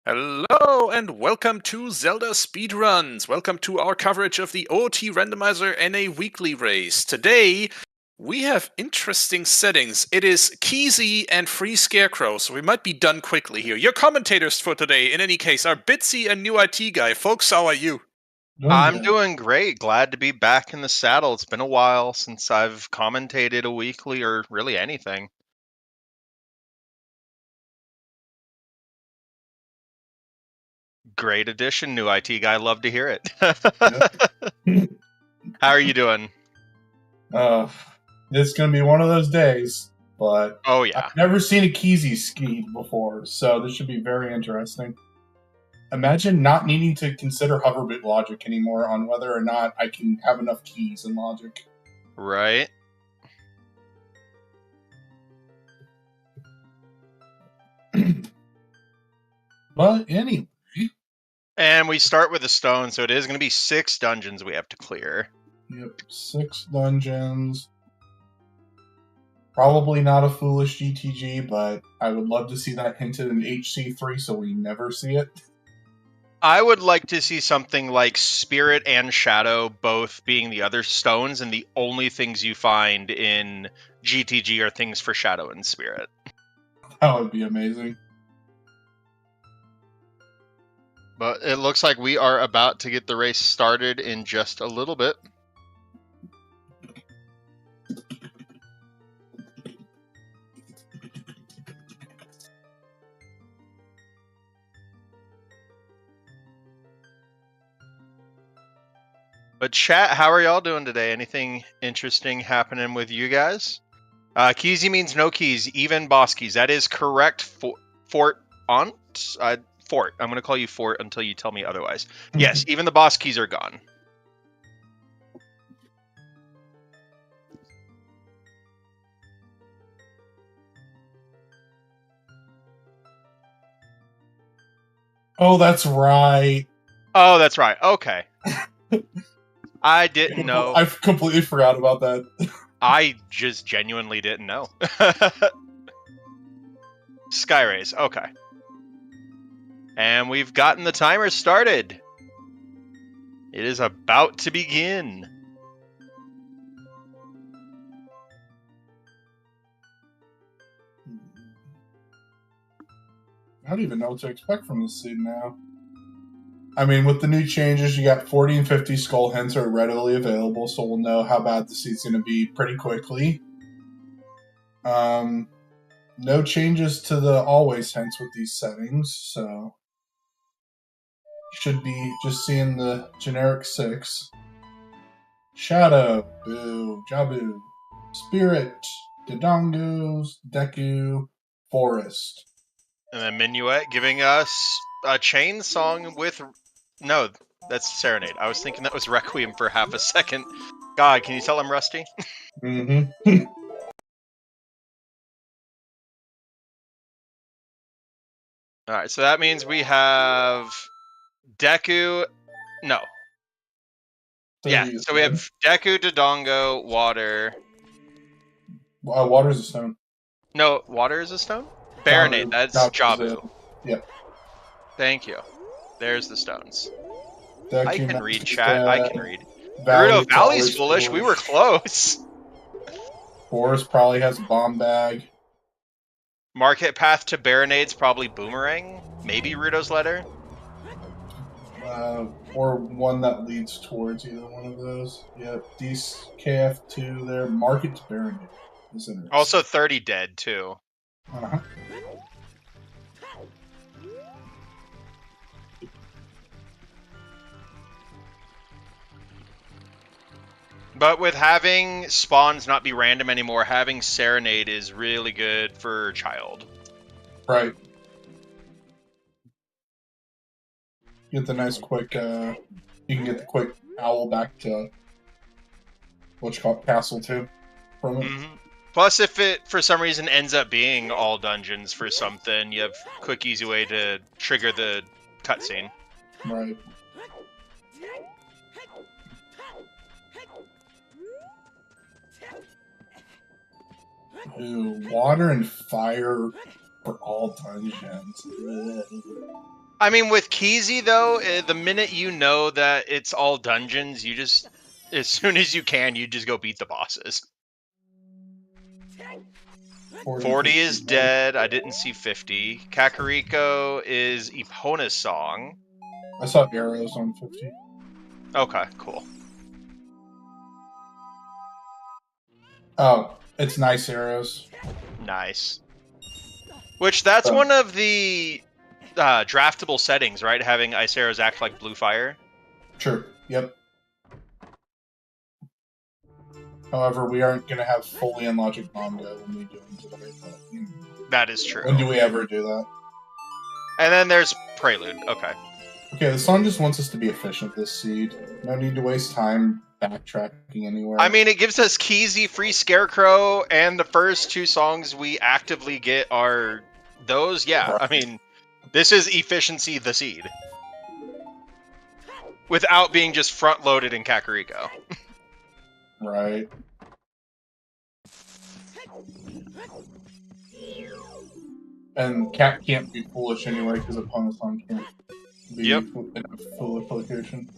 Hello and welcome to Zelda Speedruns. Welcome to our coverage of the OoT Randomizer and a weekly race. Today, we have interesting settings. It is Keezy and Free Scarecrow, so we might be done quickly here. Your commentators for today, in any case, are Bitsy and New IT Guy. Folks, how are you? I'm doing great. Glad to be back in the saddle. It's been a while since I've commentated a weekly or really anything. Great addition, New IT Guy. Love to hear it. How are you doing? It's going to be one of those days, but Oh, yeah. I've never seen a Keezy skied before, so this should be very interesting. Imagine not needing to consider hoverbit logic anymore on whether or not I can have enough keys in logic. Right. But anyway. And we start with a stone, so it is going to be 6 dungeons we have to clear. Yep, 6 dungeons. Probably not a foolish GTG, but I would love to see that hinted in HC3 so we never see it. I would like to see something like Spirit and Shadow both being the other stones, and the only things you find in GTG are things for Shadow and Spirit. That would be amazing. But it looks like we are about to get the race started in just a little bit. But chat, how are y'all doing today? Anything interesting happening with you guys? Keezy means no keys, even boss keys. That is correct. Fort. I'm going to call you Fort until you tell me otherwise. Yes, even the boss keys are gone. Oh, that's right. Oh, that's right. Okay. I didn't know. I completely forgot about that. I just genuinely didn't know. Skyrays, okay. And we've gotten the timer started. It is about to begin. I don't even know what to expect from this seed now. I mean, with the new changes, you got 40 and 50 skull hints are readily available, so we'll know how bad the seed's going to be pretty quickly. No changes to the always hints with these settings, so you should be just seeing the generic 6. Shadow, Boo, Jabu, Spirit, Dodongos, Deku, Forest. And then Minuet giving us a chain song with... No, that's Serenade. I was thinking that was Requiem for half a second. God, can you tell I'm rusty? Mm-hmm. Alright, so that means we have... Deku... No. Yeah, so we have Deku, Dodongo, Water... Water's a stone. No, Water is a stone? Baronade, that's Jabu. Yep. Thank you. There's the stones. Deku, I can read, chat. I can read. Valley's Naruto, Valley's foolish. We were close. Forest probably has a bomb bag. Market path to Baronade's probably Boomerang. Maybe Ruto's letter. Or one that leads towards either one of those. Yep. DKF2 there. Market to Baronade. Also 30 dead, too. Uh-huh. But with having spawns not be random anymore, having Serenade is really good for Child. Right. Get the nice quick, you can get the quick owl back to what you call it, Castle too from it. Mm-hmm. Plus, if it for some reason ends up being all dungeons for something, you have a quick, easy way to trigger the cutscene. Right. Ooh, water and fire for all dungeons. I mean, with Keezy, though, the minute you know that it's all dungeons, you just, as soon as you can, you just go beat the bosses. 40 is dead. I didn't see 50. Kakariko is Epona's song. I saw arrows on 50. Okay, cool. Oh, it's nice arrows. Nice. Which, that's one of the draftable settings, right? Having ice arrows act like blue fire. Sure, yep. However, we aren't going to have fully unlogic manga when we do them today. But, That is true. when do we ever do that? And then there's Prelude. Okay. Okay, the song just wants us to be efficient this seed. No need to waste time backtracking anywhere. I mean, it gives us Keezy, Free Scarecrow, and the first two songs we actively get are those. Yeah, Right. I mean, this is efficiency the seed. Without being just front-loaded in Kakariko. Right. And Cat can't be foolish anyway because opponent's song can't be in a foolish location.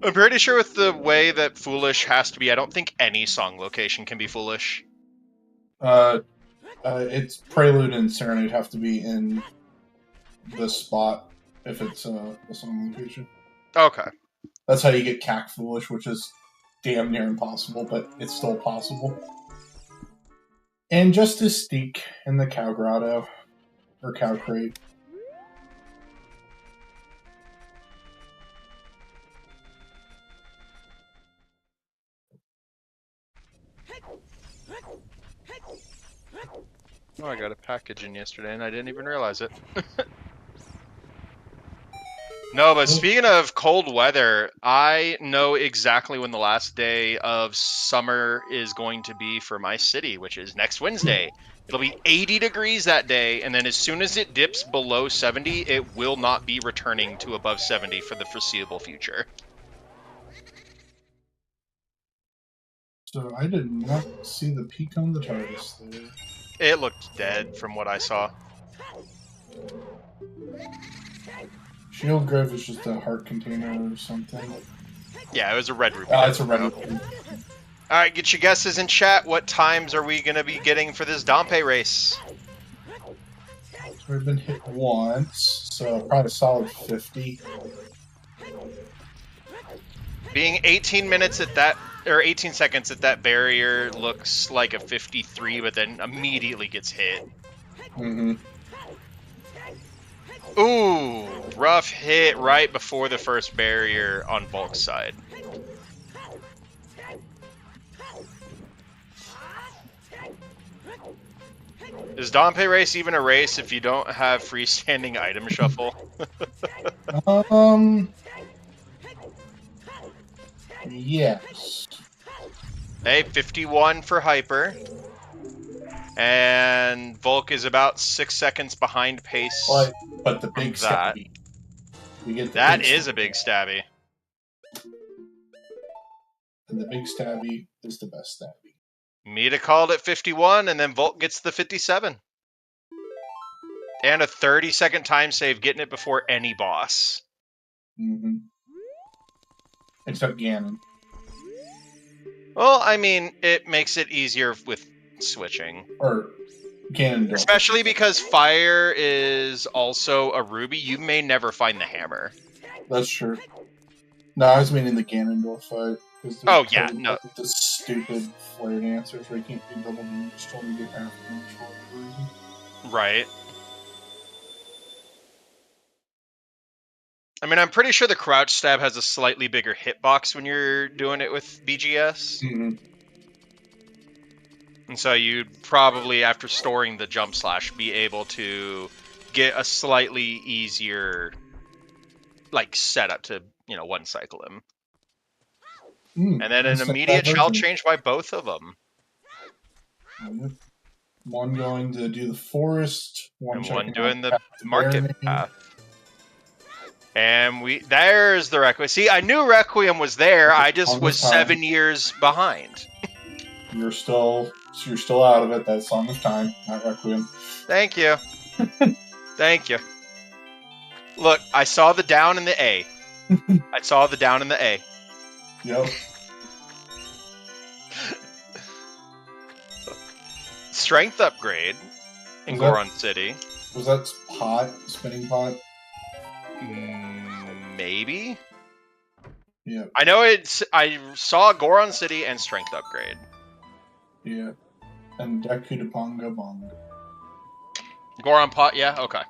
I'm pretty sure with the way that Foolish has to be, I don't think any song location can be Foolish. It's Prelude and Serenade have to be in the spot if it's a song location. Okay. That's how you get Cack Foolish, which is damn near impossible, but it's still possible. And Justice Steak in the Cow Grotto. Or Cow Crate. Oh, I got a package in yesterday and I didn't even realize it. No, but speaking of cold weather, I know exactly when the last day of summer is going to be for my city, which is next Wednesday. It'll be 80 degrees that day, and then as soon as it dips below 70, it will not be returning to above 70 for the foreseeable future. So I did not see the peak on the TARDIS there. It looked dead from what I saw. Shield Grove is just a heart container or something. Yeah, it was a red ruby. It's a red ruby. Alright, get your guesses in chat. What times are we going to be getting for this Dompe race? So we've been hit once, so probably a solid 50. Being 18 minutes at that, or 18 seconds at that barrier looks like a 53, but then immediately gets hit. Mm-hmm. Ooh, rough hit right before the first barrier on Volk's side. Is Dompe race even a race if you don't have freestanding item shuffle? Yes. Hey, 51 for Hyper. And Volk is about 6 seconds behind pace. But the big stabby. That is a big stabby. And the big stabby is the best stabby. Mita called at 51, and then Volk gets the 57. And a 30-second time save, getting it before any boss. Mm-hmm. Except Ganon. Well, I mean, it makes it easier with switching. Or Ganon. Especially because fire is also a ruby. You may never find the hammer. That's true. No, I was meaning the Ganondorf fight. Oh, yeah, no. The stupid flare dancers where you can't do double damage till you get half damage for whatever reason. Right. I mean, I'm pretty sure the crouch stab has a slightly bigger hitbox when you're doing it with BGS. Mm-hmm. And so you'd probably, after storing the jump slash, be able to get a slightly easier, like, setup to, one cycle him. And then an immediate shell change by both of them. One going to do the forest, one doing the market path. And there's the Requiem. See, I knew Requiem was there. I just was 7 years behind. You're still out of it. That's Song of Time, not Requiem. Thank you. Thank you. Look, I saw the down and the A. I saw the down and the A. Yep. Strength upgrade in Goron City. Was that pot? Spinning pot? Maybe? Yeah. I know I saw Goron City and strength upgrade. Yeah. And Deku de Bonga Bonga. Goron pot, yeah? Okay.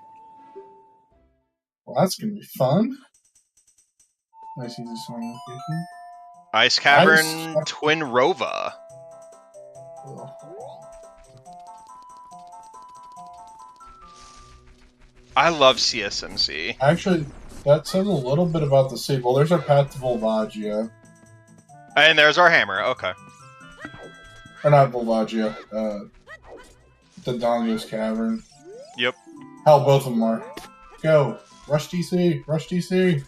Well, that's gonna be fun. Nice easy swing location. Ice Cavern Twin Rova. I love CSMC. Actually, that says a little bit about the sequel. There's our path to Volvagia. And there's our hammer, okay. Or not Volvagia, the Dongo's Cavern. Yep. Hell, both of them are. Go! Rush DC! Rush DC!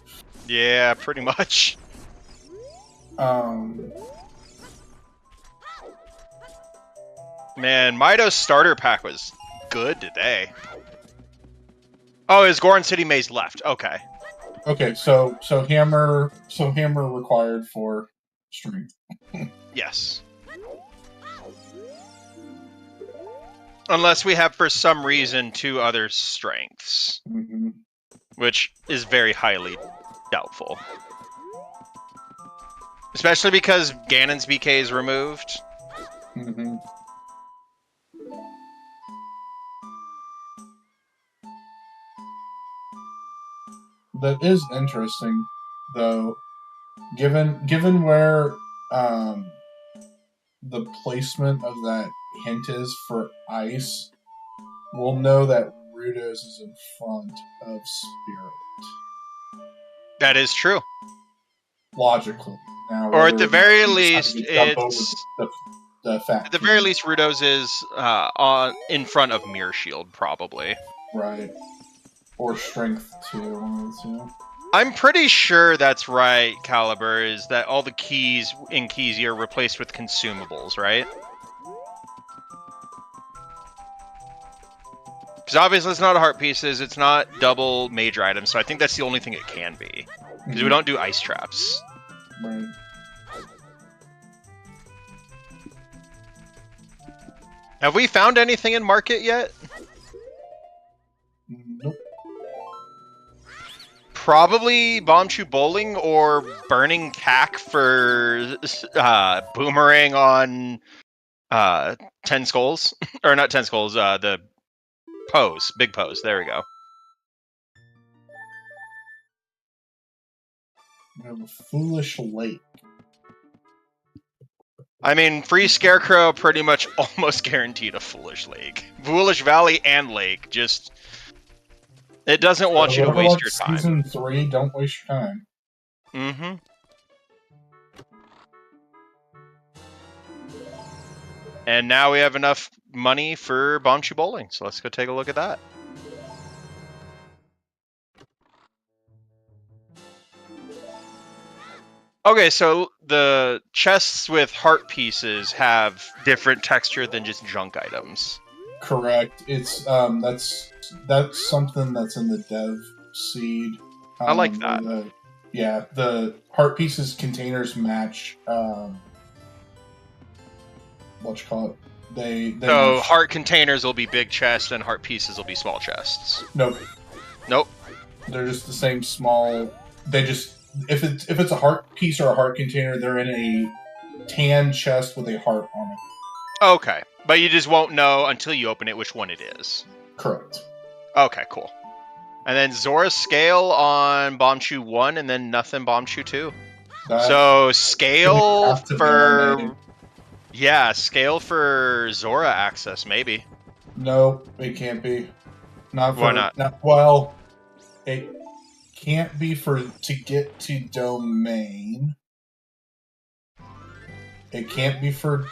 Yeah, pretty much. Man, Mido's starter pack was good today. Oh, is Goron City Maze left? Okay. Okay, so hammer required for strength. Yes. Unless we have, for some reason, 2 other strengths. Mm-hmm. Which is very highly doubtful. Especially because Ganon's BK is removed. Mm-hmm. That is interesting, though. Given where the placement of that hint is for ice, we'll know that Rudos is in front of Spirit. That is true. Logically. Now, or at the very least, it's... the fact. At the very least, Rudos is in front of Mirror Shield, probably. Right. Or Strength, too. One of the two. I'm pretty sure that's right, Caliber, is that all the keys in Keezy are replaced with consumables, right? Because obviously it's not heart pieces, it's not double major items, so I think that's the only thing it can be. Because we don't do ice traps. Right. Have we found anything in market yet? Nope. Probably Bombchu Bowling or Burning Cack for Boomerang on 10 Skulls. Or not 10 Skulls, the Pose. Big Pose. There we go. We have a Foolish Lake. I mean, free Scarecrow pretty much almost guaranteed a Foolish Lake. Foolish Valley and Lake, just... It doesn't want you to waste your time. Season 3, don't waste your time. Mm-hmm. And now we have enough money for Bombchu Bowling, so let's go take a look at that. Okay, so the chests with heart pieces have different texture than just junk items. Correct. It's that's something that's in the dev seed. I like that. The heart pieces containers match. What you call it? They so match. Heart containers will be big chests, and heart pieces will be small chests. Nope. Nope. They're just the same small. They just if it's a heart piece or a heart container, they're in a tan chest with a heart on it. Okay, but you just won't know until you open it which one it is. Correct. Okay, cool. And then Zora scale on Bombchu 1, and then nothing Bombchu 2. So scale for... Yeah, scale for Zora access, maybe. No, it can't be. Not for, Why not? Well, it can't be to get to domain. It can't be for...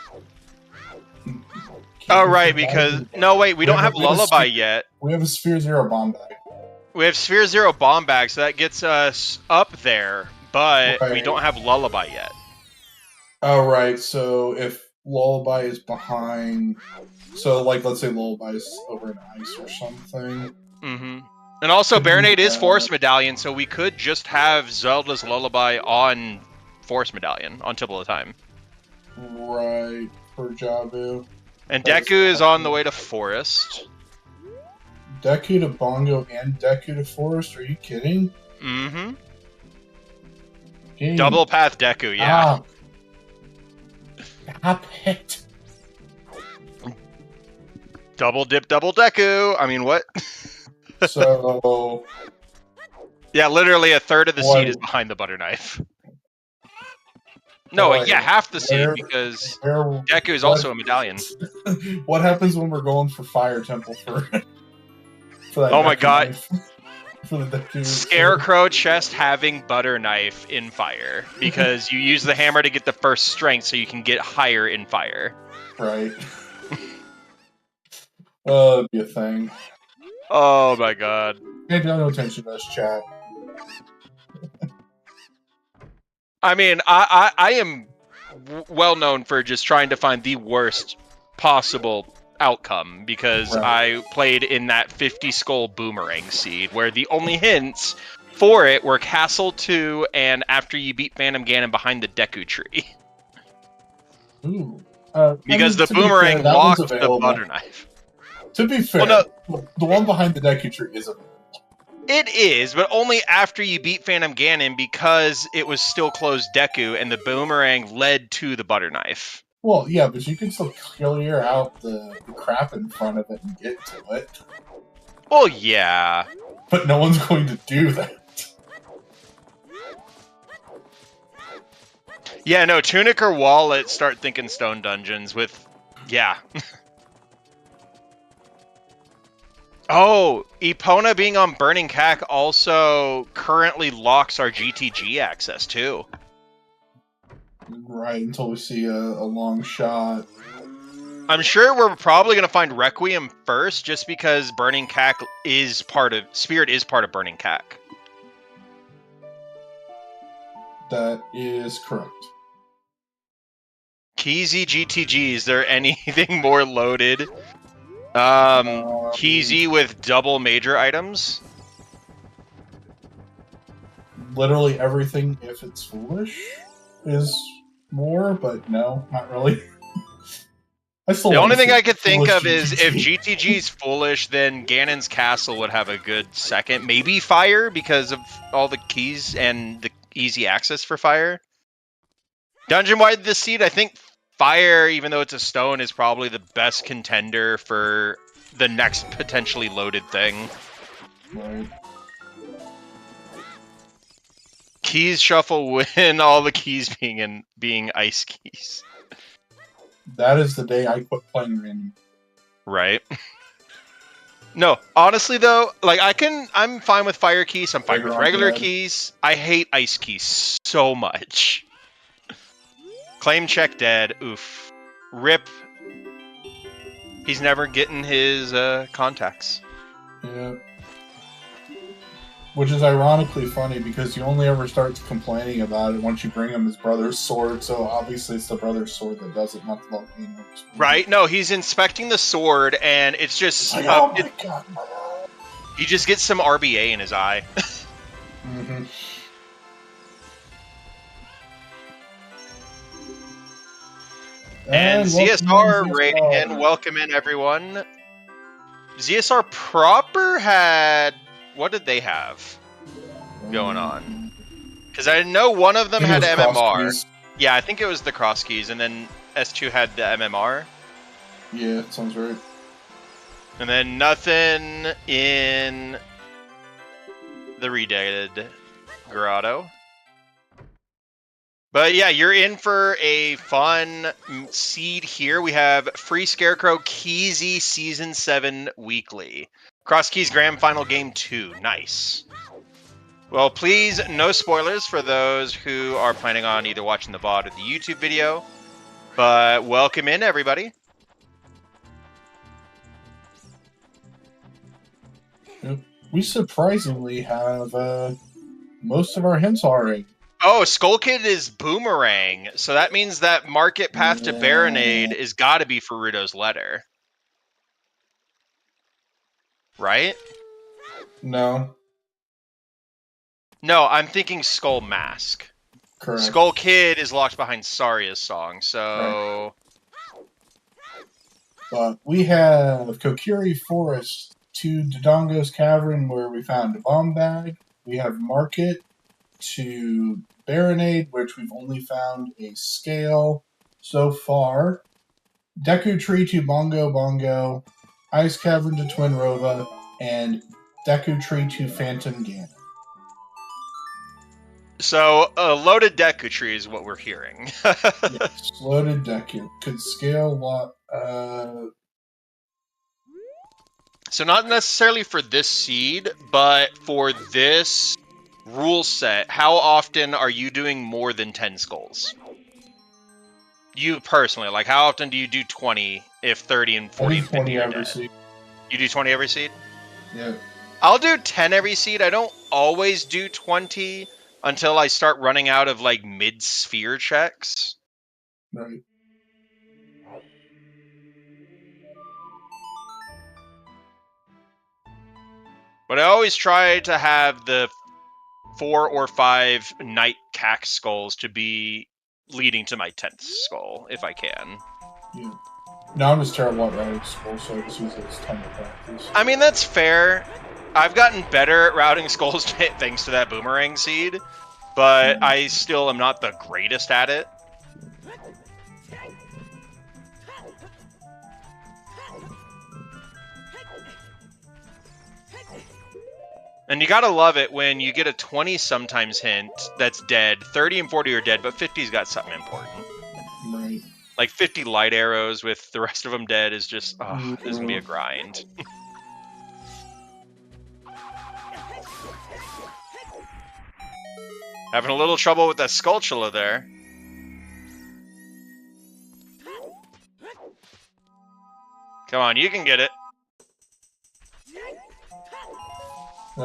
Oh, right, because... No, wait, we don't have Lullaby yet. We have a Sphere Zero bomb bag. We have Sphere Zero bomb bag, so that gets us up there, but right. We don't have Lullaby yet. Oh, right, so if Lullaby is behind... So, like, let's say Lullaby is over in ice or something. Mm-hmm. And also, Could be Baronade is bad. Force Medallion, so we could just have Zelda's Lullaby on Force Medallion on Tipple of Time. Right, for Jabu. And That is Deku is on the awesome. way to Forest. Deku to Bongo and Deku to Forest? Are you kidding? Mm-hmm. Game. Double Path Deku, yeah. Stop it. Double Dip, Double Deku. I mean, what? So... Yeah, literally a third of the What- seed is behind the butter knife. No, Wait, yeah, half the seed, where- because where- Deku is what- also a medallion. What happens when we're going for Fire Temple for that? Oh my Deku god. knife? For the Deku Scarecrow chest having butter knife in fire, because you use the hammer to get the first strength so you can get higher in fire. Right. It'd be a thing. Oh my god. Hey, don't no attention to this chat. I mean, I am well known for just trying to find the worst possible outcome, because Right. I played in that 50 skull boomerang seed, where the only hints for it were Castle 2 and after you beat Phantom Ganon behind the Deku tree. Ooh. Because the to be boomerang fair, that one's locked the available. butter knife. To be fair, the one behind the Deku tree is available. It is, but only after you beat Phantom Ganon, because it was still closed Deku and the boomerang led to the butter knife. Well, yeah, but you can still clear out the crap in front of it and get to it. Well, yeah. But no one's going to do that. Yeah, no, Tunic or Wallet start thinking stone dungeons with... Yeah. Oh, Epona being on Burning Cack also currently locks our GTG access, too. Right, until we see a long shot. I'm sure we're probably going to find Requiem first, just because Burning Cack is part of... Spirit is part of Burning Cack. That is correct. Keezy GTG, is there anything more loaded? Keezy with double major items? Literally everything, if it's foolish, is more, but no, not really. The only thing I could think of foolish is if GTG's foolish, then Ganon's Castle would have a good second. Maybe Fire, because of all the keys and the easy access for Fire. Dungeon-wide this seed, I think Fire, even though it's a stone, is probably the best contender for the next potentially loaded thing. Right. Keys shuffle win, all the keys being ice keys. That is the day I quit playing random. Right. No, honestly though, like I'm fine with fire keys, I'm fine with regular keys. I hate ice keys so much. Claim check dead, oof. Rip. He's never getting his contacts. Yeah. Which is ironically funny, because he only ever starts complaining about it once you bring him his brother's sword, so obviously it's the brother's sword that does it, not the volcano. Right? No, he's inspecting the sword, and it's just... Like, oh my god. He just gets some RBA in his eye. Mm-hmm. And ZSR rating in, welcome in everyone. ZSR proper had... What did they have going on? Because I know one of them had MMR. Yeah, I think it was the cross keys, and then S2 had the MMR. Yeah, sounds right. And then nothing in the redated Grotto. But yeah, you're in for a fun seed here. We have Free Scarecrow Keezy Season 7 Weekly. Cross Keys Grand Final Game 2. Nice. Well, please, no spoilers for those who are planning on either watching the VOD or the YouTube video. But welcome in, everybody. We surprisingly have most of our hints already. Oh, Skull Kid is Boomerang. So that means that Market Path to Baronade is got to be Furuto's letter. Right? No. No, I'm thinking Skull Mask. Correct. Skull Kid is locked behind Saria's song, so... But we have Kokiri Forest to Dodongo's Cavern, where we found a bomb bag. We have Market to Baronade, which we've only found a scale so far. Deku Tree to Bongo Bongo. Ice Cavern to Twin Rova. And Deku Tree to Phantom Ganon. So, a loaded Deku Tree is what we're hearing. Yes, loaded Deku. Could scale what? So not necessarily for this seed, but for this rule set, how often are you doing more than 10 skulls? You personally, like how often do you do 20 if 30 and 40 and 50 20 are every dead? seed. You do 20 every seed? Yeah. I'll do 10 every seed. I don't always do 20 until I start running out of like mid-sphere checks. Right. But I always try to have the 4 or 5 night cack skulls to be leading to my 10th skull, if I can. Yeah. No, I'm just terrible at routing skulls, so I just use it as ton of practice. I mean, that's fair. I've gotten better at routing skulls thanks to that boomerang seed, but I still am not the greatest at it. And you gotta love it when you get a 20 sometimes hint that's dead, 30 and 40 are dead, but 50's got something important. Right. Like 50 light arrows with the rest of them dead is just, oh, this is gonna be a grind. Having a little trouble with that Skulltula there. Come on, you can get it.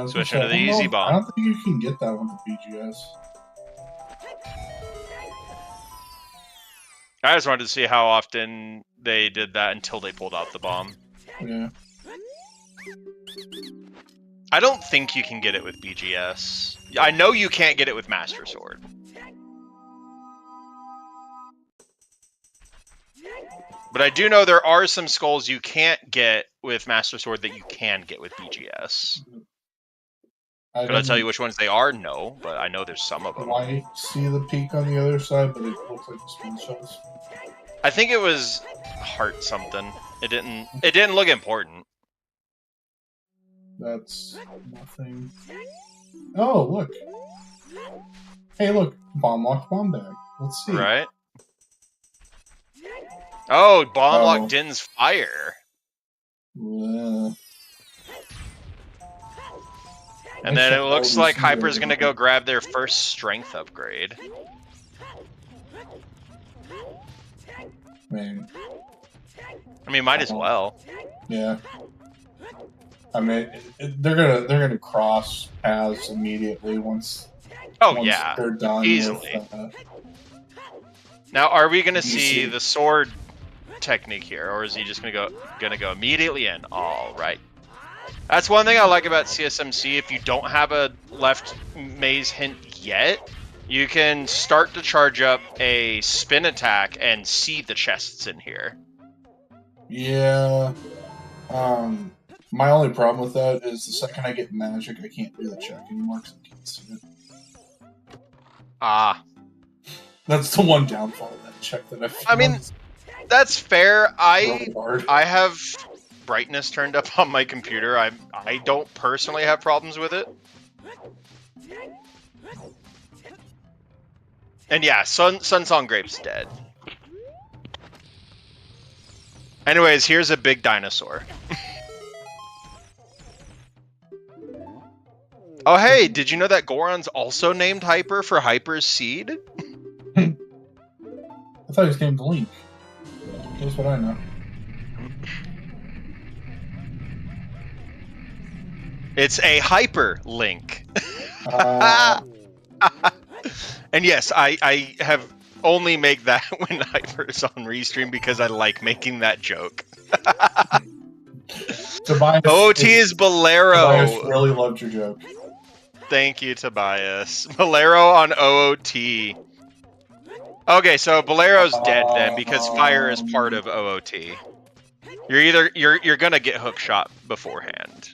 Switch into the easy bomb. I don't think you can get that one with BGS. I just wanted to see how often they did that until they pulled out the bomb. Yeah. I don't think you can get it with BGS. I know you can't get it with Master Sword. But I do know there are some skulls you can't get with Master Sword that you can get with BGS. Could I tell you which ones they are? No, but I know there's some of them. I see the peak on the other side, but it looks like the screenshots. I think it was heart something. It didn't look important. That's nothing. Oh, look. Hey, look. Bomb locked bomb bag. Let's see. Right? Oh, bomb locked Din's fire. And then it looks like Hyper's gonna go grab their first strength upgrade. Man. I mean, might as well. Yeah. I mean, they're gonna cross paths immediately once. Oh yeah, they're done easily. With, now, are we gonna see the sword technique here, or is he just gonna go immediately in? All right. That's one thing I like about CSMC. If you don't have a left maze hint yet, you can start to charge up a spin attack and see the chests in here. Yeah. My only problem with that is the second I get magic, I can't do the check anymore because I can't see it. Ah. That's the one downfall of that check that I found. I mean, that's fair. Really hard. I have brightness turned up on my computer. I don't personally have problems with it. And yeah, Sunsong Grape's dead. Anyways, here's a big dinosaur. Oh hey, did you know that Goron's also named Hyper for Hyper's seed? I thought he was named Link. That's what I know. It's a Hyper Link. And yes, I have only make that when Hyper's on Restream because I like making that joke. Tobias, OOT is Bolero. Tobias really loved your joke. Thank you, Tobias. Bolero on OOT. Okay, so Bolero's dead then because fire is part of OOT. You're gonna get hook shot beforehand.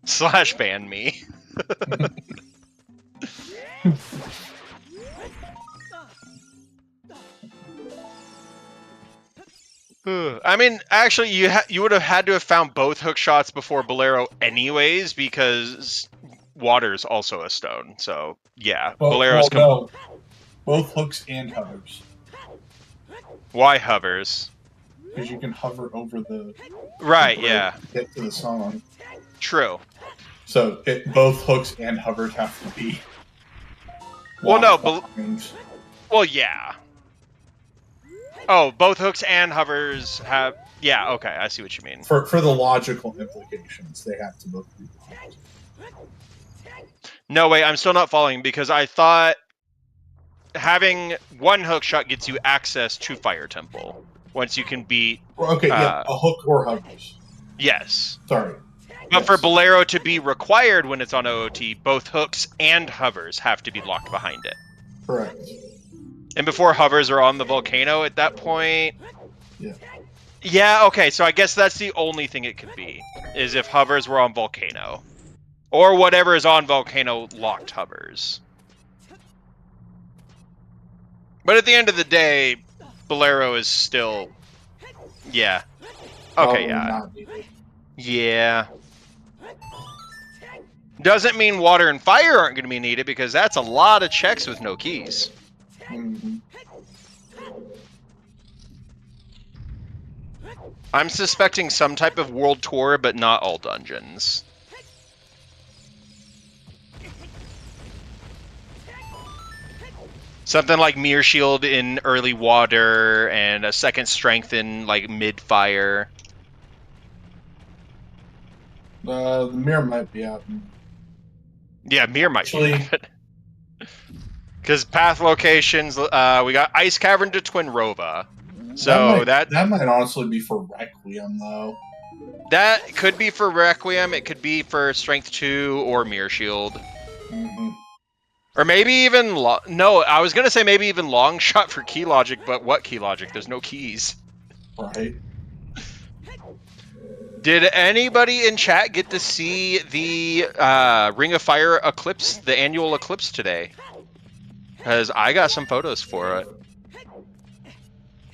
/ ban me. I mean, actually, you would have had to have found both hook shots before Bolero anyways, because water's also a stone. So yeah, Bolero's no. Both hooks and hovers. Why hovers? Because you can hover over the right, the yeah, get to the song. True. So both hooks and hovers have to be. Well, no, well, yeah. Oh, both hooks and hovers have. Yeah, okay, I see what you mean. For the logical implications, they have to both be blocked. No, wait, I'm still not following because I thought having one hook shot gets you access to Fire Temple once you can beat. Okay, yeah, a hook or hovers. Yes. Sorry. But for Bolero to be required when it's on OOT, both hooks and hovers have to be locked behind it. Correct. And before hovers are on the volcano at that point. Yeah. Yeah, okay, so I guess that's the only thing it could be, is if hovers were on volcano. Or whatever is on volcano locked hovers. But at the end of the day, Bolero is still... Yeah. Okay, yeah. Yeah. Doesn't mean water and fire aren't going to be needed, because that's a lot of checks with no keys. Mm-hmm. I'm suspecting some type of world tour, but not all dungeons. Something like Mirror Shield in early water, and a second strength in like mid-fire. The mirror might be out. Yeah, Mirror might be. Because path locations, we got Ice Cavern to Twin Rova. So that might honestly be for Requiem, though. That could be for Requiem. It could be for Strength 2 or Mirror Shield. Mm-hmm. Or maybe even... No, I was going to say maybe even Long Shot for Key Logic, but what Key Logic? There's no keys. Right. Did anybody in chat get to see the Ring of Fire eclipse, the annual eclipse today? Because I got some photos for it.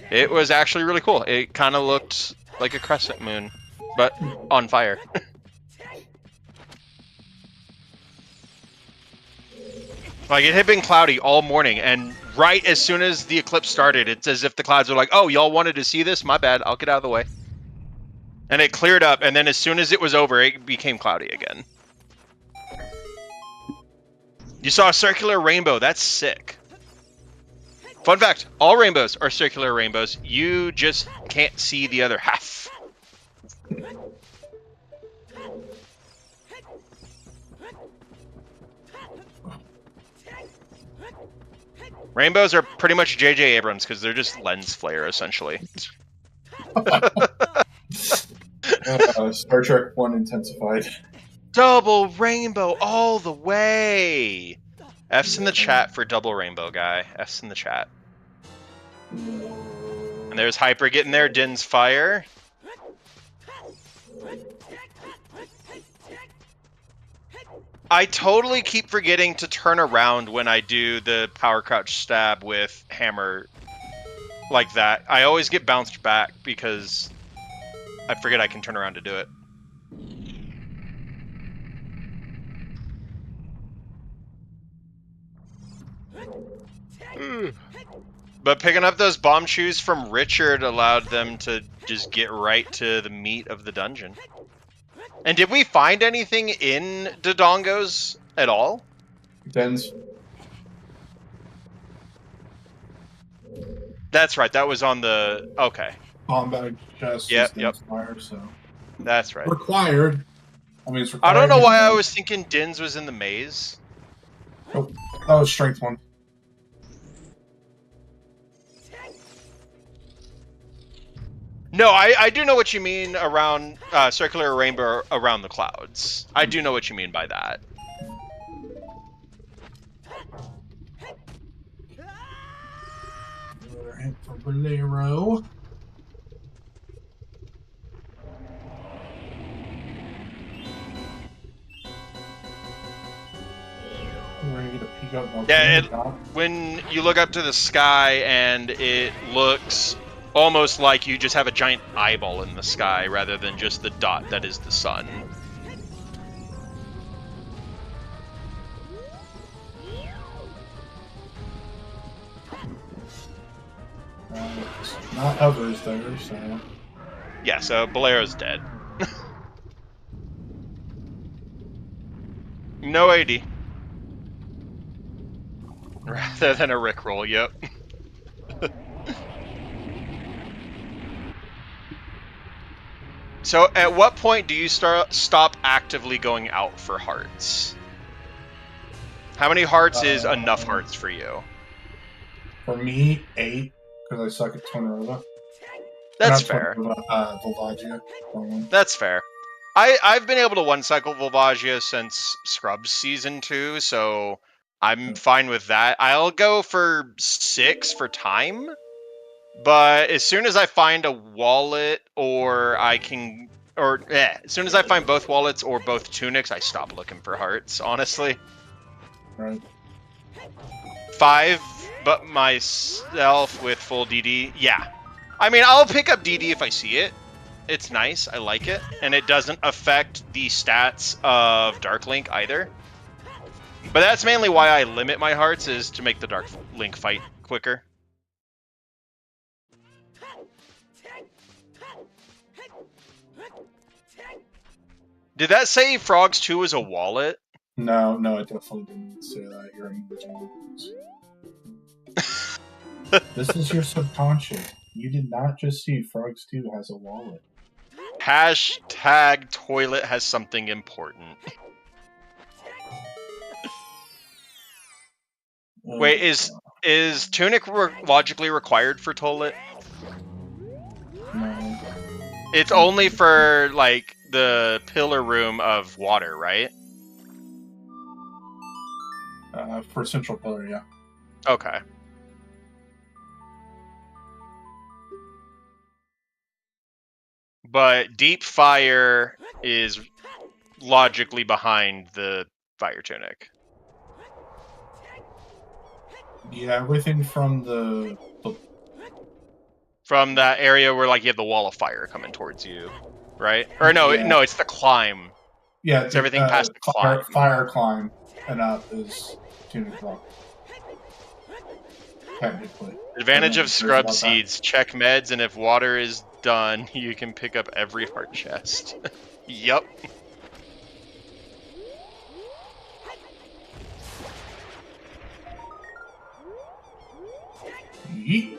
It was actually really cool. It kind of looked like a crescent moon, but on fire. Like, it had been cloudy all morning, and right as soon as the eclipse started, it's as if the clouds were like, oh, y'all wanted to see this? My bad, I'll get out of the way. And it cleared up, and then as soon as it was over, it became cloudy again. You saw a circular rainbow. That's sick. Fun fact, all rainbows are circular rainbows. You just can't see the other half. Rainbows are pretty much J.J. Abrams because they're just lens flare, essentially. Star Trek 1 intensified. Double rainbow all the way! F's in the chat for double rainbow guy. F's in the chat. And there's Hyper getting there. Din's fire. I totally keep forgetting to turn around when I do the power crouch stab with hammer like that. I always get bounced back because I forget I can turn around to do it. But picking up those bomb shoes from Richard allowed them to just get right to the meat of the dungeon. And did we find anything in Dodongo's at all? Dens. That's right, that was on the... Okay. Bomb bag chest. Yep. Fire, so. That's right. Required. I mean, it's required. I don't know why I was thinking Din's was in the maze. Oh, that was strength 1. No, I do know what you mean around circular rainbow around the clouds. I do know what you mean by that. Another hint for Bolero. We're gonna get a peek up. Yeah, when you look up to the sky and it looks almost like you just have a giant eyeball in the sky rather than just the dot that is the sun. Not others there, so. Yeah, so Bolero's dead. No AD. Rather than a Rickroll, yep. So, at what point do you stop actively going out for hearts? How many hearts is enough hearts for you? For me, 8, because I suck at Tornado. That's fair. Volvagia. That's fair. I've been able to one-cycle Volvagia since Scrubs Season 2, so I'm fine with that. I'll go for 6 for time, but as soon as I find a wallet as soon as I find both wallets or both tunics, I stop looking for hearts, honestly. Right. 5, but myself with full DD, yeah. I mean, I'll pick up DD if I see it. It's nice, I like it, and it doesn't affect the stats of Dark Link either. But that's mainly why I limit my hearts, is to make the Dark Link fight quicker. Did that say Frogs 2 is a wallet? No, I definitely didn't say that. You're in the This is your subconscious. You did not just see Frogs 2 has a wallet. Hashtag toilet has something important. Wait, is tunic logically required for toilet? No. It's only for, like, the pillar room of water, right? For Central Pillar, yeah. Okay. But Deep Fire is logically behind the Fire Tunic. Yeah, everything from the From that area where, like, you have the wall of fire coming towards you, right? Or no, yeah. no, it's the climb. Yeah, it's everything past the climb. Fire climb and up is Tunic Rock. Technically. Advantage of Scrub Seeds. Check meds, and if water is done, you can pick up every heart chest. Yup. Yeet.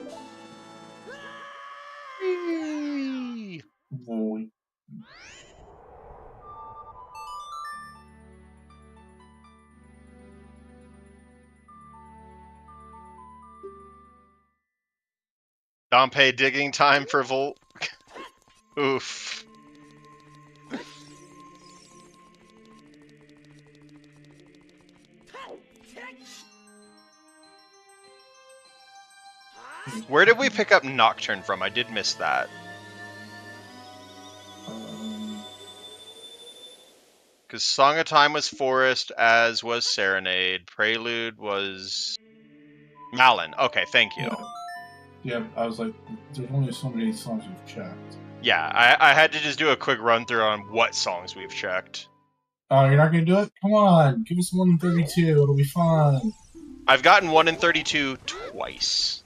Boy. Dompe digging time for Volt. Oof. Where did we pick up Nocturne from? I did miss that. Because Song of Time was Forest, as was Serenade. Prelude was Malin. Okay, thank you. Yeah, I was like, there's only so many songs we've checked. Yeah, I had to just do a quick run through on what songs we've checked. Oh, you're not going to do it? Come on, give us 1 in 32. It'll be fun. I've gotten 1 in 32 twice.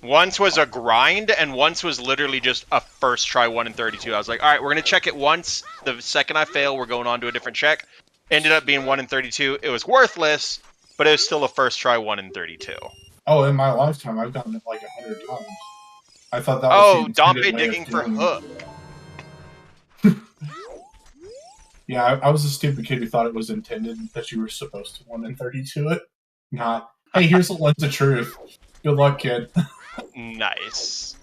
Once was a grind, and once was literally just a first try 1 in 32. I was like, all right, we're going to check it once. The second I fail, we're going on to a different check. Ended up being 1 in 32. It was worthless, but it was still a first try 1 in 32. Oh, in my lifetime, I've gotten it like 100 times. I thought that was Dompe digging for hook. Yeah, I was a stupid kid who thought it was intended that you were supposed to 1 in 32 it. Not, hey, here's a lens of truth. Good luck, kid. Nice.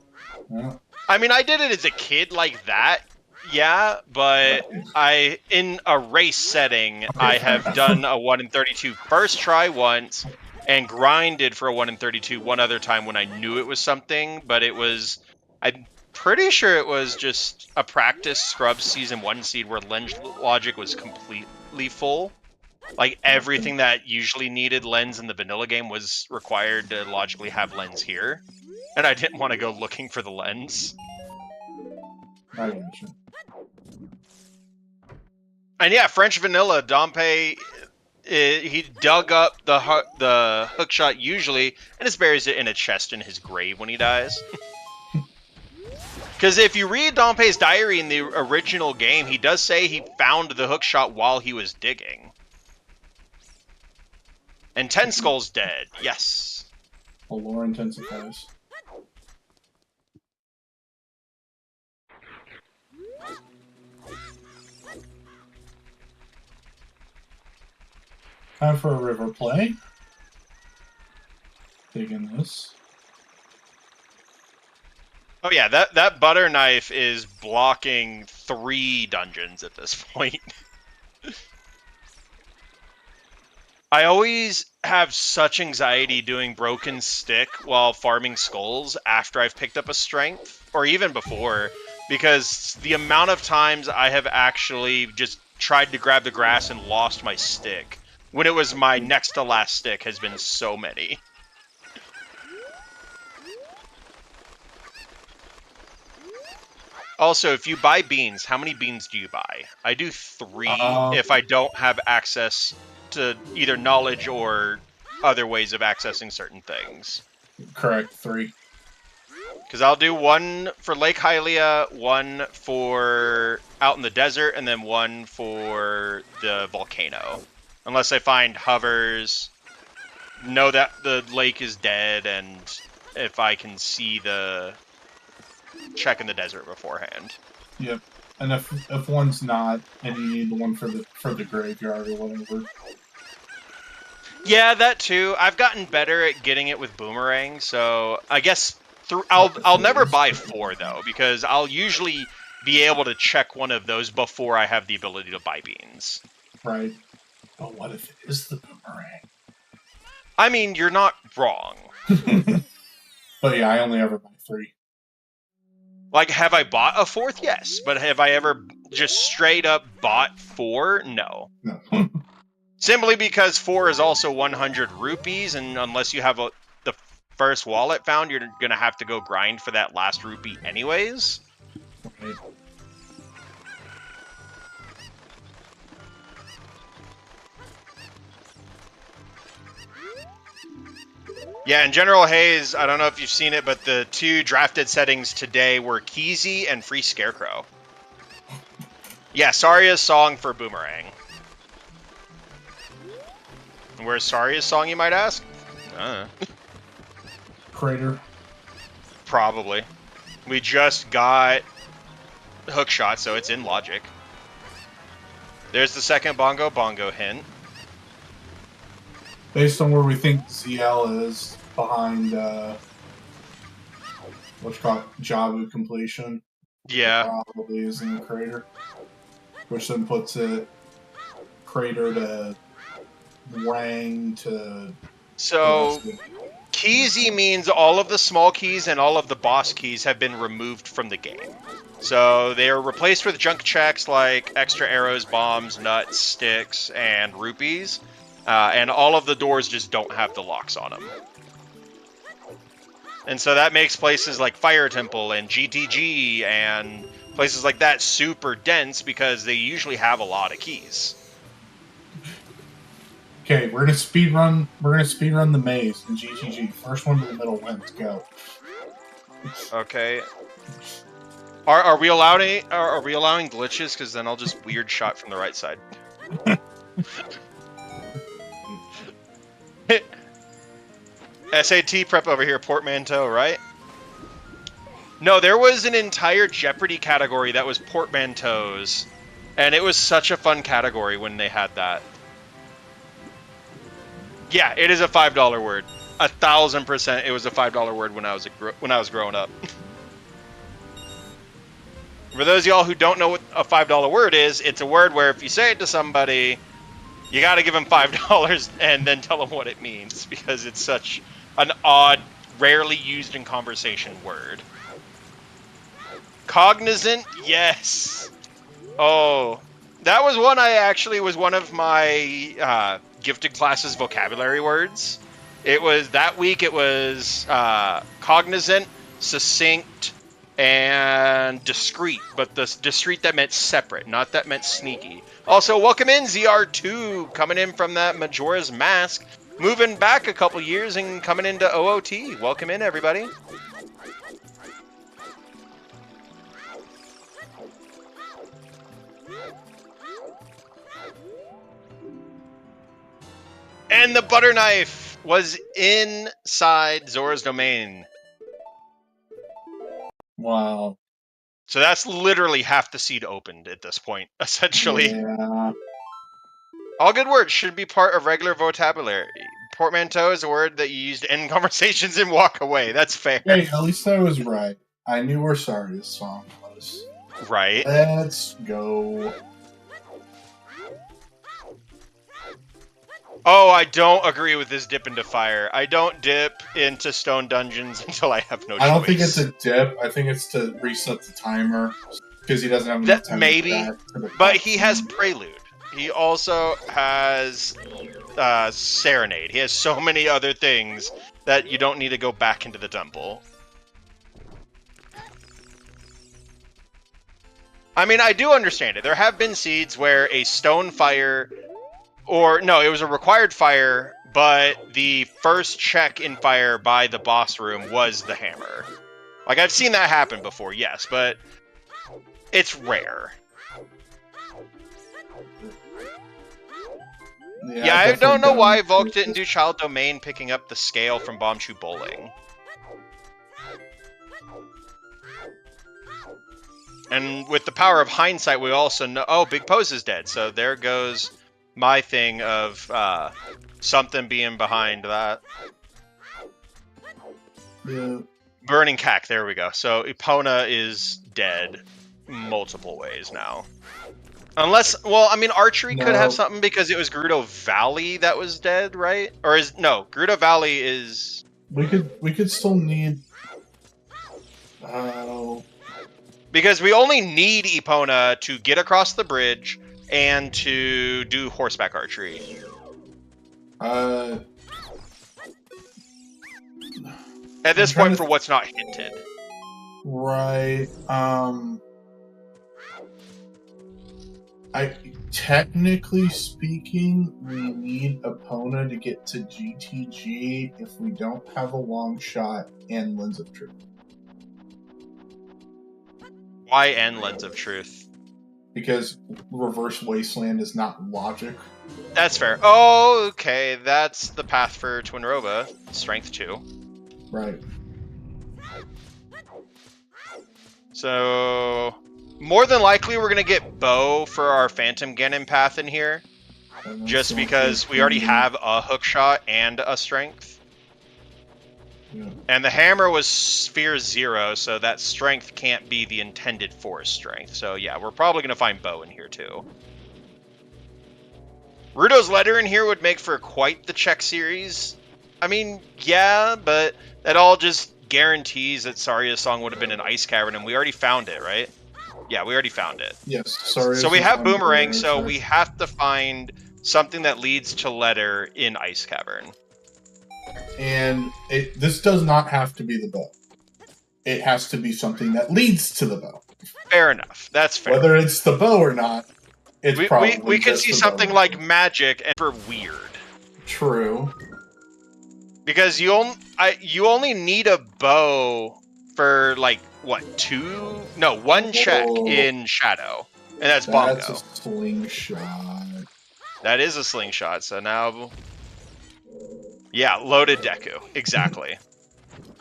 Yeah. I mean, I did it as a kid like that, yeah, but in a race setting, I have done a 1 in 32 first try once, and grinded for a 1 in 32 one other time when I knew it was something, but I'm pretty sure it was just a practice Scrubs Season 1 seed where lens logic was completely full. Like, everything that usually needed lens in the vanilla game was required to logically have lens here. And I didn't want to go looking for the lens. I gotcha. And yeah, French vanilla, Dompe, he dug up the hookshot usually, and just buries it in a chest in his grave when he dies. Because if you read Dompe's diary in the original game, he does say he found the hookshot while he was digging. And Ten Skull's dead, yes. The lore intensifies. Time for a river play. Digging this. Oh yeah, that butter knife is blocking 3 dungeons at this point. I always have such anxiety doing broken stick while farming skulls after I've picked up a strength, or even before, because the amount of times I have actually just tried to grab the grass and lost my stick when it was my next to last stick has been so many. Also, if you buy beans, how many beans do you buy? I do 3 if I don't have access to either knowledge or other ways of accessing certain things. Correct, 3. Because I'll do 1 for Lake Hylia, 1 for out in the desert, and then 1 for the volcano. Unless I find hovers, know that the lake is dead, and if I can see the check in the desert beforehand. Yep. And if one's not, and you need the one for the graveyard or whatever. Yeah, that too. I've gotten better at getting it with boomerang, so I guess I'll never buy 4 though, because I'll usually be able to check one of those before I have the ability to buy beans. Right. But what if it is the boomerang? I mean, you're not wrong. But yeah, I only ever buy 3. Like, have I bought a 4th? Yes. But have I ever just straight up bought 4? No. No. Simply because 4 is also 100 rupees, and unless you have the first wallet found, you're going to have to go grind for that last rupee anyways. Right. Yeah, in General Haze, I don't know if you've seen it, but the 2 drafted settings today were Keezy and Free Scarecrow. Yeah, Saria's song for Boomerang. Where's Saria's song, you might ask? Crater. Probably. We just got Hookshot, so it's in logic. There's the second bongo hint. Based on where we think ZL is behind what's called Jabu completion. Yeah. Probably is in the crater. Which then puts it crater to Wang to... So, Keezy means all of the small keys and all of the boss keys have been removed from the game. So, they are replaced with junk checks like extra arrows, bombs, nuts, sticks, and rupees. And all of the doors just don't have the locks on them. And so that makes places like Fire Temple and GTG and places like that super dense because they usually have a lot of keys. Okay, we're gonna speedrun the maze in GTG. First one to the middle wins. Go. Okay. Are we allowing glitches? Because then I'll just weird shot from the right side. SAT prep over here, portmanteau, right? No, there was an entire Jeopardy category that was portmanteaus, and it was such a fun category when they had that. Yeah, it is a $5 word. 1,000%, it was a $5 word when I was growing up. For those of y'all who don't know what a $5 word is, it's a word where if you say it to somebody, you got to give them $5 and then tell them what it means, because it's such an odd, rarely used in conversation word. Cognizant, yes. Oh, that was one I actually was one of my gifted classes vocabulary words. It was that week. It was cognizant, succinct, and discreet. But the discreet that meant separate, not that meant sneaky. Also, welcome in ZR2, coming in from that Majora's Mask, moving back a couple years and coming into OOT. Welcome in, everybody. And the butter knife was inside Zora's domain. Wow. So that's literally half the seed opened at this point, essentially. Yeah. All good words should be part of regular vocabulary. Portmanteau is a word that you use to end conversations and walk away. That's fair. Hey, at least I was right. I knew where sorry this song was. Right. Let's go. Oh, I don't agree with this dip into fire. I don't dip into stone dungeons until I have no choice. I don't think it's a dip. I think it's to reset the timer because he doesn't have enough time. Maybe, but he has Prelude. He also has Serenade. He has so many other things that you don't need to go back into the temple. I mean, I do understand it. There have been seeds where a stone fire, or no, it was a required fire, but the first check in fire by the boss room was the hammer. Like, I've seen that happen before, yes, but it's rare. Yeah, I don't know why Volk didn't do Child Domain picking up the scale from Bombchu Bowling. And with the power of hindsight, we also know... Oh, Big Pose is dead, so there goes my thing of something being behind that. Yeah. Burning Cack, there we go. So Epona is dead multiple ways now. Unless, well, I mean, Archery could have something because it was Gerudo Valley that was dead, right? Or is, no, Gerudo Valley is... We could still need... Because we only need Epona to get across the bridge and to do horseback archery. At this point, for what's not hinted. Right. Technically speaking, we need Epona to get to GTG if we don't have a long shot and Lens of Truth. Why and Lens of Truth? Because Reverse Wasteland is not logic. That's fair. Oh, okay. That's the path for Twinrova. Strength 2. Right. So... more than likely, we're going to get Bow for our Phantom Ganon path in here. Just because we already have a hook shot and a strength. Yeah. And the hammer was Sphere 0, so that strength can't be the intended force strength. So yeah, we're probably going to find Bow in here too. Rudo's letter in here would make for quite the check series. I mean, yeah, but that all just guarantees that Saria's song would have been an Ice Cavern, and we already found it, right? Yeah, we already found it. Yes, sorry. So we have Boomerang, so we have to find something that leads to letter in Ice Cavern. And this does not have to be the bow. It has to be something that leads to the bow. Fair enough. That's fair. Whether it's the bow or not, it's probably we could see something like magic and for weird. True. Because you only need a bow for like what, one check in Shadow, and that's Bongo. That's a slingshot. That is a slingshot. So now, yeah, loaded Deku, exactly.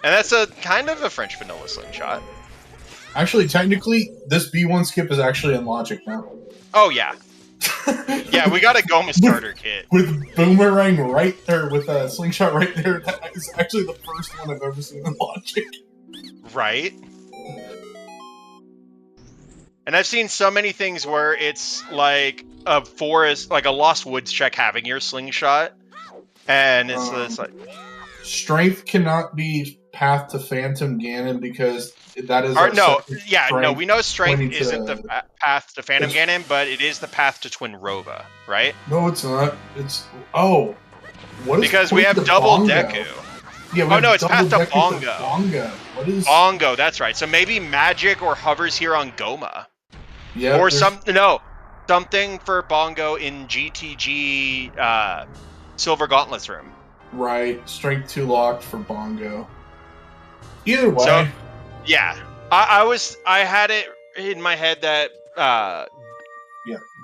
And that's a kind of a French vanilla slingshot. Actually, technically, this B1 skip is actually in Logic now. Oh yeah. Yeah, we got a Goma starter kit. With Boomerang right there, with a slingshot right there, that is actually the first one I've ever seen in Logic. Right? And I've seen so many things where it's like a forest, like a Lost Woods check having your slingshot, and it's like Strength cannot be path to Phantom Ganon because that is or our no, second yeah, no, strength we know strength pointing isn't the to. path to Phantom It's- Ganon, but it is the path to Twin Rova, right? No, it's not. What is Because we pointing have to double Bongo? Deku. Yeah, we Oh have no, it's double path to Deku Bongo. Bongo. What is? Bongo, that's right. So maybe magic or hovers here on Goma. Yeah, Or something for Bongo in GTG Silver Gauntlets room. right. Strength 2 locked for Bongo. Either way. So, yeah. I had it in my head that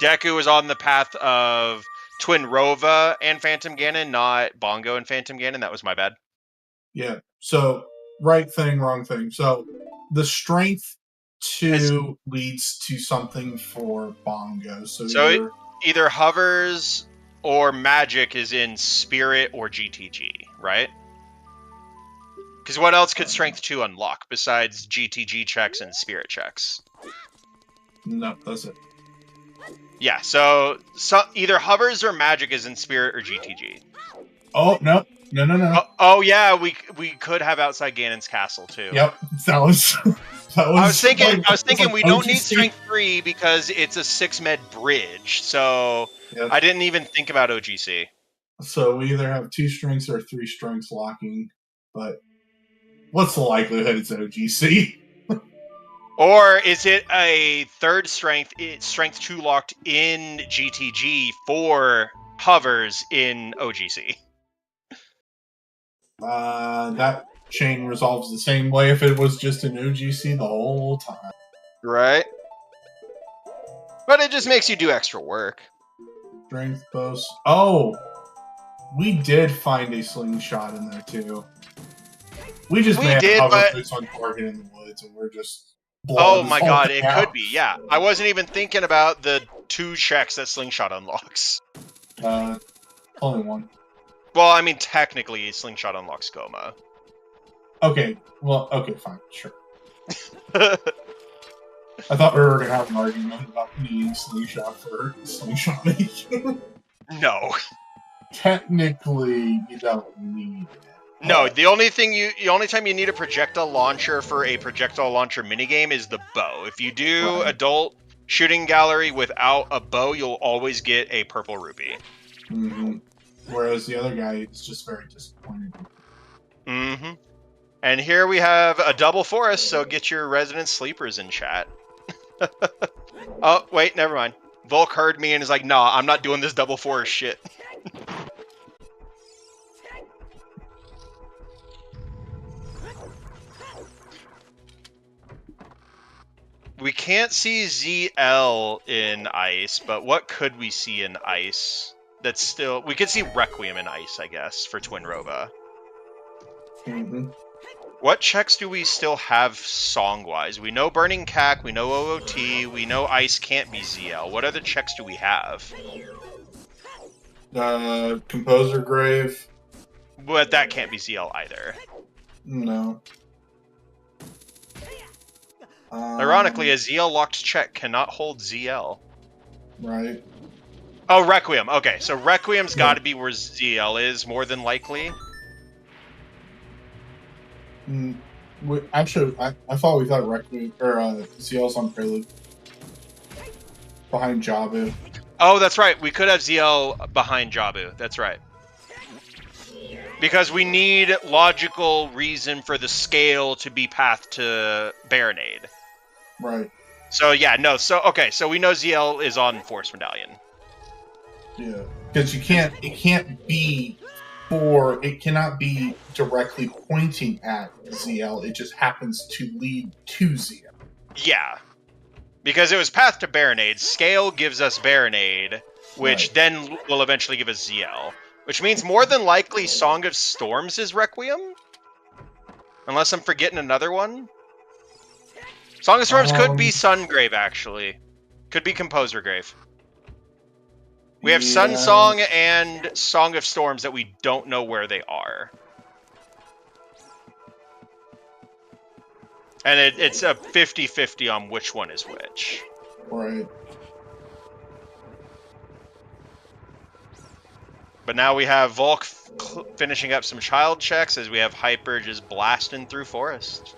Deku was on the path of Twin Rova and Phantom Ganon, not Bongo and Phantom Ganon. That was my bad. Yeah. So, right thing, wrong thing. So, the strength 2 leads to something for Bongo. So either hovers or magic is in Spirit or GTG, right? Because what else could Strength 2 unlock besides GTG checks and Spirit checks? No, that's it. Yeah, so either hovers or magic is in Spirit or GTG. Oh, no. No. Oh yeah, we could have outside Ganon's castle too. Yep, that was. I was thinking like we don't need OGC. Strength 3 because it's a 6 med bridge. So Yep. I didn't even think about OGC. So we either have 2 strengths or 3 strengths locking, but what's the likelihood it's OGC? Or is it a third strength, strength 2 locked in GTG for hovers in OGC? That chain resolves the same way if it was just an OGC the whole time. Right. But it just makes you do extra work. Strength boast. Oh! We did find a slingshot in there too. We may have hover boots on target in the woods and we're just oh my god, it could be, yeah. I wasn't even thinking about the 2 checks that Slingshot unlocks. Only 1. Well, I mean, technically, Slingshot unlocks Goma. Okay, fine, sure. I thought we were going to have an argument about needing Slingshot for Slingshot. No. Technically, you don't need it. No, the only time you need a projectile launcher for a projectile launcher minigame is the bow. If you do adult shooting gallery without a bow, you'll always get a purple rupee. Mm-hmm. Whereas the other guy is just very disappointed. Mm-hmm. And here we have a double forest, so get your resident sleepers in chat. Oh, wait, never mind. Volk heard me and is like, nah, I'm not doing this double forest shit. We can't see ZL in ice, but what could we see in ice? That's still... We could see Requiem in ice, I guess, for Twin Rova. Mm-hmm. What checks do we still have song-wise? We know Burning Cack, we know OOT, we know Ice can't be ZL. What other checks do we have? Composer Grave. But that can't be ZL either. No. Ironically, a ZL-locked check cannot hold ZL. Right. Oh, Requiem. Okay, so Requiem's got to be where ZL is, more than likely. Actually, I thought we thought Requiem or ZL's on Prelude behind Jabu. Oh, that's right. We could have ZL behind Jabu. That's right. Because we need logical reason for the scale to be path to Baronade. Right. So yeah, no. So okay, so we know ZL is on Force Medallion. Yeah, because it cannot be directly pointing at ZL. It just happens to lead to ZL. Yeah, because it was path to Baronade. Scale gives us Baronade, which then will eventually give us ZL. Which means more than likely Song of Storms is Requiem? Unless I'm forgetting another one? Song of Storms could be Sungrave, actually. Could be Composer Grave. We have Sun Song and Song of Storms that we don't know where they are. And it's a 50-50 on which one is which. Right. But now we have Volk finishing up some child checks as we have Hyper just blasting through Forest.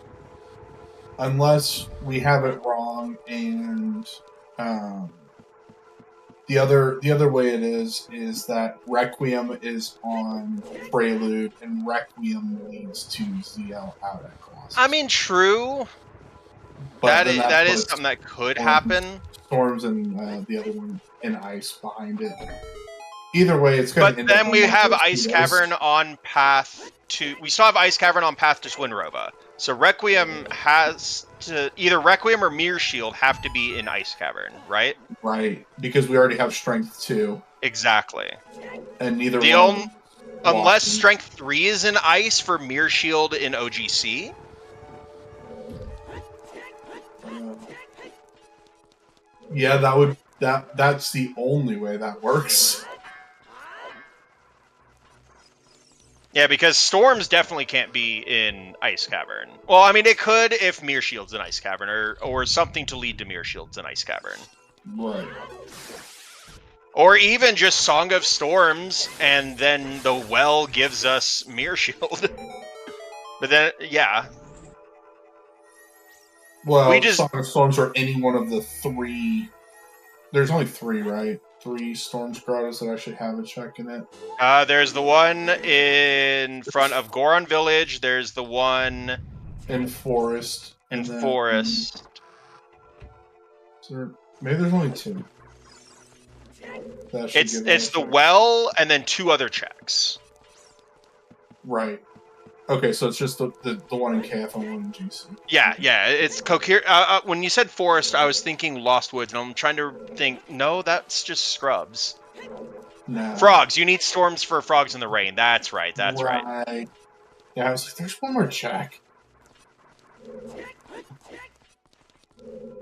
Unless we have it wrong, and the other way it is that Requiem is on Prelude, and Requiem leads to ZL out at Colossus. I mean, true. But that is something that could happen. Storms and the other one in Ice behind it. Either way, it's going to end But up then we on have those Ice two Cavern on path to... We still have Ice Cavern on path to Twinrova. So Requiem has to... Either Requiem or Mirror Shield have to be in Ice Cavern, right? Right, because we already have Strength 2. Exactly. And neither one... Unless Strength 3 is in Ice for Mirror Shield in OGC. Yeah, that's the only way that works. Yeah, because Storms definitely can't be in Ice Cavern. Well, I mean, it could if Mirror Shield's in Ice Cavern, or something to lead to Mirror Shield's in Ice Cavern. Right. Or even just Song of Storms, and then the well gives us Mirror Shield. But then, yeah. Well, Song of Storms are any one of the 3... There's only 3, right? 3 Storms Grottos that actually have a check in it. There's the one in front of Goron Village. There's the one... in Forest. In Forest. Maybe there's only 2. It's the well, and then 2 other checks. Right. Okay, so it's just the one in KF and one in GC. Yeah, it's coherent. When you said Forest, I was thinking Lost Woods, and I'm trying to think, no, that's just Scrubs. No. Frogs, you need Storms for Frogs in the Rain. That's right, right. Yeah, I was like, there's one more check.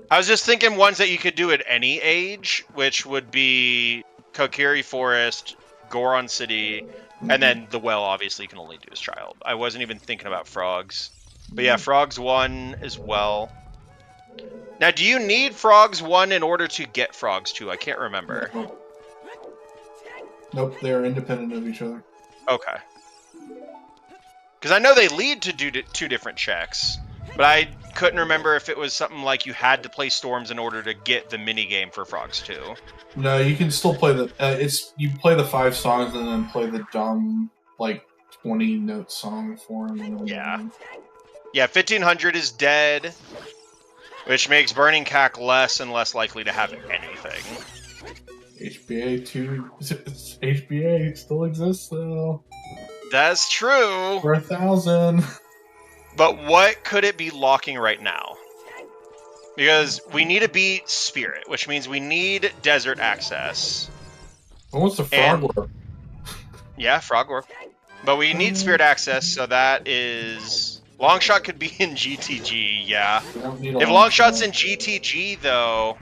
I was just thinking ones that you could do at any age, which would be Kokiri Forest, Goron City, and then the well, obviously, you can only do as Child. I wasn't even thinking about Frogs. But yeah, Frogs 1 as well. Now, do you need Frogs 1 in order to get Frogs 2? I can't remember. Nope, they're independent of each other. Okay. Because I know they lead to do 2 different checks, but I couldn't remember if it was something like you had to play Storms in order to get the minigame for Frogs 2. No, you can still play you play the 5 songs and then play the dumb, 20-note song for them. Yeah. Yeah, 1500 is dead, which makes Burning Cack less and less likely to have anything. HBA 2... HBA still exists, though. That's true. For 1,000. But what could it be locking right now? Because we need to beat Spirit, which means we need Desert access. What's the Frog Warp? Yeah, Frog Warp. But we need Spirit access, so that is... Longshot could be in GTG, yeah. If Longshot's in GTG, though...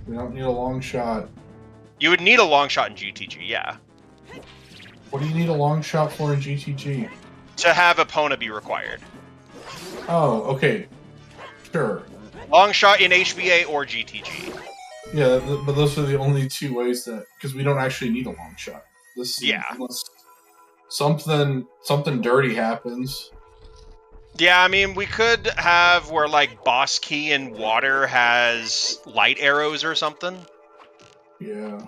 We don't need a Longshot. You would need a Longshot in GTG, yeah. What do you need a Longshot for in GTG? To have Epona be required. Oh, okay. Sure. Longshot in HBA or GTG. Yeah, but those are the only 2 ways that... Because we don't actually need a Longshot. Unless something dirty happens. Yeah, I mean, we could have where, Boss Key in water has light arrows or something. Yeah.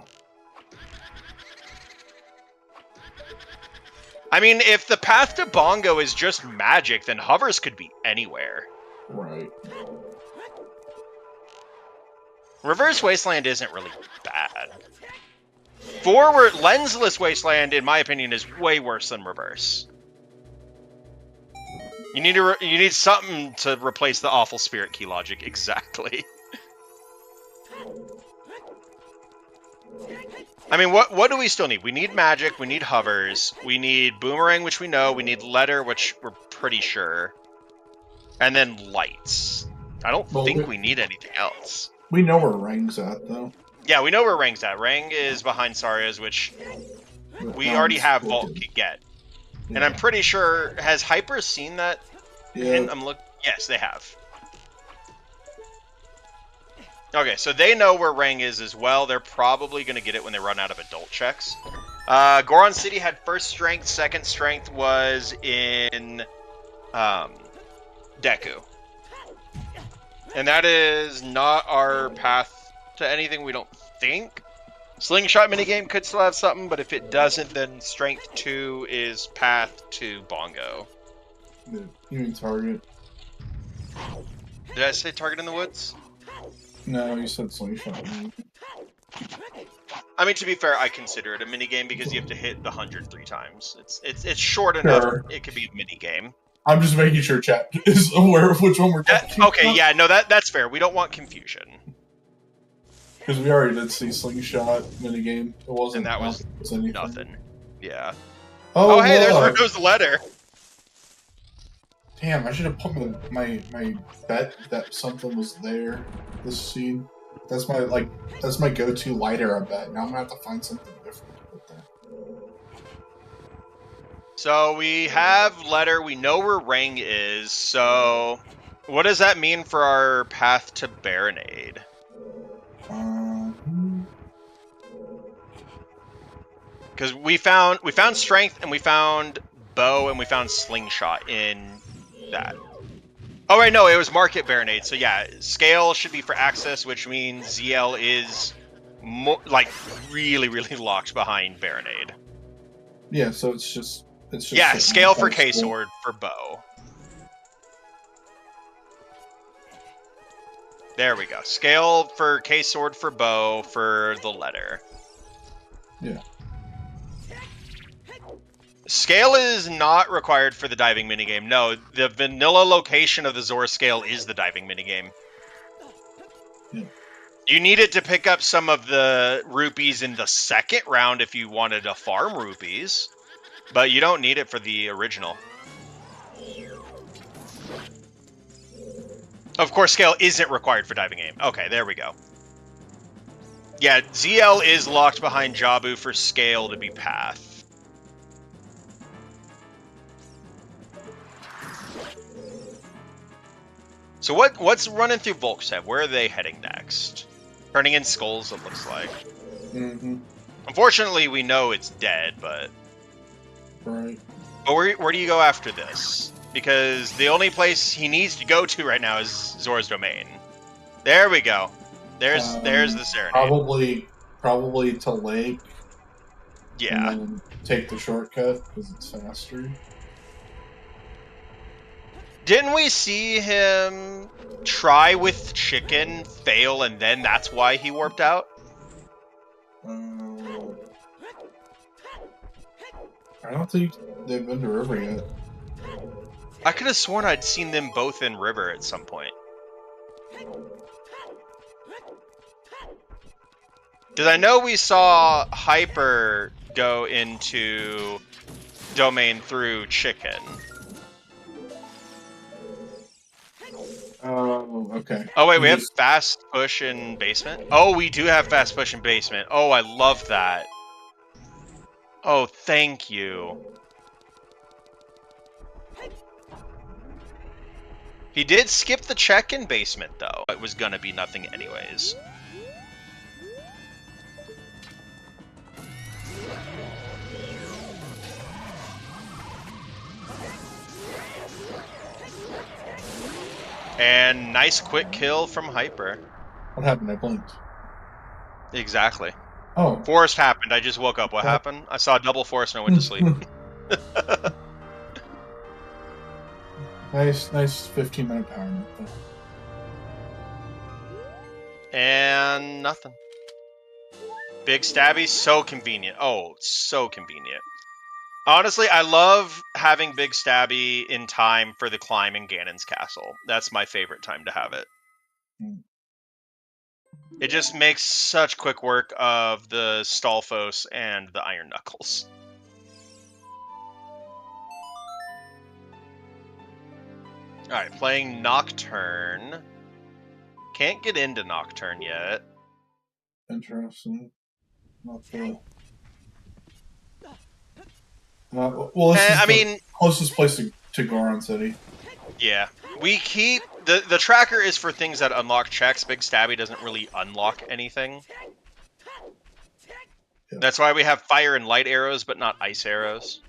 I mean, if the path to Bongo is just magic, then hovers could be anywhere. Right. Reverse Wasteland isn't really bad. Forward Lensless Wasteland, in my opinion, is way worse than Reverse. You need something to replace the awful Spirit Key logic, exactly. I mean, what do we still need? We need magic, we need hovers, we need boomerang, which we know, we need letter, which we're pretty sure, and then lights. I don't think we need anything else. We know where Rang's at, though. Yeah, we know where Rang's at. Rang is behind Sarya's, which we already have Vault could get. Yeah. And I'm pretty sure, has Hyper seen that? Yeah. Yes, they have. Okay, so they know where Rang is as well. They're probably going to get it when they run out of adult checks. Goron City had first strength. Second strength was in Deku. And that is not our path to anything, we don't think. Slingshot minigame could still have something, but if it doesn't, then strength 2 is path to Bongo. You mean target? Did I say target in the woods? No, you said slingshot. I mean, to be fair, I consider it a minigame because you have to hit the 100 3 times. It's short enough. Sure. It could be a minigame. I'm just making sure chat is aware of which one we're talking Okay, about. yeah, no, that's fair. We don't want confusion. Because we already did see slingshot minigame. It wasn't. And that was anything. nothing. Yeah. Oh, Oh, hey, there's look. Runo's letter. Damn, I should have put my bet that something was there this scene. That's my go-to light arrow bet. Now I'm gonna have to find something different to put there. So we have letter. We know where Rang is. So what does that mean for our path to Baronade? Because we found strength and we found bow and we found slingshot in that. Oh right, no, it was Market Baronade. So yeah, scale should be for access, which means ZL is really locked behind Baronade. Yeah, so it's just yeah, scale for K-Sword for bow. There we go. Scale for K-Sword for bow for the letter. Yeah. Scale is not required for the diving minigame. No, the vanilla location of the Zora scale is the diving minigame. Yeah. You need it to pick up some of the rupees in the second round if you wanted to farm rupees, but you don't need it for the original. Of course, scale isn't required for diving game. Okay, there we go. Yeah, ZL is locked behind Jabu for scale to be path. So what's running through Volk's head? Where are they heading next? Turning in skulls, it looks like. Mm-hmm. Unfortunately, we know it's dead, but... Right. But where do you go after this? Because the only place he needs to go to right now is Zora's Domain. There we go. There's the Serenade. Probably to Lake. Yeah. And then take the shortcut because it's faster. Didn't we see him try with chicken, fail, and then that's why he warped out? I don't think they've been to River yet. I could have sworn I'd seen them both in River at some point. Because I know we saw Hyper go into Domain through chicken. Oh, okay. Oh, wait, we have fast push in basement? Oh, we do have fast push in basement. Oh, I love that. Oh, thank you. He did skip the check in basement, though. It was gonna be nothing anyways. And nice quick kill from Hyper. What happened? I blinked. Exactly. Oh. Forest happened. I just woke up. What happened? I saw a double forest and I went to sleep. Nice 15-minute power nap. And nothing. Big stabby, so convenient. Oh, so convenient. Honestly, I love having Big Stabby in time for the climb in Ganon's castle. That's my favorite time to have it. It just makes such quick work of the Stalfos and the Iron Knuckles. Alright, playing Nocturne. Can't get into Nocturne yet. Interesting. Not the... well, this is I mean, closest place to Goron City. Yeah. We keep the tracker is for things that unlock checks. Big Stabby doesn't really unlock anything. Yeah. That's why we have fire and light arrows, but not ice arrows.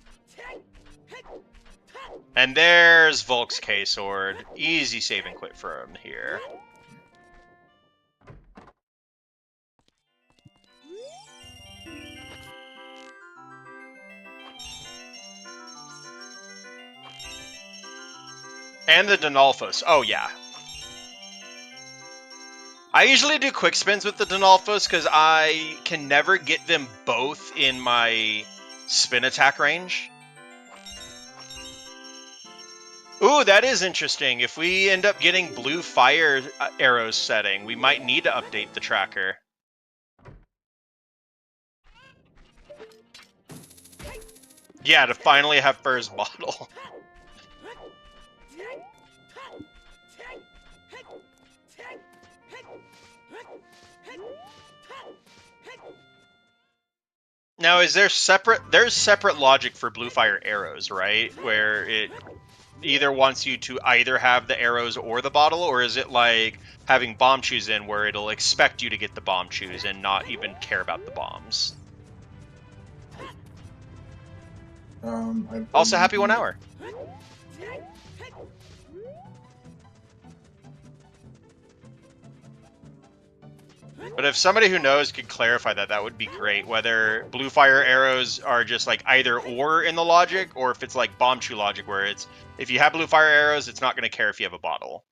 And there's Volk's K-Sword. Easy save and quit for him here. And the Donalphos. Oh, yeah. I usually do quick spins with the Donalphos because I can never get them both in my spin attack range. Ooh, that is interesting. If we end up getting blue fire arrows setting, we might need to update the tracker. Yeah, to finally have Fur's bottle. Now, is there there's separate logic for blue fire arrows, right? Where it either wants you to either have the arrows or the bottle, or is it like having bomb chews in where it'll expect you to get the bomb chews and not even care about the bombs? Also, happy 1 hour. But if somebody who knows could clarify that, that would be great. Whether blue fire arrows are just like either or in the logic, or if it's like bomb chew logic, where it's if you have blue fire arrows, it's not going to care if you have a bottle.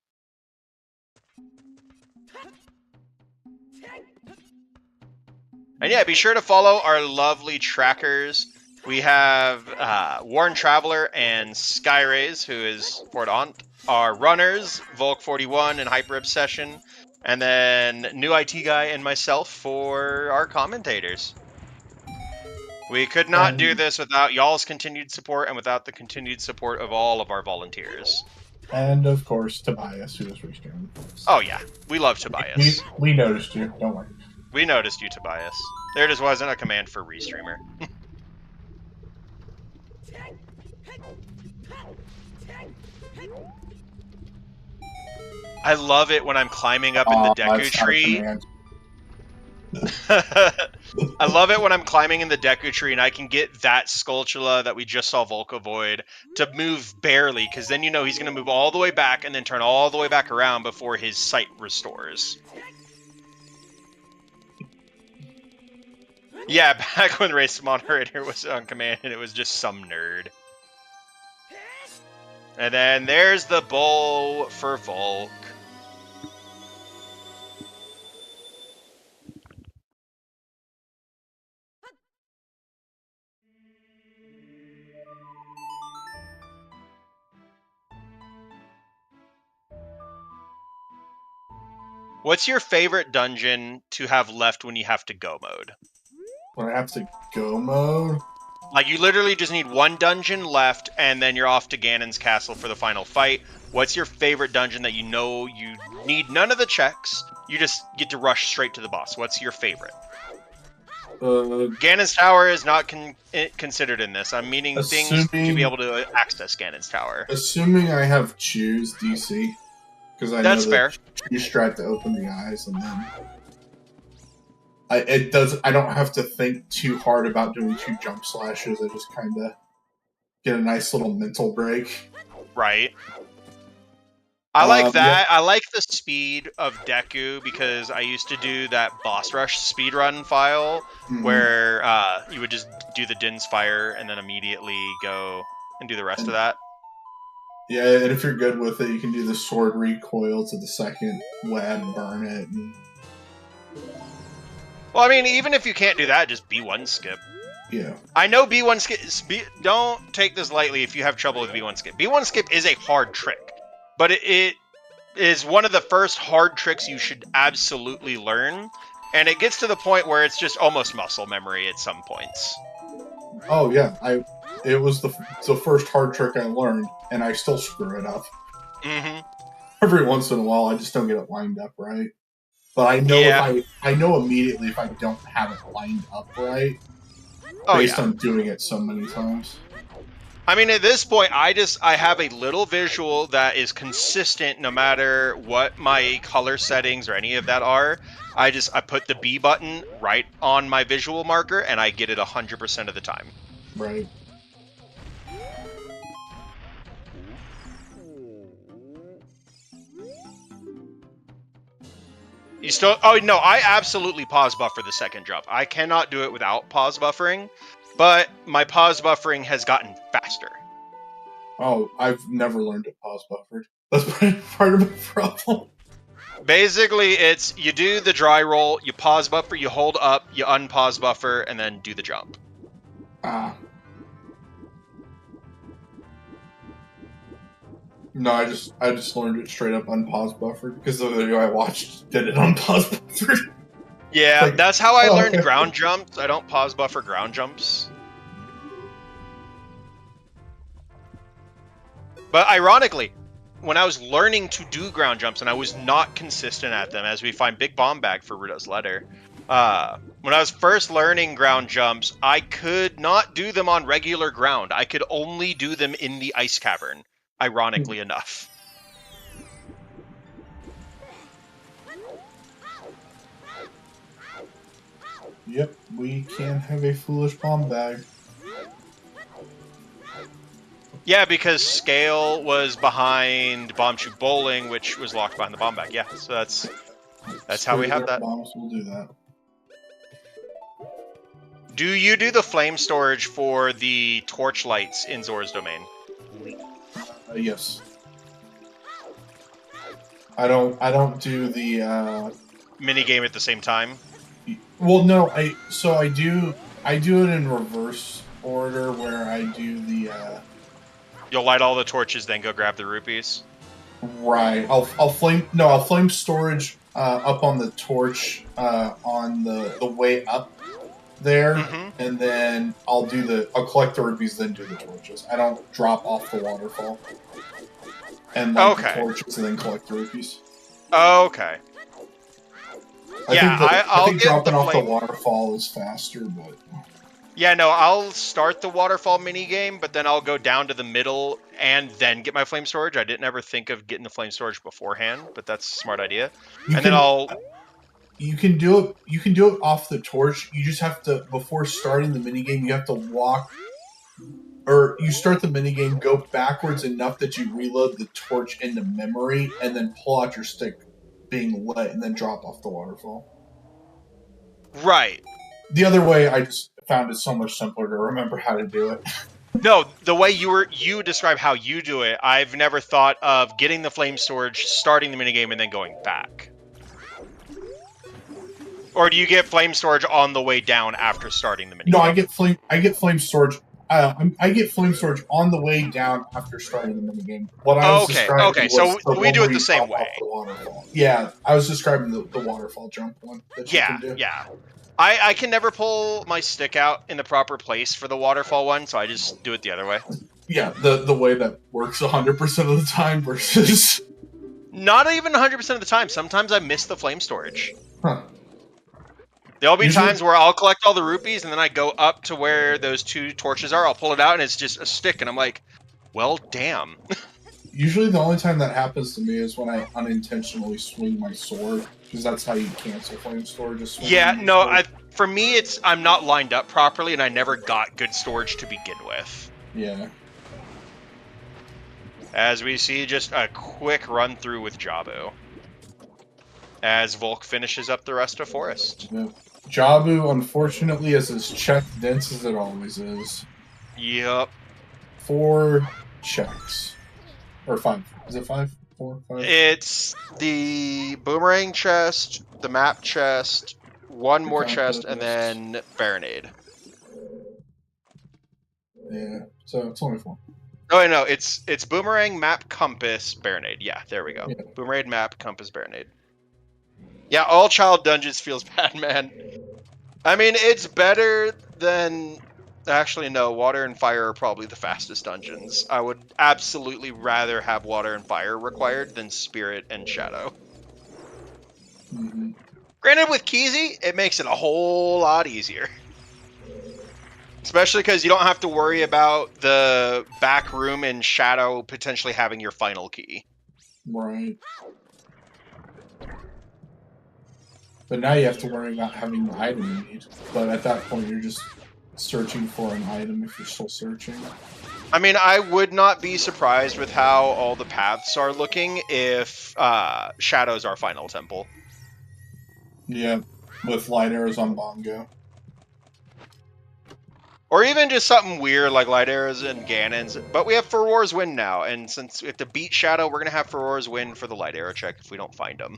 And yeah, be sure to follow our lovely trackers. We have Warren Traveler and Skyrays, who is Fort Aunt, our runners, Volk41 and Hyper Obsession, and then New IT Guy and myself for our commentators. We could not do this without y'all's continued support and without the continued support of all of our volunteers. And of course, Tobias, who is restreaming. Oh yeah, we love Tobias. We noticed you, don't worry. We noticed you, Tobias. There just wasn't a command for restreamer. I love it when I'm climbing up in the Deku tree. I love it when I'm climbing in the Deku tree and I can get that Skulltula that we just saw Volcavoid to move barely, because then you know he's going to move all the way back and then turn all the way back around before his sight restores. Yeah, back when Race Moderator was on command and it was just some nerd. And then there's the bow for Volk. What's your favorite dungeon to have left when you have to go mode? When I have to go mode? Like, you literally just need one dungeon left, and then you're off to Ganon's castle for the final fight. What's your favorite dungeon that you know you need none of the checks, you just get to rush straight to the boss? What's your favorite? Ganon's Tower is not considered in this. I'm meaning things to be able to access Ganon's Tower. Assuming I have choose DC, because I That's know fair. You strive to open the eyes, and then I don't have to think too hard about doing 2 jump slashes. I just kind of get a nice little mental break. Right. I like that. Yeah. I like the speed of Deku because I used to do that boss rush speedrun file where you would just do the Din's Fire and then immediately go and do the rest of that. Yeah, and if you're good with it, you can do the sword recoil to the second web, burn it. And... Well, I mean, even if you can't do that, just B1 skip. Yeah. I know B1 skip... Don't take this lightly if you have trouble with B1 skip. B1 skip is a hard trick, but it is one of the first hard tricks you should absolutely learn, and it gets to the point where it's just almost muscle memory at some points. Oh, yeah. It was the first hard trick I learned, and I still screw it up. Mm-hmm. Every once in a while, I just don't get it lined up right. But I know I know immediately if I don't have it lined up right, based on doing it so many times. I mean, at this point, I have a little visual that is consistent no matter what my color settings or any of that are. I put the B button right on my visual marker and I get it 100% of the time. Right. You still? Oh no, I absolutely pause buffer the second jump. I cannot do it without pause buffering, but my pause buffering has gotten faster. Oh, I've never learned to pause buffer. That's part of my problem. Basically, it's you do the dry roll, you pause buffer, you hold up, you unpause buffer, and then do the jump. Ah. No, I just learned it straight up unpause buffer because the video I watched did it unpause buffer. Yeah, Like, that's how I learned okay. ground jumps. I don't pause buffer ground jumps. But ironically, when I was learning to do ground jumps and I was not consistent at them, as we find Big Bomb Bag for Ruda's letter, when I was first learning ground jumps, I could not do them on regular ground. I could only do them in the ice cavern, ironically enough. Yep, we can have a foolish bomb bag. Yeah, because Scale was behind Bomb Shoot Bowling, which was locked behind the bomb bag. Yeah, so that's how we have that. Bombs will do that. Do you do the flame storage for the torch lights in Zora's domain? Yes. I don't do the Mini game at the same time. Well, no, I do it in reverse order where I do the You'll light all the torches, then go grab the rupees. right. I'll flame storage up on the torch on the way up there, and then I'll collect the rupees, then do the torches. I don't drop off the waterfall and light the torches and then collect the rupees. Okay. I think dropping off the waterfall is faster, but yeah, no, I'll start the waterfall minigame, but then I'll go down to the middle and then get my flame storage. I didn't ever think of getting the flame storage beforehand, but that's a smart idea. You can do it off the torch. You just have to, before starting the minigame, you have to walk, or you start the minigame, go backwards enough that you reload the torch into memory, and then pull out your stick being lit, and then drop off the waterfall. Right. The other way, I just found it so much simpler to remember how to do it. No, the way you describe how you do it, I've never thought of getting the flame storage, starting the minigame, and then going back. Or do you get flame storage on the way down after starting the minigame? No, I get flame storage. I get flame storage on the way down after starting the minigame. What I was describing was so we do it the same way. Yeah, I was describing the waterfall jump one that you can do. Yeah. I can never pull my stick out in the proper place for the waterfall one, so I just do it the other way. Yeah, the way that works 100% of the time versus... Not even 100% of the time. Sometimes I miss the flame storage. Huh. There'll be times where I'll collect all the rupees, and then I go up to where those two torches are, I'll pull it out, and it's just a stick, and I'm like, well, damn. Usually the only time that happens to me is when I unintentionally swing my sword, because that's how you cancel flame storage. Yeah, no, for me, I'm not lined up properly, and I never got good storage to begin with. Yeah. As we see, just a quick run through with Jabu. As Volk finishes up the rest of Forest. Yeah. Jabu, unfortunately, is as check dense as it always is. Yep. 4 checks. Or 5. Is it 5? 4? 5? It's the boomerang chest, the map chest, one more chest, and then Baronade. Yeah, so it's only 4. Oh, no, it's boomerang, map, compass, Baronade. Yeah, there we go. Yeah. Boomerang, map, compass, Baronade. Yeah, all child dungeons feels bad, man. I mean, it's better than... Actually, no, water and fire are probably the fastest dungeons. I would absolutely rather have water and fire required than spirit and shadow. Mm-hmm. Granted, with Keezy, it makes it a whole lot easier. Especially because you don't have to worry about the back room in Shadow potentially having your final key. Right. But now you have to worry about having the item you need. But at that point, you're just searching for an item if you're still searching. I mean, I would not be surprised with how all the paths are looking if Shadow's our final temple. Yeah, with light arrows on Bongo. Or even just something weird like Light Arrows and Ganon's. But we have Furor's Wind now, and since we have to beat Shadow, we're going to have Furor's Wind for the Light Arrow check if we don't find him.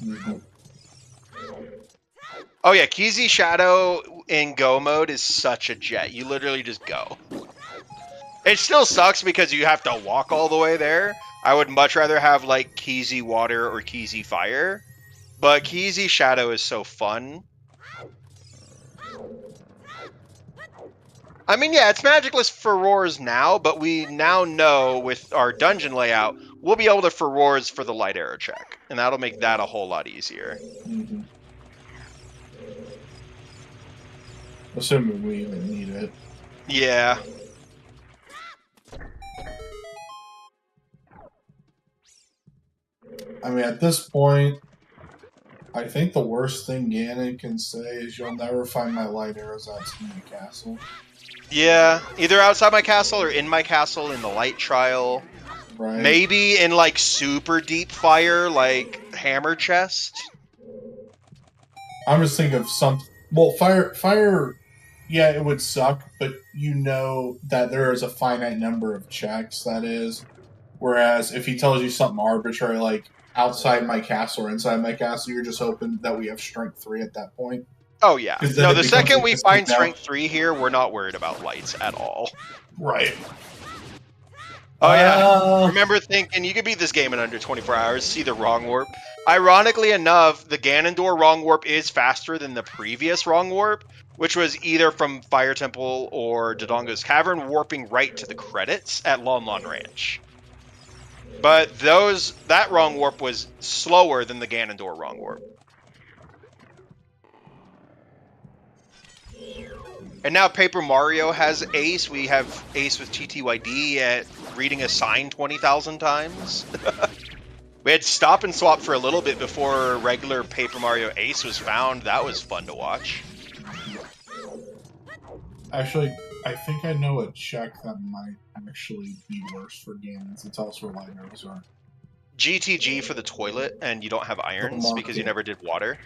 Mm-hmm. Oh yeah, Kizi Shadow in Go mode is such a jet. You literally just go. It still sucks because you have to walk all the way there. I would much rather have like Kizi Water or Kizi Fire. But Kizi Shadow is so fun. I mean, yeah, it's magicless Furors now, but we now know with our dungeon layout, we'll be able to Furors for the Light Arrow check. And that'll make that a whole lot easier. Mm-hmm. Assuming we even need it. Yeah. I mean, at this point, I think the worst thing Ganon can say is you'll never find my light arrows outside my castle. Yeah, either outside my castle or in my castle in the light trial. Right. Maybe in like super deep fire, like Hammer Chest. I'm just thinking of some. Well, fire. Yeah, it would suck, but you know that there is a finite number of checks. That is, whereas if he tells you something arbitrary like outside my castle or inside my castle, you're just hoping that we have strength 3 at that point. Oh yeah. No, the second we find now. strength 3 here, we're not worried about lights at all. Right. Oh yeah. Remember thinking you could beat this game in under 24 hours, see the wrong warp. Ironically enough, the Ganondorf wrong warp is faster than the previous wrong warp, which was either from Fire Temple or Dodongo's Cavern, warping right to the credits at Lon Lon Ranch. But that wrong warp was slower than the Ganondorf wrong warp. And now Paper Mario has Ace. We have Ace with TTYD at reading a sign 20,000 times. We had Stop and Swap for a little bit before regular Paper Mario Ace was found. That was fun to watch. Actually, I think I know a check that might actually be worse for Ganon's. It's also where light arrows are. GTG for the toilet, and you don't have irons because you never did water.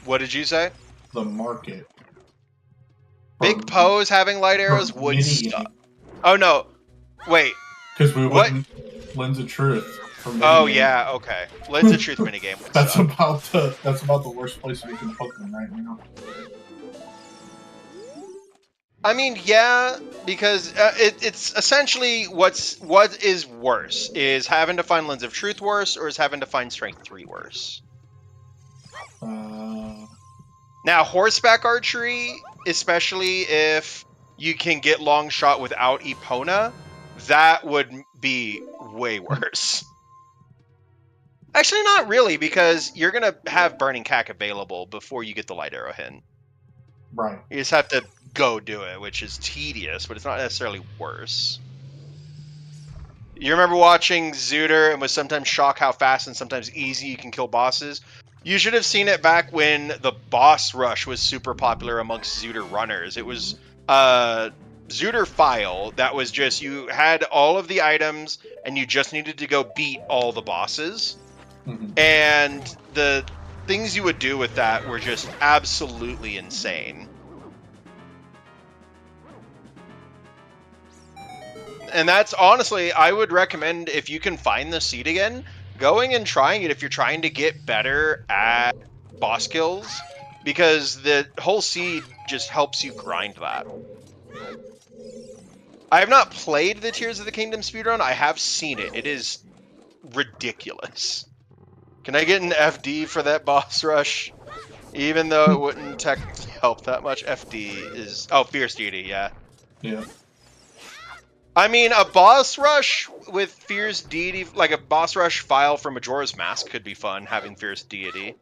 What did you say? The market. Big Poe's having light arrows would suck. Oh no, wait. Because we wouldn't. Lens of Truth. Oh yeah, okay. Lens of Truth minigame. That's about the worst place we can put them right now. I mean, yeah, because it's essentially what is worse is having to find Lens of Truth worse, or is having to find Strength 3 worse. Now, horseback archery, especially if you can get long shot without Epona, that would be way worse. Actually, not really, because you're going to have Burning Cack available before you get the Light Arrow hint. Right. You just have to go do it, which is tedious, but it's not necessarily worse. You remember watching Zooter and was sometimes shocked how fast and sometimes easy you can kill bosses? You should have seen it back when the boss rush was super popular amongst Zooter runners. It was Zooter file that was just, you had all of the items and you just needed to go beat all the bosses. Mm-hmm. And the things you would do with that were just absolutely insane. And that's honestly, I would recommend, if you can find the seed again, going and trying it if you're trying to get better at boss kills, because the whole seed just helps you grind that. I have not played the Tears of the Kingdom speedrun. I have seen it. It is ridiculous. Can I get an FD for that boss rush? Even though it wouldn't technically help that much. FD is... Oh, Fierce Deity, yeah. Yeah. I mean, a boss rush with Fierce Deity, like a boss rush file for Majora's Mask could be fun, having Fierce Deity.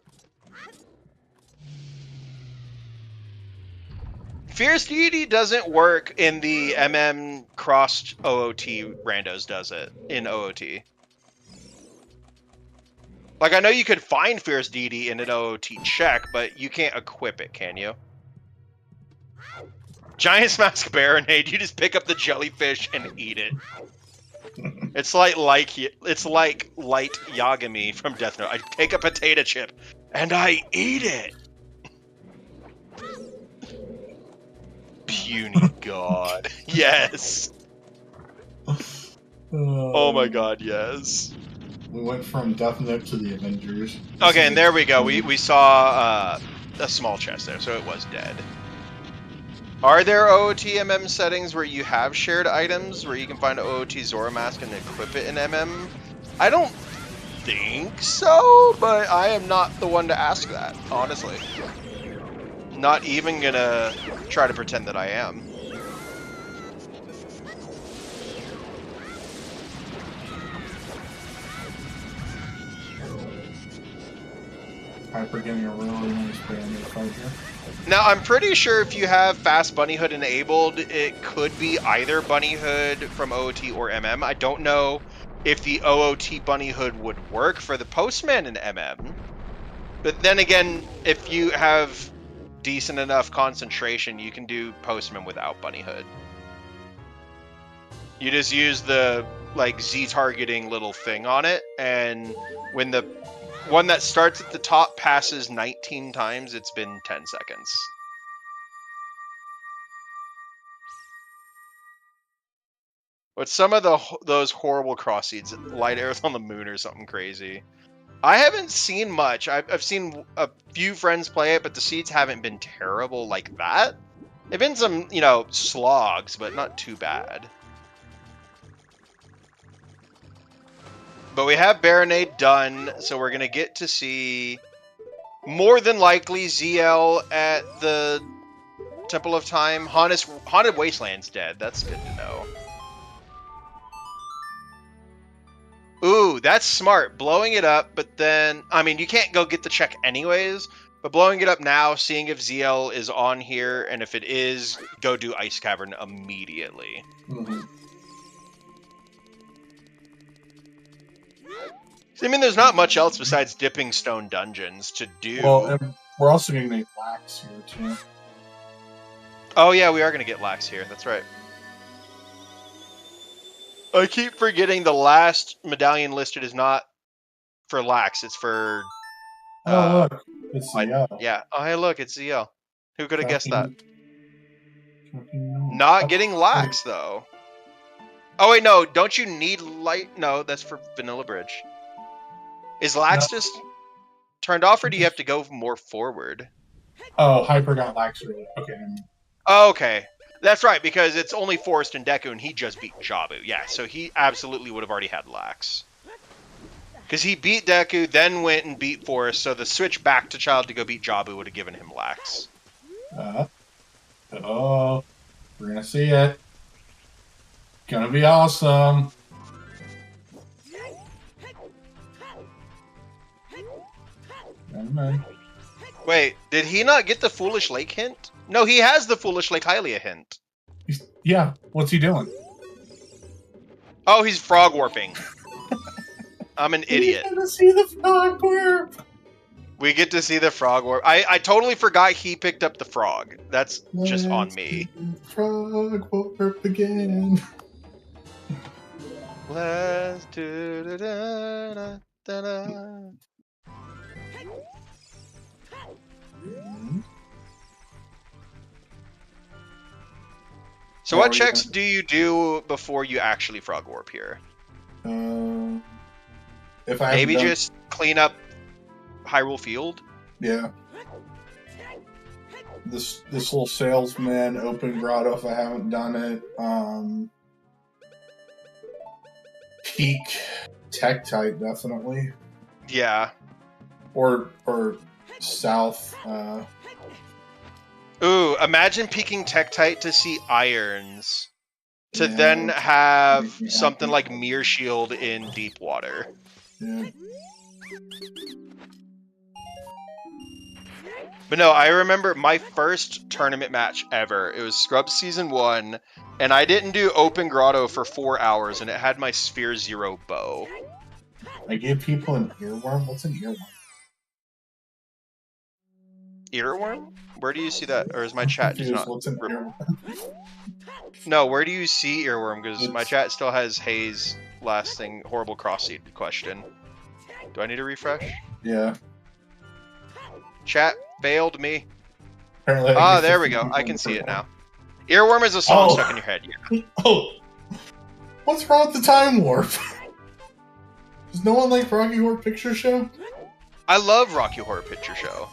Fierce Deity doesn't work in the MM crossed OOT randos, does it? In OOT. Like, I know you could find Fierce Deity in an OOT check, but you can't equip it, can you? Giant Mask Baronade, you just pick up the jellyfish and eat it. It's like light Yagami from Death Note. I take a potato chip and I eat it. Puny god. Yes. Oh my god, yes. We went from Death Note to the Avengers. Okay, and there we go. We saw a small chest there, so it was dead. Are there OOT-MM settings where you have shared items, where you can find an OOT Zora mask and equip it in MM? I don't think so, but I am not the one to ask that, honestly. Not even gonna try to pretend that I am. Piper getting a really nice brand new fight here. Now, I'm pretty sure if you have Fast Bunny Hood enabled, it could be either Bunny Hood from OOT or MM. I don't know if the OOT Bunny Hood would work for the Postman in MM. But then again, if you have decent enough concentration, you can do Postman without Bunny Hood. You just use the, like, Z-targeting little thing on it, and when the one that starts at the top passes 19 times, it's been 10 seconds. But some of those horrible cross seeds, light arrows on the moon or something crazy. I haven't seen much. I've seen a few friends play it, but the seeds haven't been terrible like that. They've been some, you know, slogs, but not too bad. But we have Baronade done, so we're going to get to see, more than likely, ZL at the Temple of Time. Haunted Wasteland's dead. That's good to know. Ooh, that's smart. Blowing it up, but then... I mean, you can't go get the check anyways, but blowing it up now, seeing if ZL is on here, and if it is, go do Ice Cavern immediately. Mm-hmm. I mean, there's not much else besides dipping stone dungeons to do. Well, and we're also going to make lax here, too. Oh, yeah, we are going to get lax here. That's right. I keep forgetting the last medallion listed is not for lax. It's for... Oh, look. It's ZL. Yeah. Oh, hey, look. It's ZL. Who could have guessed that? No. Not getting lax, though. Oh, wait, no. Don't you need light? No, that's for Vanilla Bridge. Is lax just turned off, or do you have to go more forward? Oh, Hyper got lax early. Okay. Oh, okay. That's right, because it's only Forest and Deku, and he just beat Jabu. Yeah, so he absolutely would have already had lax. Because he beat Deku, then went and beat Forest, so the switch back to Child to go beat Jabu would have given him lax. Oh, we're going to see it. Gonna be awesome. Wait, did he not get the Foolish Lake hint? No, he has the Foolish Lake Hylia hint. Yeah, what's he doing? Oh, he's frog warping. I'm an idiot. We get to see the frog warp. We get to see the frog warp. I totally forgot he picked up the frog. That's just on me. Frog warp again. Let's do da da da. So what checks do you do before you actually frog warp here? If I maybe just clean up Hyrule Field? Yeah. This little salesman open grotto if I haven't done it. Peak Tektite definitely. Yeah. Or south. Ooh, imagine peeking Tektite to see irons. To then have something like Mirror Shield in deep water. Yeah. But no, I remember my first tournament match ever. It was Scrubs Season 1, and I didn't do Open Grotto for 4 hours, and it had my Sphere Zero bow. I gave people an earworm. What's an earworm? Earworm? Where do you see that? Or is my I'm chat just confused. not... What's an earworm? No, where do you see Earworm? Because my It's- chat still has Hayes last thing, horrible cross-seed question. Do I need to refresh? Yeah. Chat failed me. Apparently, I Ah, gave there we 50 go. people I an can see it earworm. now. Earworm is a song Oh. stuck in your head. Yeah. Oh, what's wrong with the time warp? Does no one like Rocky Horror Picture Show? I love Rocky Horror Picture Show.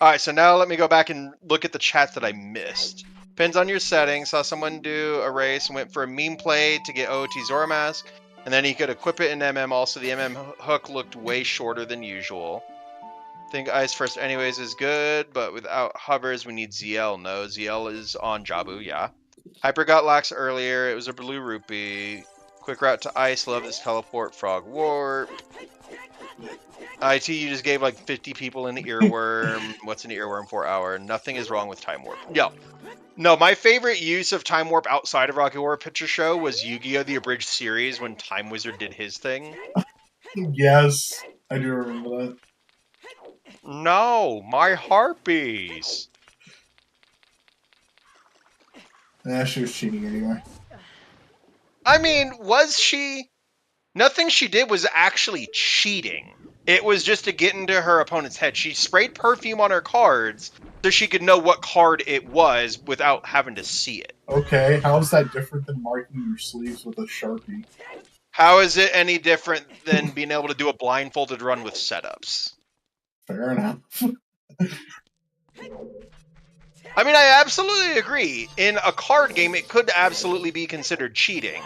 Alright, so now let me go back and look at the chats that I missed. Depends on your settings. Saw someone do a race and went for a meme play to get OOT Zora Mask, and then he could equip it in MM. Also, the MM hook looked way shorter than usual. Think Ice First anyways is good, but without hovers, we need ZL. No, ZL is on Jabu, yeah. Hyper got lax earlier. It was a blue rupee. Quick route to Ice. Love this teleport. Frog Warp. IT, you just gave like 50 people an earworm. What's an earworm for hour? Nothing is wrong with Time Warp. Yo. No, my favorite use of Time Warp outside of Rocky Horror Picture Show was Yu-Gi-Oh! The Abridged Series when Time Wizard did his thing. Yes, I do remember that. No, my harpies. Yeah, she was cheating anyway. I mean, was she? Nothing she did was actually cheating. It was just to get into her opponent's head. She sprayed perfume on her cards so she could know what card it was without having to see it. Okay, how is that different than marking your sleeves with a Sharpie? How is it any different than being able to do a blindfolded run with setups? Fair enough. I mean, I absolutely agree. In a card game, it could absolutely be considered cheating.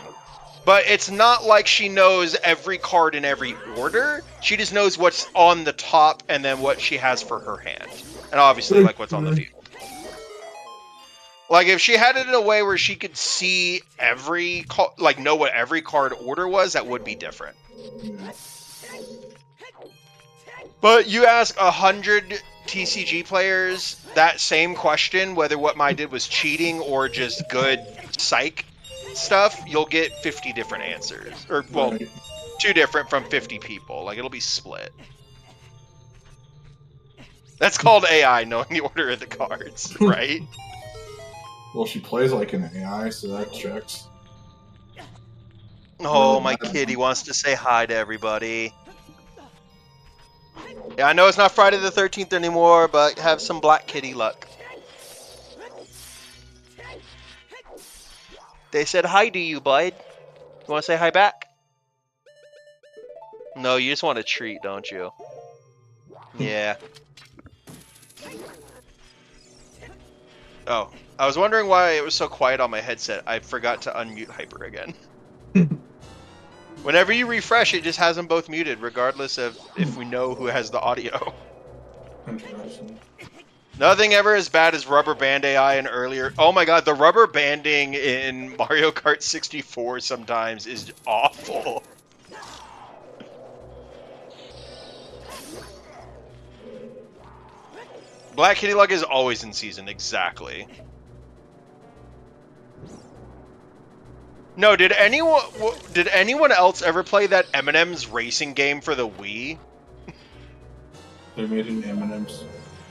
But it's not like she knows every card in every order. She just knows what's on the top and then what she has for her hand. And obviously, like, what's on the field. Like, if she had it in a way where she could see every, like, know what every card order was, that would be different. But you ask 100 TCG players that same question, whether what Mai did was cheating or just good psych stuff, you'll get 50 different answers. Or, well, Right. 2 different from 50 people. Like, it'll be split. That's called AI, knowing the order of the cards, right? Well, she plays like an AI, so that checks. Oh, my kitty wants to say hi to everybody. Yeah, I know it's not Friday the 13th anymore, but have some Black Kitty luck. They said hi to you, bud. You want to say hi back? No, you just want a treat, don't you? Yeah. Oh, I was wondering why it was so quiet on my headset. I forgot to unmute Hyper again. Whenever you refresh, it just has them both muted, regardless of if we know who has the audio. Interesting. Nothing ever as bad as rubber band AI and earlier. Oh my god, the rubber banding in Mario Kart 64 sometimes is awful. Black Kitty Luck is always in season, exactly. No, did anyone else ever play that Eminem's racing game for the Wii? They made an M&M's.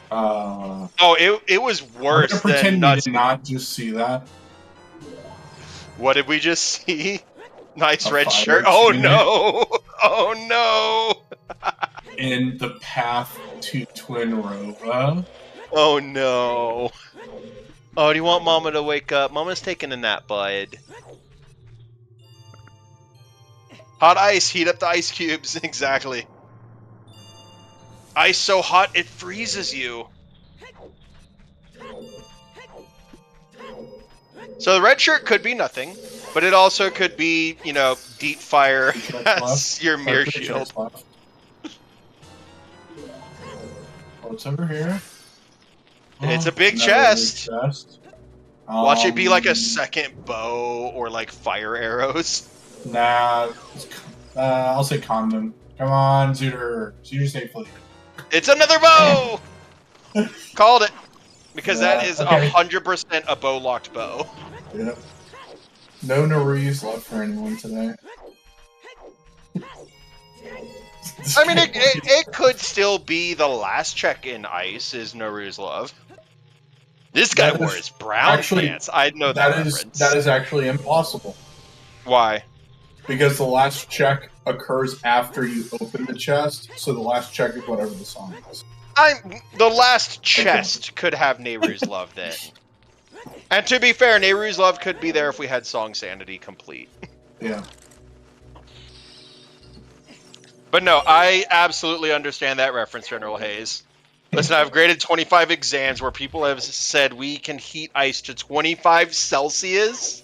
Oh, it was I'm worse gonna pretend than we nuts. did not just see that. What did we just see? Nice A red fire shirt. Oh extinguisher. no! Oh no! In the path to Twin Rova. Oh no! Oh, do you want Mama to wake up? Mama's taking a nap, bud. Hot ice, heat up the ice cubes. Exactly. Ice so hot it freezes you. So the red shirt could be nothing, but it also could be, you know, deep fire as your mirror shield. What's over here? It's a big Another chest. big chest. Watch it be like a second bow or like fire arrows. Nah, I'll say condom. Come on, Zooter. Zooter safely. It's another bow! Called it. Because that is okay. 100% a bow-locked bow. Yep. No Naru's left for anyone today. I mean, it could still be the last check in ice is Naru's love. This guy wore his brown pants. I know that reference. That is actually impossible. Why? Because the last check occurs after you open the chest, so the last check is whatever the song is. The last chest could have Nehru's love then. And to be fair, Nehru's love could be there if we had Song Sanity complete. Yeah. But no, I absolutely understand that reference, General Hayes. Listen, I've graded 25 exams where people have said we can heat ice to 25 Celsius.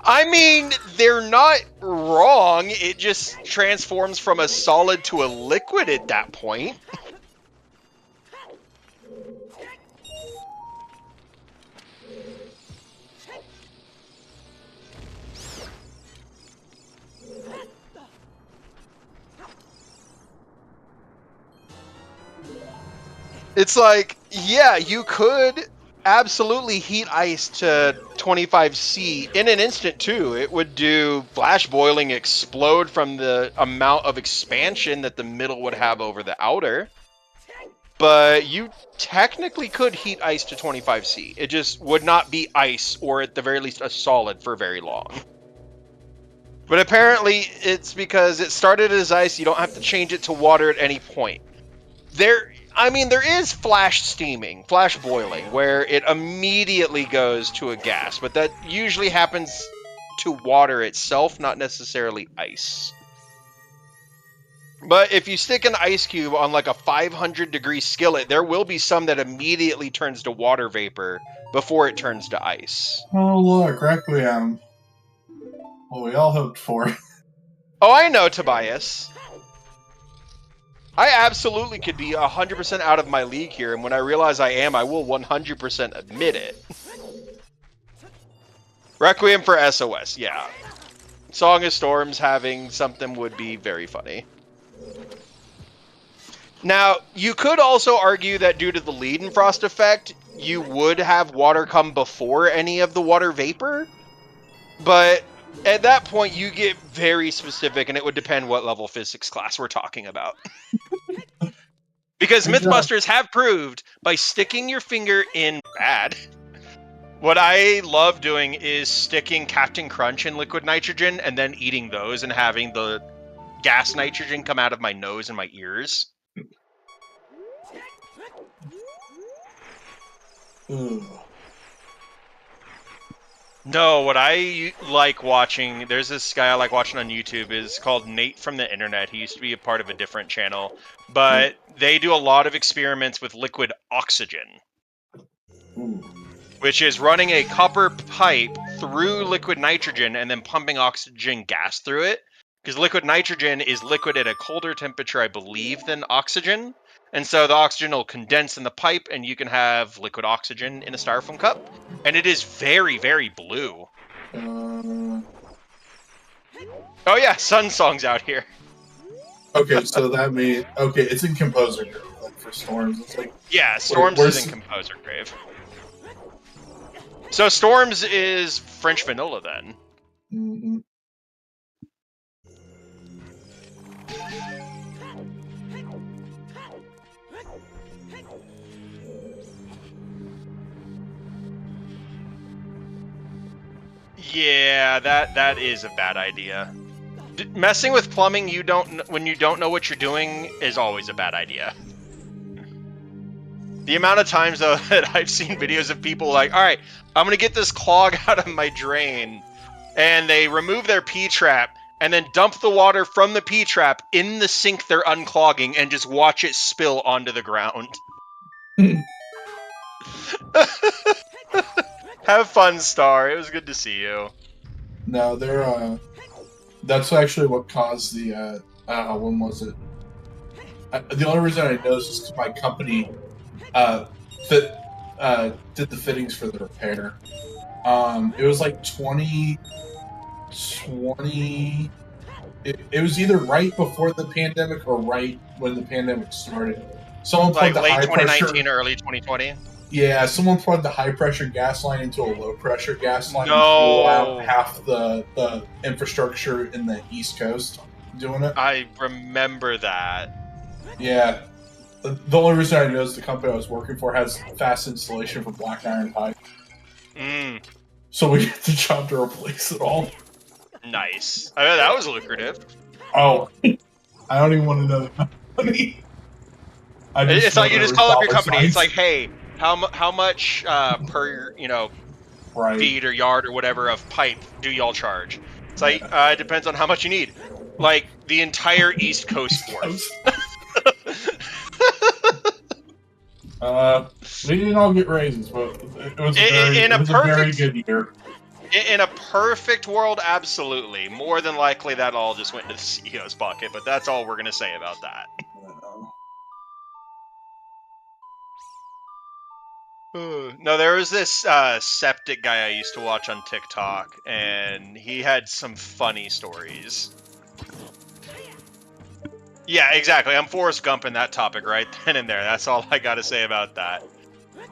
I mean, they're not wrong. It just transforms from a solid to a liquid at that point. It's like, yeah, you could absolutely heat ice to 25C in an instant too. It would do flash boiling, explode from the amount of expansion that the middle would have over the outer. But you technically could heat ice to 25C. It just would not be ice, or at the very least a solid, for very long. But apparently it's because it started as ice, you don't have to change it to water at any point. There is flash steaming, flash boiling, where it immediately goes to a gas, but that usually happens to water itself, not necessarily ice. But if you stick an ice cube on like a 500-degree skillet, there will be some that immediately turns to water vapor before it turns to ice. Oh, look, Requiem. What we all hoped for. Oh, I know, Tobias. I absolutely could be 100% out of my league here, and when I realize I am, I will 100% admit it. Requiem for SOS, yeah. Song of Storms having something would be very funny. Now, you could also argue that due to the Leidenfrost effect, you would have water come before any of the water vapor, but at that point you get very specific, and it would depend what level physics class we're talking about. Because Mythbusters have proved by sticking your finger in bad. What I love doing is sticking Captain Crunch in liquid nitrogen and then eating those and having the gas nitrogen come out of my nose and my ears. Ooh. No, what I like watching, there's this guy I like watching on YouTube, is called Nate from the Internet. He used to be a part of a different channel, but they do a lot of experiments with liquid oxygen. Ooh. Which is running a copper pipe through liquid nitrogen and then pumping oxygen gas through it. Because liquid nitrogen is liquid at a colder temperature, I believe, than oxygen. And so the oxygen will condense in the pipe, and you can have liquid oxygen in a styrofoam cup. And it is very, very blue. Oh yeah, Sun Song's out here. Okay, so that means... Okay, it's in Composer Grave, like, for Storms. It's like... Yeah, Storms is in Composer Grave. So Storms is French Vanilla, then. Mm-hmm. Yeah, that is a bad idea. Messing with plumbing when you don't know what you're doing is always a bad idea. The amount of times, though, that I've seen videos of people like, all right, I'm going to get this clog out of my drain, and they remove their P-trap, and then dump the water from the P-trap in the sink they're unclogging, and just watch it spill onto the ground. Have fun, Star. It was good to see you. No, they're, that's actually what caused the, when was it? The only reason I know is because my company, did the fittings for the repair. It was like 2020. It was either right before the pandemic or right when the pandemic started. Someone Like plugged the late high 2019 pressure. or early 2020. Yeah, someone plugged the high pressure gas line into a low pressure gas line and No. blew out half the infrastructure in the East Coast doing it. I remember that. Yeah. The only reason I know is the company I was working for has fast installation for black iron pipe. Mm, So we get the job to replace it all. nice. I mean, that was lucrative. Oh, I don't even want to know the money. I just It's know like you there just was call up your dollar company. It's signs. like, hey, how much per Right. feet or yard or whatever of pipe do y'all charge? It's like Yeah. it depends on how much you need. Like the entire East Coast East worth. We didn't all get raises, but it was a very good year. In a perfect world, absolutely. More than likely, that all just went into the CEO's pocket. But that's all we're gonna say about that. No, there was this septic guy I used to watch on TikTok, and he had some funny stories. Yeah, exactly. I'm Forrest Gump in that topic right then and there. That's all I gotta say about that.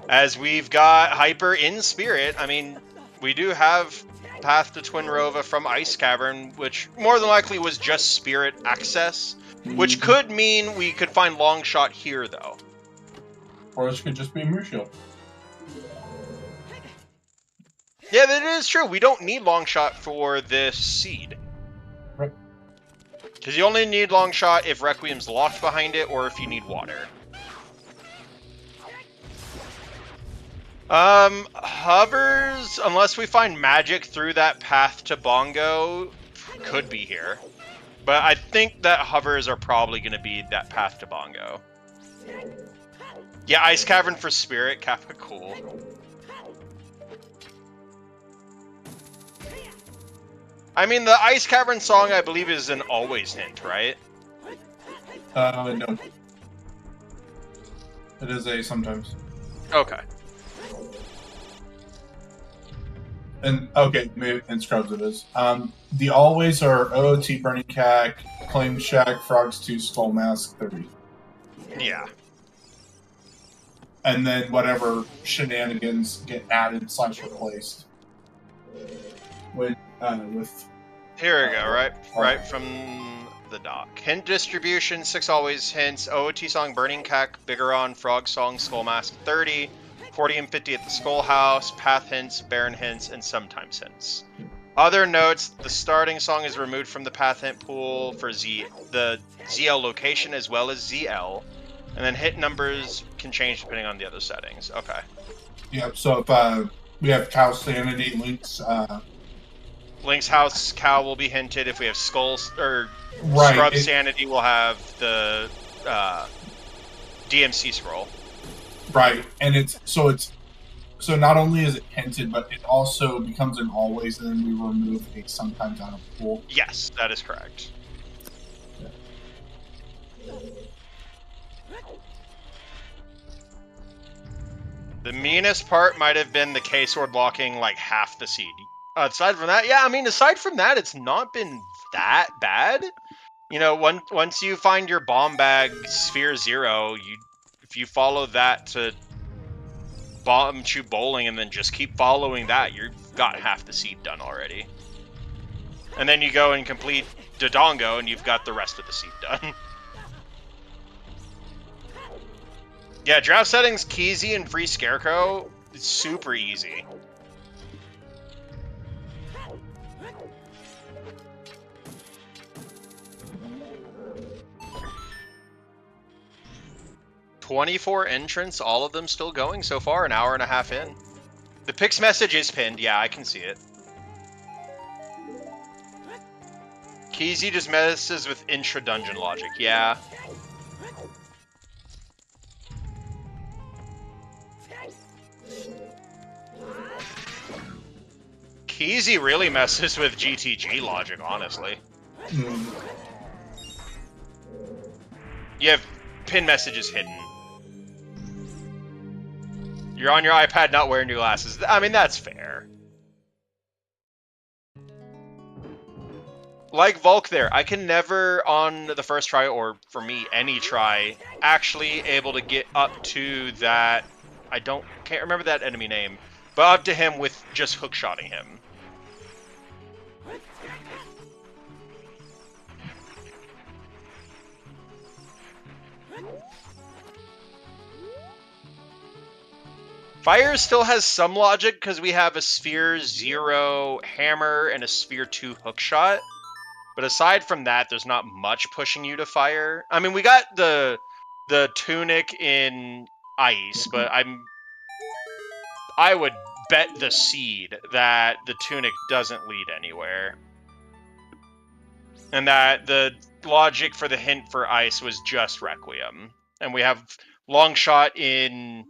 As we've got Hyper in Spirit, I mean, we do have Path to Twin Rova from Ice Cavern, which more than likely was just Spirit access, which could mean we could find Longshot here, though. Or this could just be Mirror Shield. Yeah, that is true. We don't need Longshot for this seed. Right. Because you only need Longshot if Requiem's locked behind it, or if you need water. Hovers, unless we find magic through that path to Bongo, could be here. But I think that hovers are probably going to be that path to Bongo. Yeah, Ice Cavern for Spirit, Kappa, cool. I mean, the Ice Cavern song, I believe, is an always hint, right? No. It is a sometimes. Okay. And okay, maybe in Scrubs it is. The always are OOT, Burning Cack, Claim Shack, Frogs 2, Skull Mask 30. Yeah. And then whatever shenanigans get added / replaced. With Here we go, right from the dock. Hint distribution, 6 always hints, OOT song, Burning Cack, Bigeron, Frog song, Skull Mask 30, 40 and 50 at the Skull House, Path hints, Baron hints, and sometimes hints. Other notes, the starting song is removed from the Path hint pool for the ZL location as well as ZL, and then hit numbers can change depending on the other settings. Okay. Yep, so if we have Cow Sanity, Link's House Cow will be hinted. If we have Skulls or right, Scrub Sanity, will have the DMC scroll. Right, and it's so not only is it hinted, but it also becomes an always, and then we remove a sometimes out of the pool. Yes, that is correct. The meanest part might have been the K-Sword blocking like half the seed. Aside from that, yeah, I mean, aside from that, it's not been that bad. You know, once you find your bomb bag Sphere 0, if you follow that to Bomb Chew Bowling and then just keep following that, you've got half the seed done already. And then you go and complete Dodongo and you've got the rest of the seed done. Yeah, draft settings, Keezy and Free Scarecrow, it's super easy. "24 entrants, all of them still going so far, an hour and a half in. The Pix message is pinned, yeah, I can see it. Keezy just messes with intra-dungeon logic, yeah. Keezy really messes with GTG logic, honestly. You have pin messages hidden. You're on your iPad not wearing your glasses. I mean, that's fair. like Volk there, I can never, on the first try, or for me, any try, actually able to get up to that. Can't remember that enemy name, but up to him with just hookshotting him. Fire still has some logic because we have a Sphere 0 hammer and a Sphere 2 hookshot. But aside from that, there's not much pushing you to fire. I mean, we got the tunic in ice, but I would bet the seed that the tunic doesn't lead anywhere. And that the logic for the hint for ice was just Requiem. And we have long shot in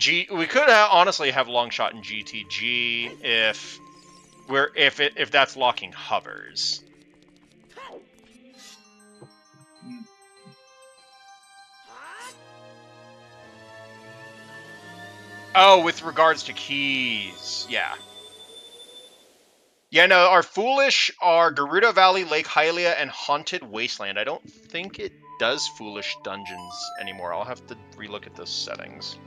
we could honestly have long shot in GTG if that's locking hovers. Oh, with regards to keys, yeah. Yeah, no, our Foolish are Gerudo Valley, Lake Hylia, and Haunted Wasteland. I don't think it does Foolish Dungeons anymore. I'll have to relook at the settings.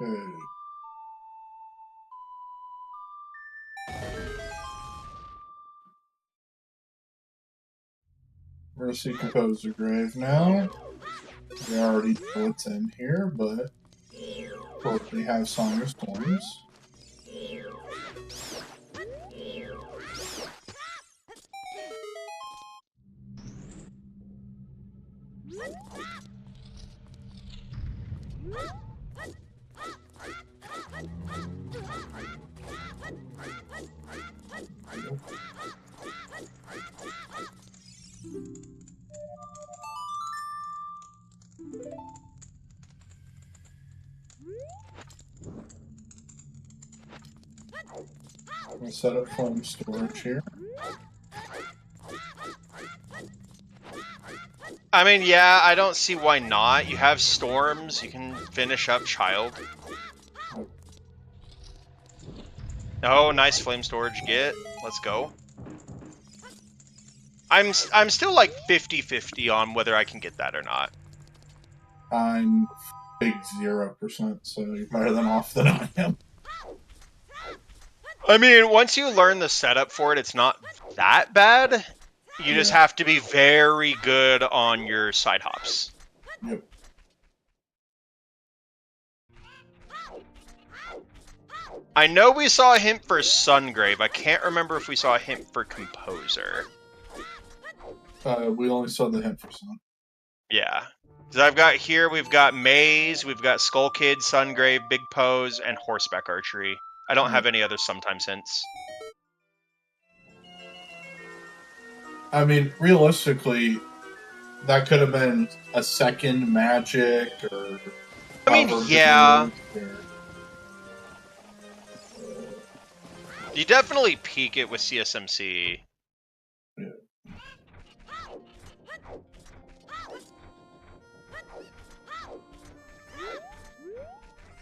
Okay. We're going to see Composer Grave now. We already know what's in here, but of course we have Song of Storms. We'll set up flame storage here. I mean, yeah, I don't see why not. You have storms, you can finish up Child. Oh, nice flame storage get. Let's go. I'm still like 50-50 on whether I can get that or not. I'm big 0%, so you're better than off than I am. I mean, once you learn the setup for it, it's not that bad. You just have to be very good on your side hops. Yep. I know we saw a hint for Sungrave. I can't remember if we saw a hint for Composer. We only saw the hint for Sun. Yeah. So I've got here, we've got Maze, we've got Skull Kid, Sungrave, Big Pose, and Horseback Archery. I don't have any other sometimes hints. I mean, realistically, that could have been a second magic or... I mean, yeah. You definitely peak it with CSMC. Yeah.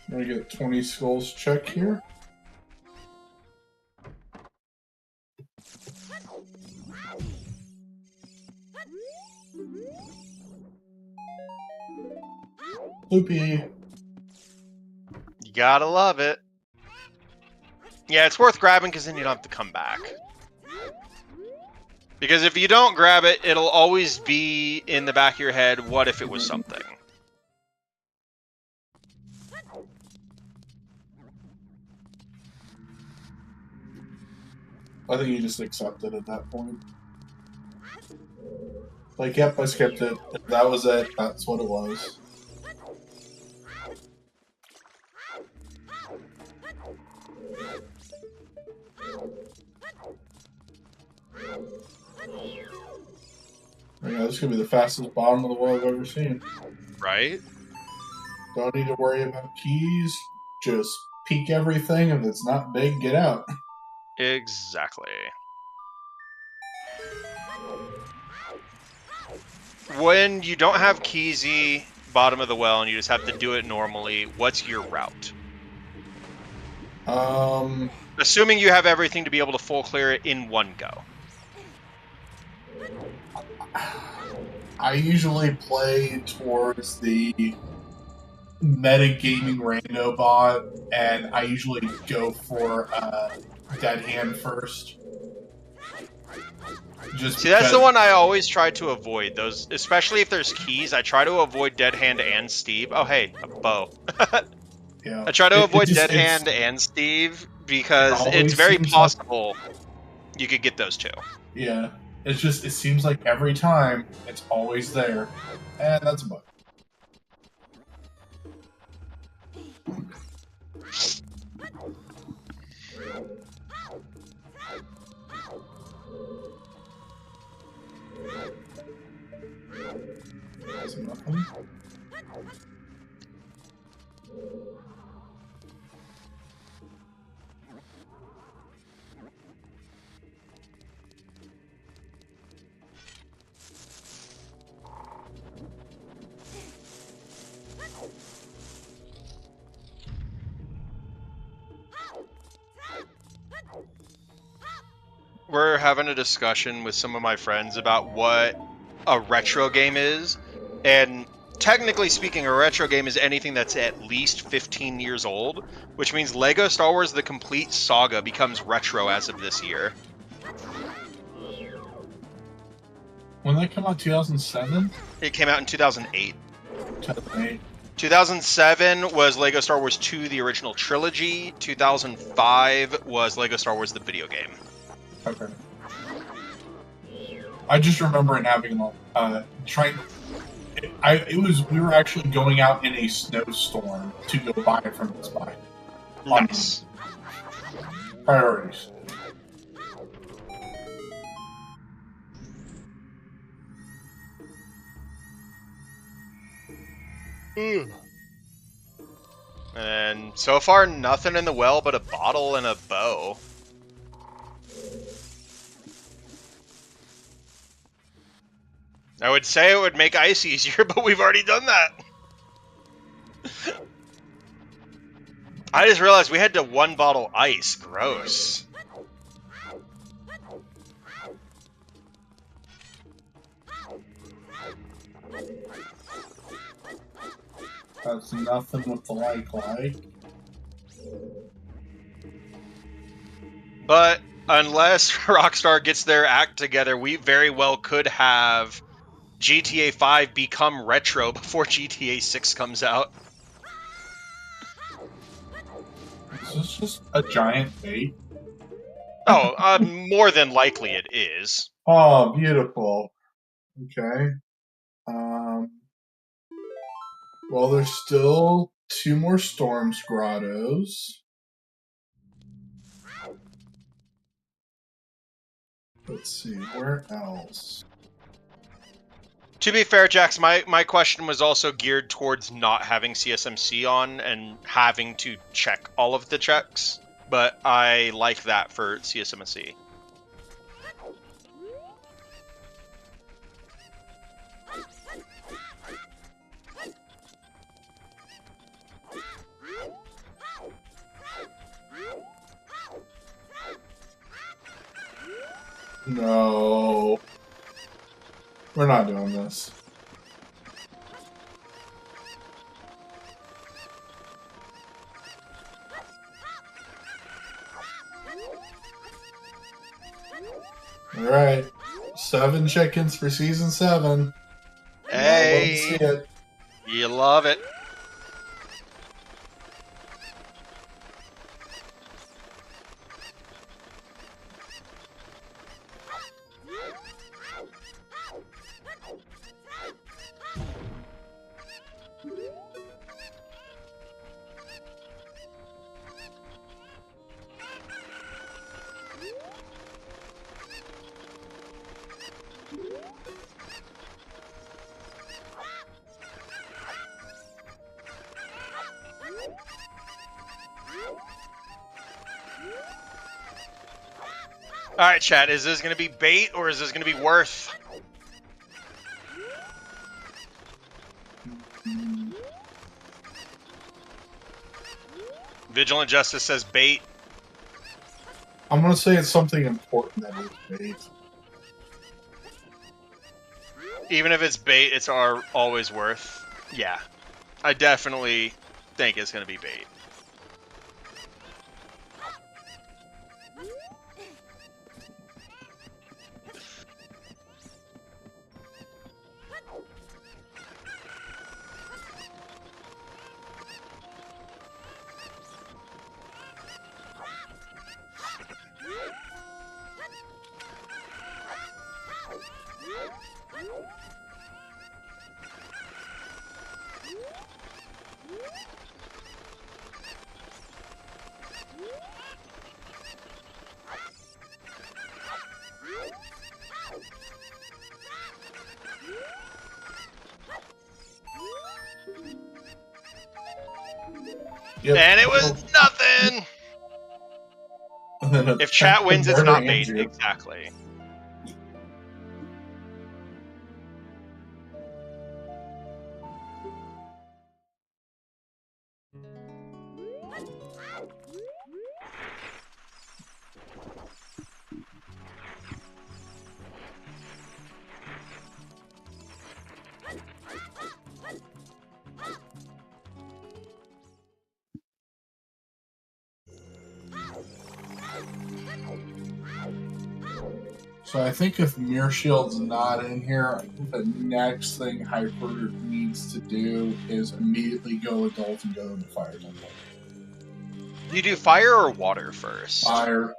I'm gonna get 20 skulls check here. Loopy. You gotta love it. Yeah, it's worth grabbing because then you don't have to come back. Because if you don't grab it, it'll always be in the back of your head, what if it was something? I think you just accept it at that point. Like, yep, I skipped it. If that was it, that's what it was. Yeah, this could be the fastest bottom of the wall I've ever seen. Right? Don't need to worry about keys. Just peek everything. If it's not big, get out. Exactly. When you don't have Keezy, bottom of the well, and you just have to do it normally, what's your route? Assuming you have everything to be able to full clear it in one go. I usually play towards the metagaming rando bot, and I usually go for dead hand first. Just See, that's the one I always try to avoid. Those, especially if there's keys, I try to avoid dead hand and Steve. Oh, hey, a bow. Yeah. I try to avoid dead hand and Steve because it's very possible you could get those two. Yeah. It's just, it seems like every time it's always there. And that's a bug. That's nothing. We're having a discussion with some of my friends about what a retro game is, and technically speaking, a retro game is anything that's at least 15 years old, which means Lego Star Wars The Complete Saga becomes retro as of this year. When that came out, 2007? It came out in 2008. 2008. 2007 was Lego Star Wars 2, the original trilogy. 2005 was Lego Star Wars, the video game. Okay. I just remember it having we were actually going out in a snowstorm to go buy it from Best Buy. Nice. Priorities. And so far, nothing in the well but a bottle and a bow. I would say it would make ice easier, but we've already done that. I just realized we had to one bottle ice. Gross. That's nothing with the like. But unless Rockstar gets their act together, we very well could have GTA 5 become retro before GTA 6 comes out. Is this just a giant bait? Oh, more than likely it is. Oh, beautiful. Okay. Well, there's still 2 more Storms Grottos. Let's see, where else? To be fair, Jax, my question was also geared towards not having CSMC on and having to check all of the checks, but I like that for CSMC. No. We're not doing this. Alright. 7 chickens for Season 7. Hey! See it. You love it. All right, chat. Is this going to be bait or is this going to be worth? Vigilant Justice says bait. I'm gonna say it's something important that is bait. Even if it's bait, it's always worth. Yeah, I definitely think it's going to be bait. Yep. And it was nothing! If chat wins, it's not bait. Exactly. So I think if Mirror Shield's not in here, I think the next thing Hyper needs to do is immediately go adult and go to the Fire Temple. You do fire or water first? Fire.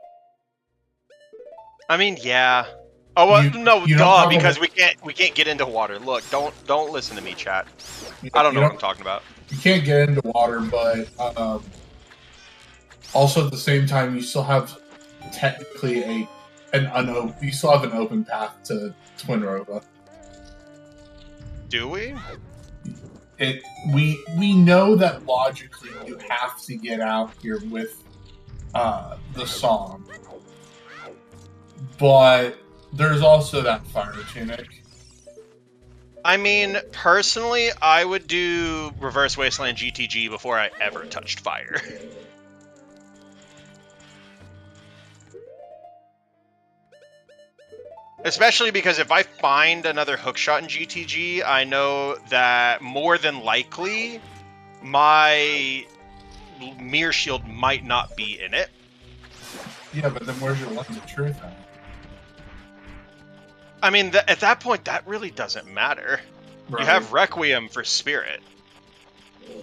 I mean, yeah. Oh well, no, you duh, because we can't get into water. Look, don't listen to me, chat. I don't know what I'm talking about. You can't get into water, but also at the same time, you still have technically you still have an open path to Twin Rova. Do we? We know that logically you have to get out here with the song, but there's also that fire tunic. I mean, personally, I would do Reverse Wasteland GTG before I ever touched fire. Especially because if I find another hookshot in GTG, I know that more than likely my mirror shield might not be in it. Yeah, but then where's your lens of truth at? I mean, at that point, that really doesn't matter. Right. You have Requiem for Spirit.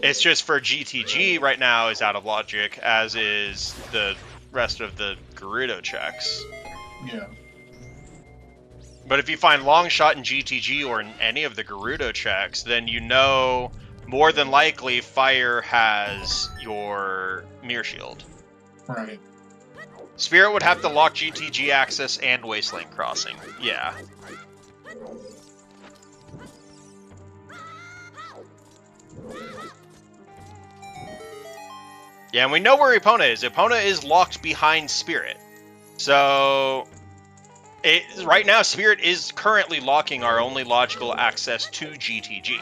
It's just for GTG right now is out of logic, as is the rest of the Gerudo checks. Yeah. But if you find Longshot in GTG or in any of the Gerudo checks, then you know more than likely Fire has your Mirror Shield. Right. Spirit would have to lock GTG access and Wasteland Crossing. Yeah. Yeah, and we know where Epona is. Epona is locked behind Spirit. So right now, Spirit is currently locking our only logical access to GTG.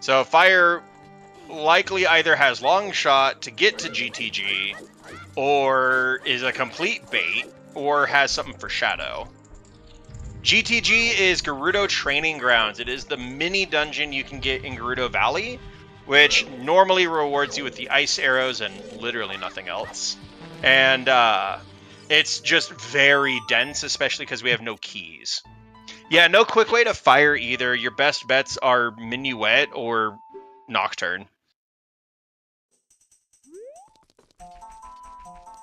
So Fire likely either has Longshot to get to GTG, or is a complete bait, or has something for Shadow. GTG is Gerudo Training Grounds. It is the mini dungeon you can get in Gerudo Valley, which normally rewards you with the ice arrows and literally nothing else. And it's just very dense, especially because we have no keys. Yeah, no quick way to fire either. Your best bets are Minuet or Nocturne.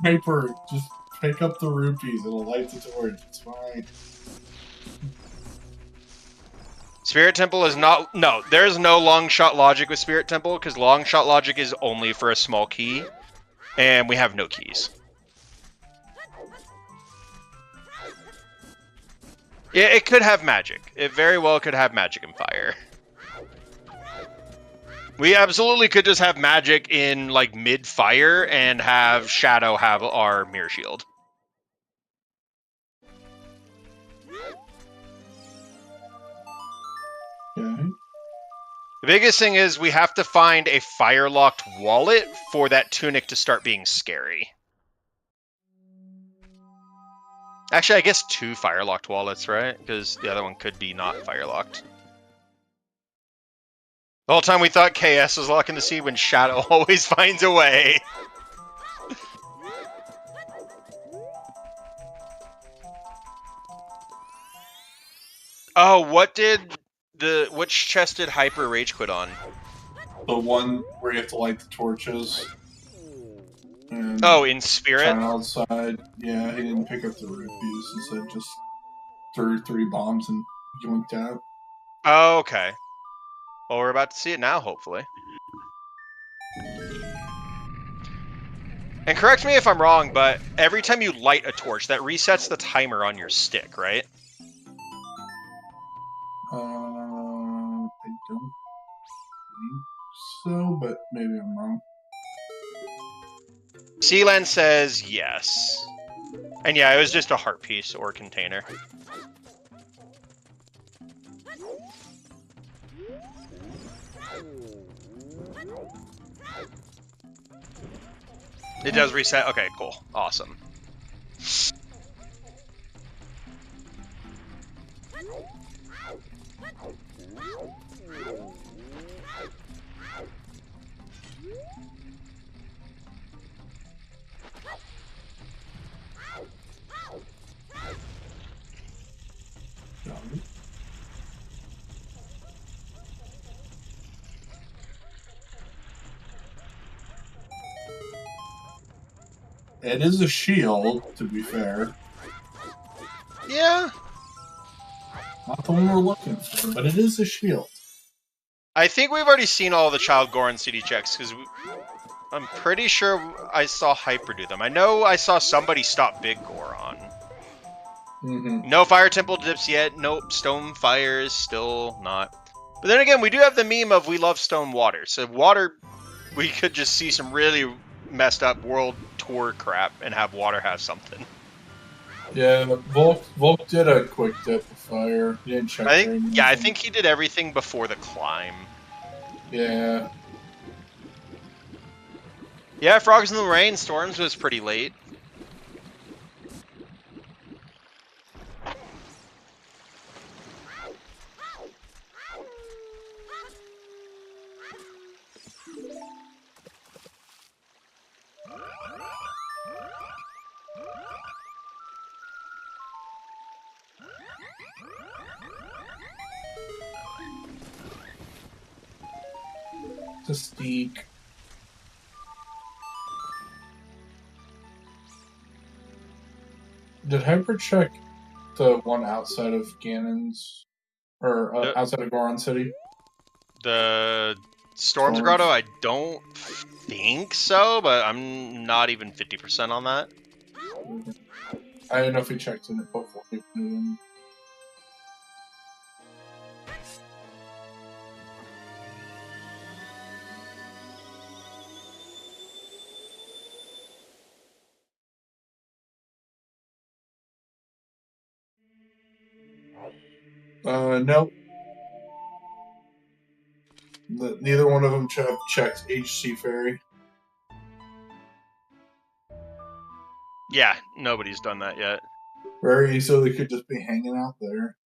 Hyper, just pick up the rupees. It'll light the torch. It's fine. Spirit Temple is not... No, there's no long shot logic with Spirit Temple, because long shot logic is only for a small key, and we have no keys. Yeah, it could have magic. It very well could have magic and fire. We absolutely could just have magic in, like, mid-fire and have Shadow have our Mirror Shield. The biggest thing is we have to find a fire-locked wallet for that tunic to start being scary. Actually, I guess 2 fire-locked wallets, right? Because the other one could be not fire-locked. The whole time we thought KS was locking the seed when Shadow always finds a way. Oh, which chest did Hyper Rage quit on? The one where you have to light the torches. And Oh, in Spirit? Child side. Yeah, he didn't pick up the rupees. Instead, just threw 3 bombs and yoinked out. Oh, okay. Well, we're about to see it now, hopefully. And correct me if I'm wrong, but every time you light a torch, that resets the timer on your stick, right? I don't think so, but maybe I'm wrong. Sealand says yes. And yeah, it was just a heart piece or container. It does reset? Okay, cool. Awesome. It is a shield, to be fair. Yeah. Not the one we're looking for, but it is a shield. I think we've already seen all the Child Goron CD checks, because I'm pretty sure I saw Hyper do them. I know I saw somebody stop Big Goron. Mm-hmm. No Fire Temple dips yet. Nope. Stone Fire is still not. But then again, we do have the meme of we love stone water. So water, we could just see some really messed up world tour crap and have water have something. Yeah, Volk did a quick dip of fire. He didn't check. I think he did everything before the climb. Yeah. Yeah, Frogs in the Rain, Storms was pretty late. Mystique. Did Hyper check the one outside of Ganon's, or outside of Goron City? The Storms Grotto, I don't think so, but I'm not even 50% on that. I don't know if he checked in it before he put it in. Nope. Neither one of them checked HC Ferry. Yeah, nobody's done that yet. Very easily could just be hanging out there.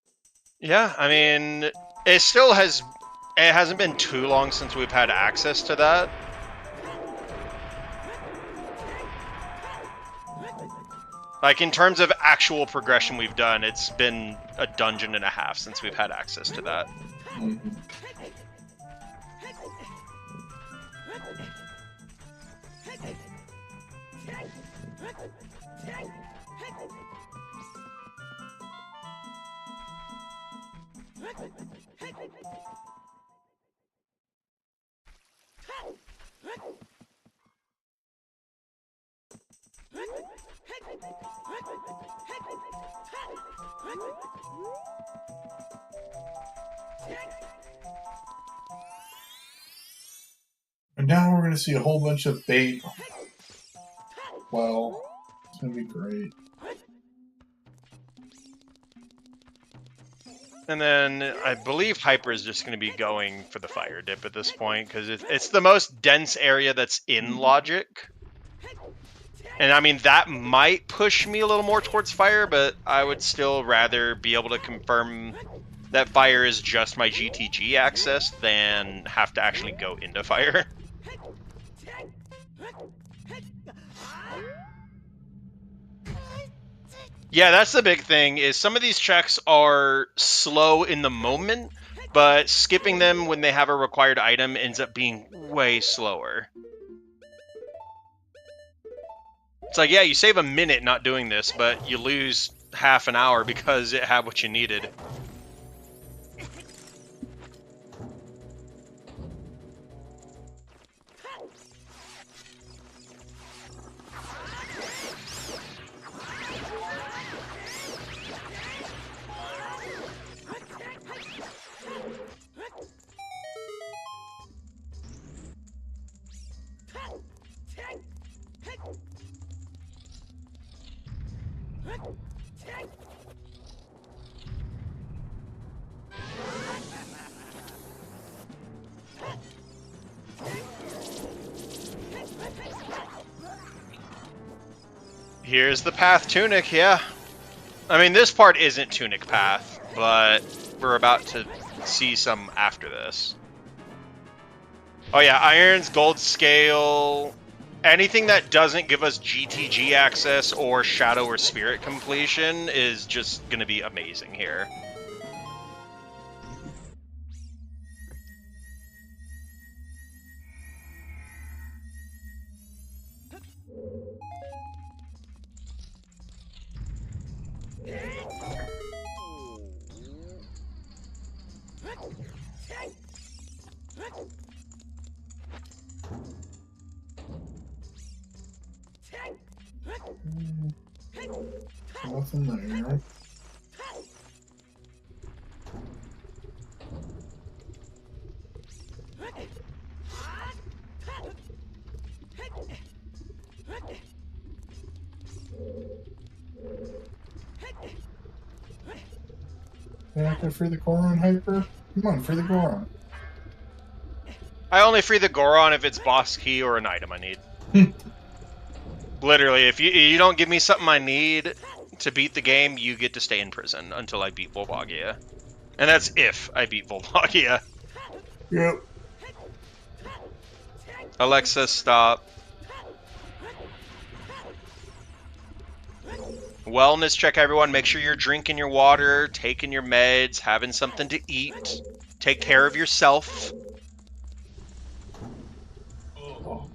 Yeah, I mean, it hasn't been too long since we've had access to that. Like, in terms of actual progression we've done, it's been a dungeon and a half since we've had access to that. Mm-hmm. And now we're going to see a whole bunch of bait. Well, it's going to be great. And then I believe Hyper is just going to be going for the fire dip at this point because it's the most dense area that's in logic. And I mean, that might push me a little more towards fire, but I would still rather be able to confirm that fire is just my GTG access than have to actually go into fire. Yeah, that's the big thing, is some of these checks are slow in the moment, but skipping them when they have a required item ends up being way slower. It's like, yeah, you save a minute not doing this, but you lose half an hour because it had what you needed. Here's the path tunic, yeah. I mean, this part isn't tunic path, but we're about to see some after this. Oh yeah, irons, gold scale, anything that doesn't give us GTG access or shadow or spirit completion is just going to be amazing here. Nothing there. Yeah, I can free the Goron, Hyper. Come on, free the Goron. I only free the Goron if it's boss key or an item I need. Literally, if you don't give me something I need to beat the game, you get to stay in prison until I beat Volvagia. And that's if I beat Volvagia. Yep. Alexa, stop. Wellness check, everyone. Make sure you're drinking your water, taking your meds, having something to eat. Take care of yourself. Oh.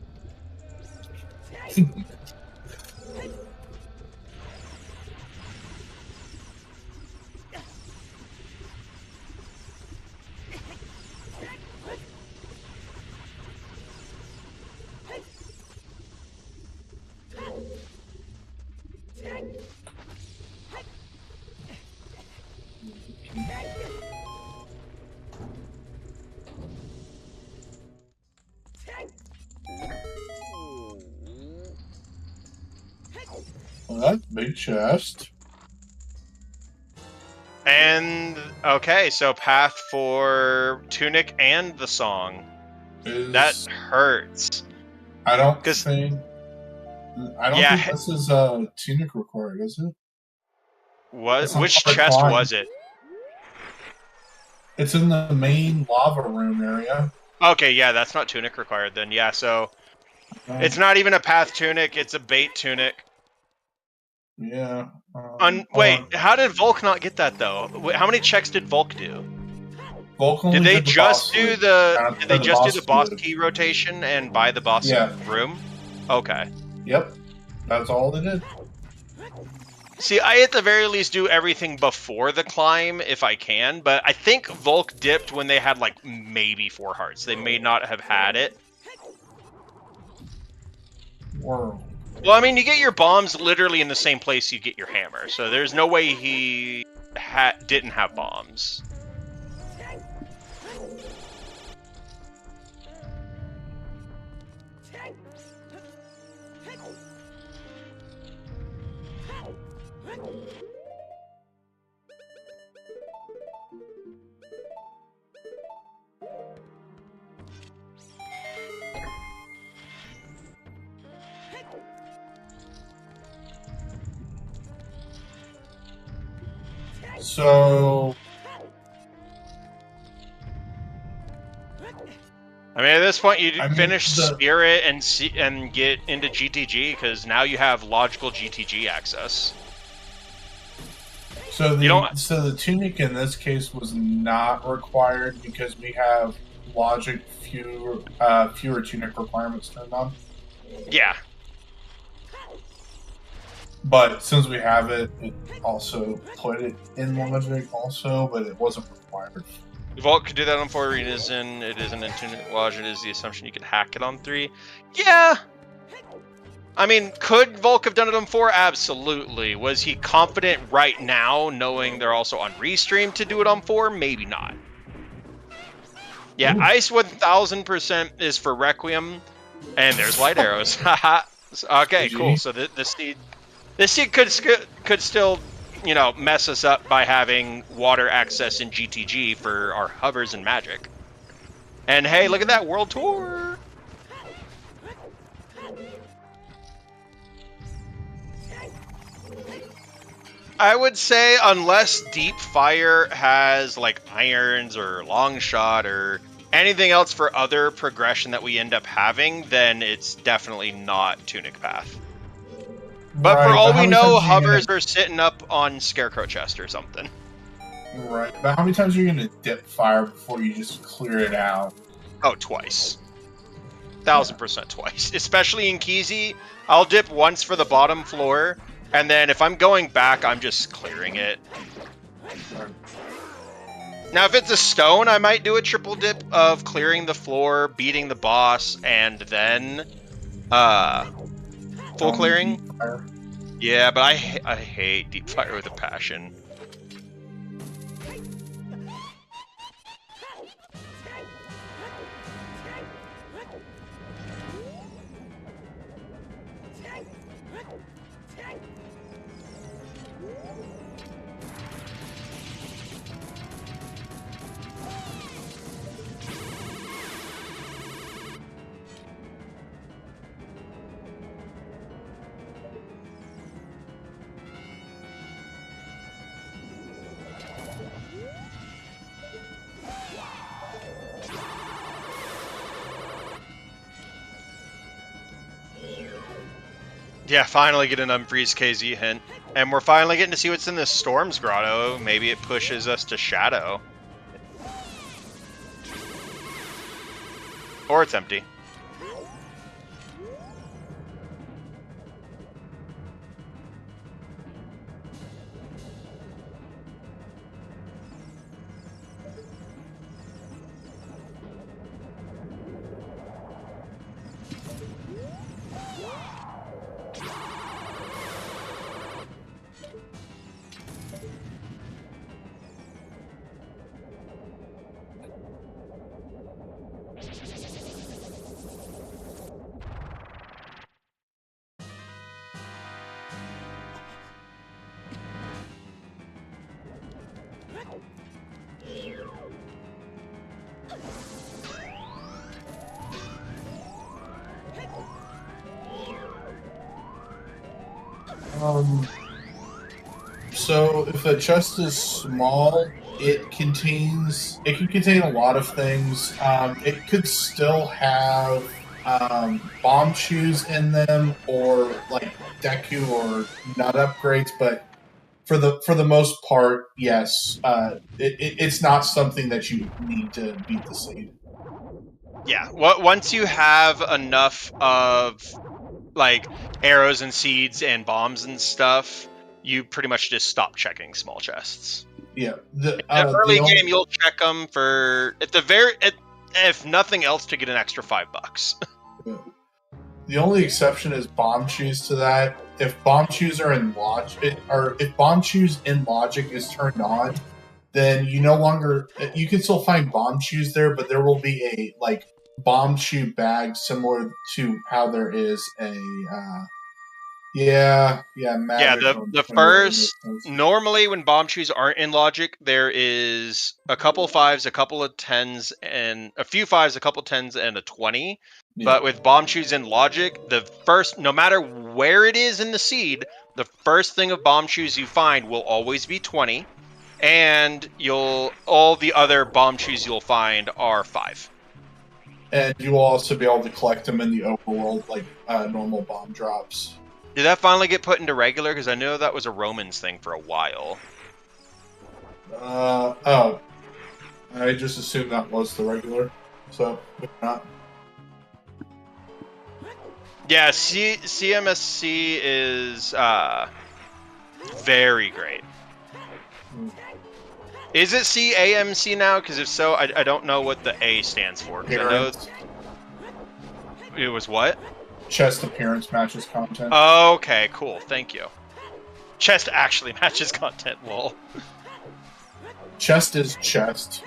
Well, that's a big chest. And, okay, so path for Tunic and the song. That hurts. I don't think Yeah. this is tunic required, is it? Which chest was it? It's in the main lava room area. Okay, yeah, that's not tunic required then. Yeah, so it's not even a path tunic, it's a bait tunic. Yeah. Wait, how did Volk not get that though? How many checks did Volk do? Volk only Did they did the just boss do loot. the did they The just do the boss loot. key rotation and buy the boss room? Okay. Yep. That's all they did. See, I at the very least do everything before the climb if I can, but I think Volk dipped when they had like maybe 4 hearts. They may not have had it. Whoa. Well, I mean, you get your bombs literally in the same place you get your hammer, so there's no way he didn't have bombs. So I mean, at this point, you I mean, finish Spirit and get into GTG because now you have logical GTG access. So the tunic in this case was not required because we have logic fewer tunic requirements turned on. Yeah. But since we have it, it also put it in logic also, but it wasn't required. Vault could do that on 4 arenas, and it isn't in tunic logic. It is the assumption you could hack it on 3. Yeah. I mean, could Volk have done it on 4? Absolutely. Was he confident right now, knowing they're also on Restream, to do it on 4? Maybe not. Yeah, Ooh. Ice 1000% is for Requiem, and there's light arrows. Haha. Okay, cool. So this seed could still, you know, mess us up by having water access in GTG for our hovers and magic. And hey, look at that World Tour! I would say unless Deep Fire has like irons or long shot or anything else for other progression that we end up having, then it's definitely not Tunic Path. But Right, for all we know, hovers are are sitting up on Scarecrow Chest or something. Right, but how many times are you going to dip fire before you just clear it out? Oh, twice. 1000% twice. Especially in Keezy, I'll dip once for the bottom floor, and then if I'm going back, I'm just clearing it. Now, if it's a stone, I might do a triple dip of clearing the floor, beating the boss, and then full clearing. Yeah, but I hate Deep Fire with a passion. Yeah, finally get an Unfreeze KZ hint. And we're finally getting to see what's in this Storm's Grotto. Maybe it pushes us to Shadow. Or it's empty. So if a chest is small, it can contain a lot of things. It could still have bomb shoes in them, or like Deku or nut upgrades, but for the most part, yes, it's not something that you need to beat the seed. Yeah, once you have enough of like arrows and seeds and bombs and stuff, you pretty much just stop checking small chests. Yeah, In the early game, you'll check them for if nothing else, to get an extra $5. The only exception is bomb shoes to that. If bomb shoes are in logic, or if bomb shoes in logic is turned on, then you can still find bomb shoes there, but there will be a like bomb shoe bag similar to how there is a the first, normally when bomb shoes aren't in logic, there is a couple 5s, a couple of 10s, and a few 5s, a couple 10s, and a 20. Yeah. But with bomb shoes in logic, the first, no matter where it is in the seed, the first thing of bomb shoes you find will always be 20. and all the other bomb trees you'll find are 5. And you will also be able to collect them in the overworld like normal bomb drops. Did that finally get put into regular? Because I know that was a Romans thing for a while. Oh. I just assumed that was the regular, so maybe not. Yeah, CMSC is very great. Is it CAMC now? Because if so, I don't know what the A stands for. Because I know it was what? Chest appearance matches content. Okay, cool. Thank you. Chest actually matches content, lol. Chest is chest.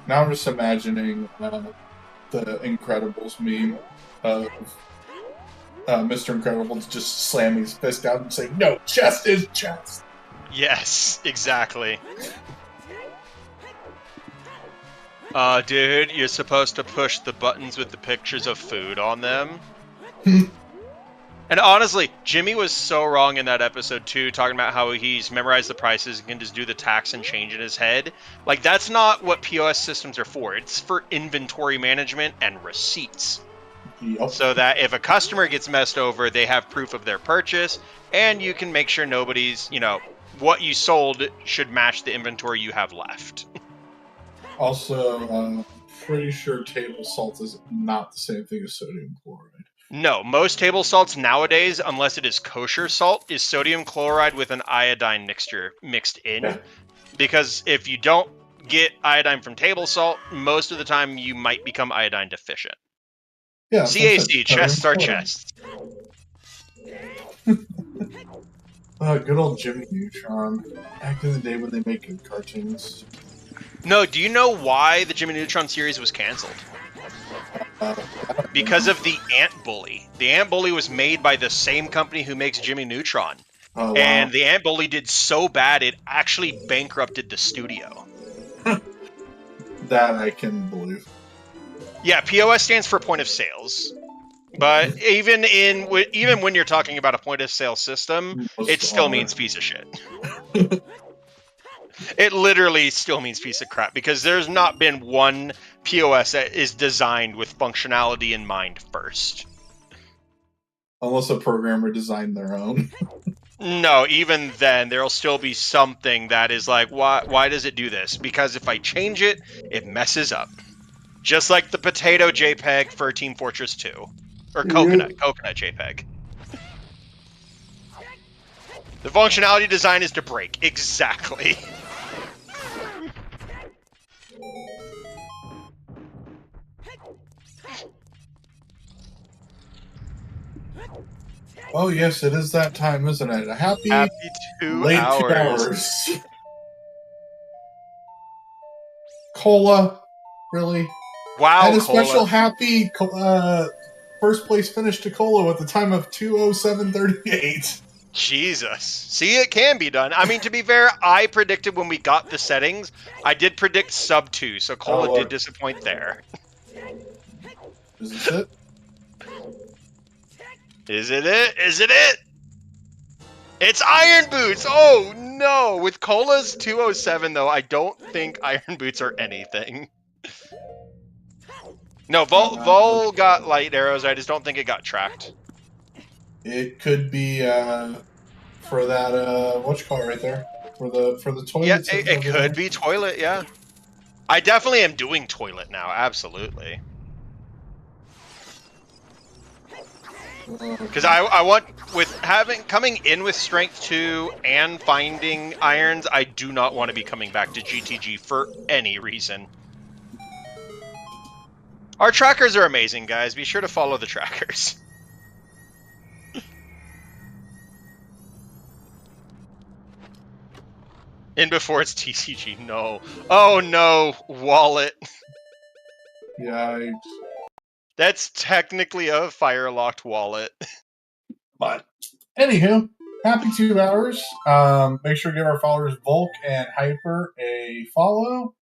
Now I'm just imagining the Incredibles meme of Mr. Incredible just slamming his fist out and saying, "No, chest is chest." Yes, exactly. Dude, you're supposed to push the buttons with the pictures of food on them. And honestly, Jimmy was so wrong in that episode too, talking about how he's memorized the prices and can just do the tax and change in his head. Like, that's not what POS systems are for. It's for inventory management and receipts. Yep. So that if a customer gets messed over, they have proof of their purchase, and you can make sure nobody's, what you sold should match the inventory you have left. Also, pretty sure table salt is not the same thing as sodium chloride. No, most table salts nowadays, unless it is kosher salt, is sodium chloride with an iodine mixture mixed in. Yeah. Because if you don't get iodine from table salt, most of the time you might become iodine deficient. Yeah. CAC, chests are chests. Good old Jimmy Neutron. Back in the day when they made good cartoons. No, do you know why the Jimmy Neutron series was canceled? Because of the Ant Bully. The Ant Bully was made by the same company who makes Jimmy Neutron. Oh, wow. And the Ant Bully did so bad, it actually bankrupted the studio. That I can believe. Yeah, POS stands for point of sales. But even when you're talking about a point of sale system, it still means piece of shit. It literally still means piece of crap, because there's not been one POS that is designed with functionality in mind first. Unless a programmer designed their own. No, even then, there'll still be something that is like, why does it do this? Because if I change it, it messes up. Just like the potato JPEG for Team Fortress 2. Or coconut JPEG. The functionality design is to break. Exactly. Oh yes, it is that time, isn't it? A happy 2 late hours. 2 hours. Cola, really? Wow, And a Cola. special happy first place finish to Cola with the time of 2:07:38. Jesus. See, it can be done. I mean, to be fair, I predicted when we got the settings, I did predict sub 2, so Cola did disappoint there. Is this it? Is it it? Is it it? It's Iron Boots! Oh, no! With Cola's 207, though, I don't think Iron Boots are anything. No, Vol got light arrows, I just don't think it got tracked. It could be for that whatchamacallit right there. For the toilet. Yeah, it could be toilet, yeah. I definitely am doing toilet now, absolutely. Because I want, with coming in with strength 2 and finding irons, I do not want to be coming back to GTG for any reason. Our trackers are amazing, guys. Be sure to follow the trackers. In before it's TCG, no. Oh no, wallet. Yeah, That's technically a fire-locked wallet. but anywho, happy 2 hours. Make sure to give our followers Volk and Hyper a follow.